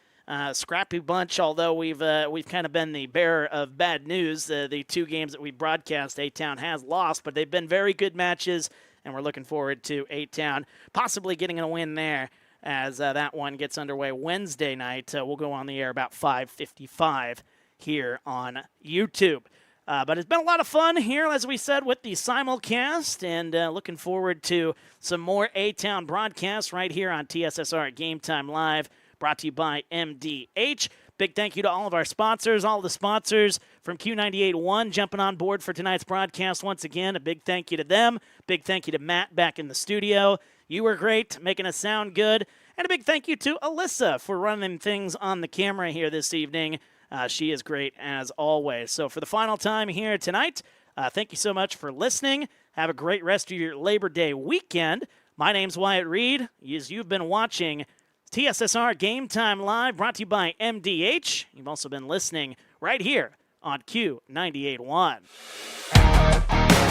Scrappy bunch, although we've kind of been the bearer of bad news. The two games that we broadcast, A-Town has lost, but they've been very good matches, and we're looking forward to A-Town possibly getting a win there as that one gets underway Wednesday night. We'll go on the air about 5:55 here on YouTube. But it's been a lot of fun here, as we said, with the simulcast, and looking forward to some more A-Town broadcasts right here on TSSR Game Time Live, brought to you by MDH. Big thank you to all of our sponsors, all the sponsors from Q98.1 jumping on board for tonight's broadcast once again. A big thank you to them. Big thank you to Matt back in the studio. You were great, making us sound good. And a big thank you to Alyssa for running things on the camera here this evening. She is great as always. So for the final time here tonight, thank you so much for listening. Have a great rest of your Labor Day weekend. My name's Wyatt Reed. As you've been watching TSSR Game Time Live, brought to you by MDH. You've also been listening right here on Q98.1.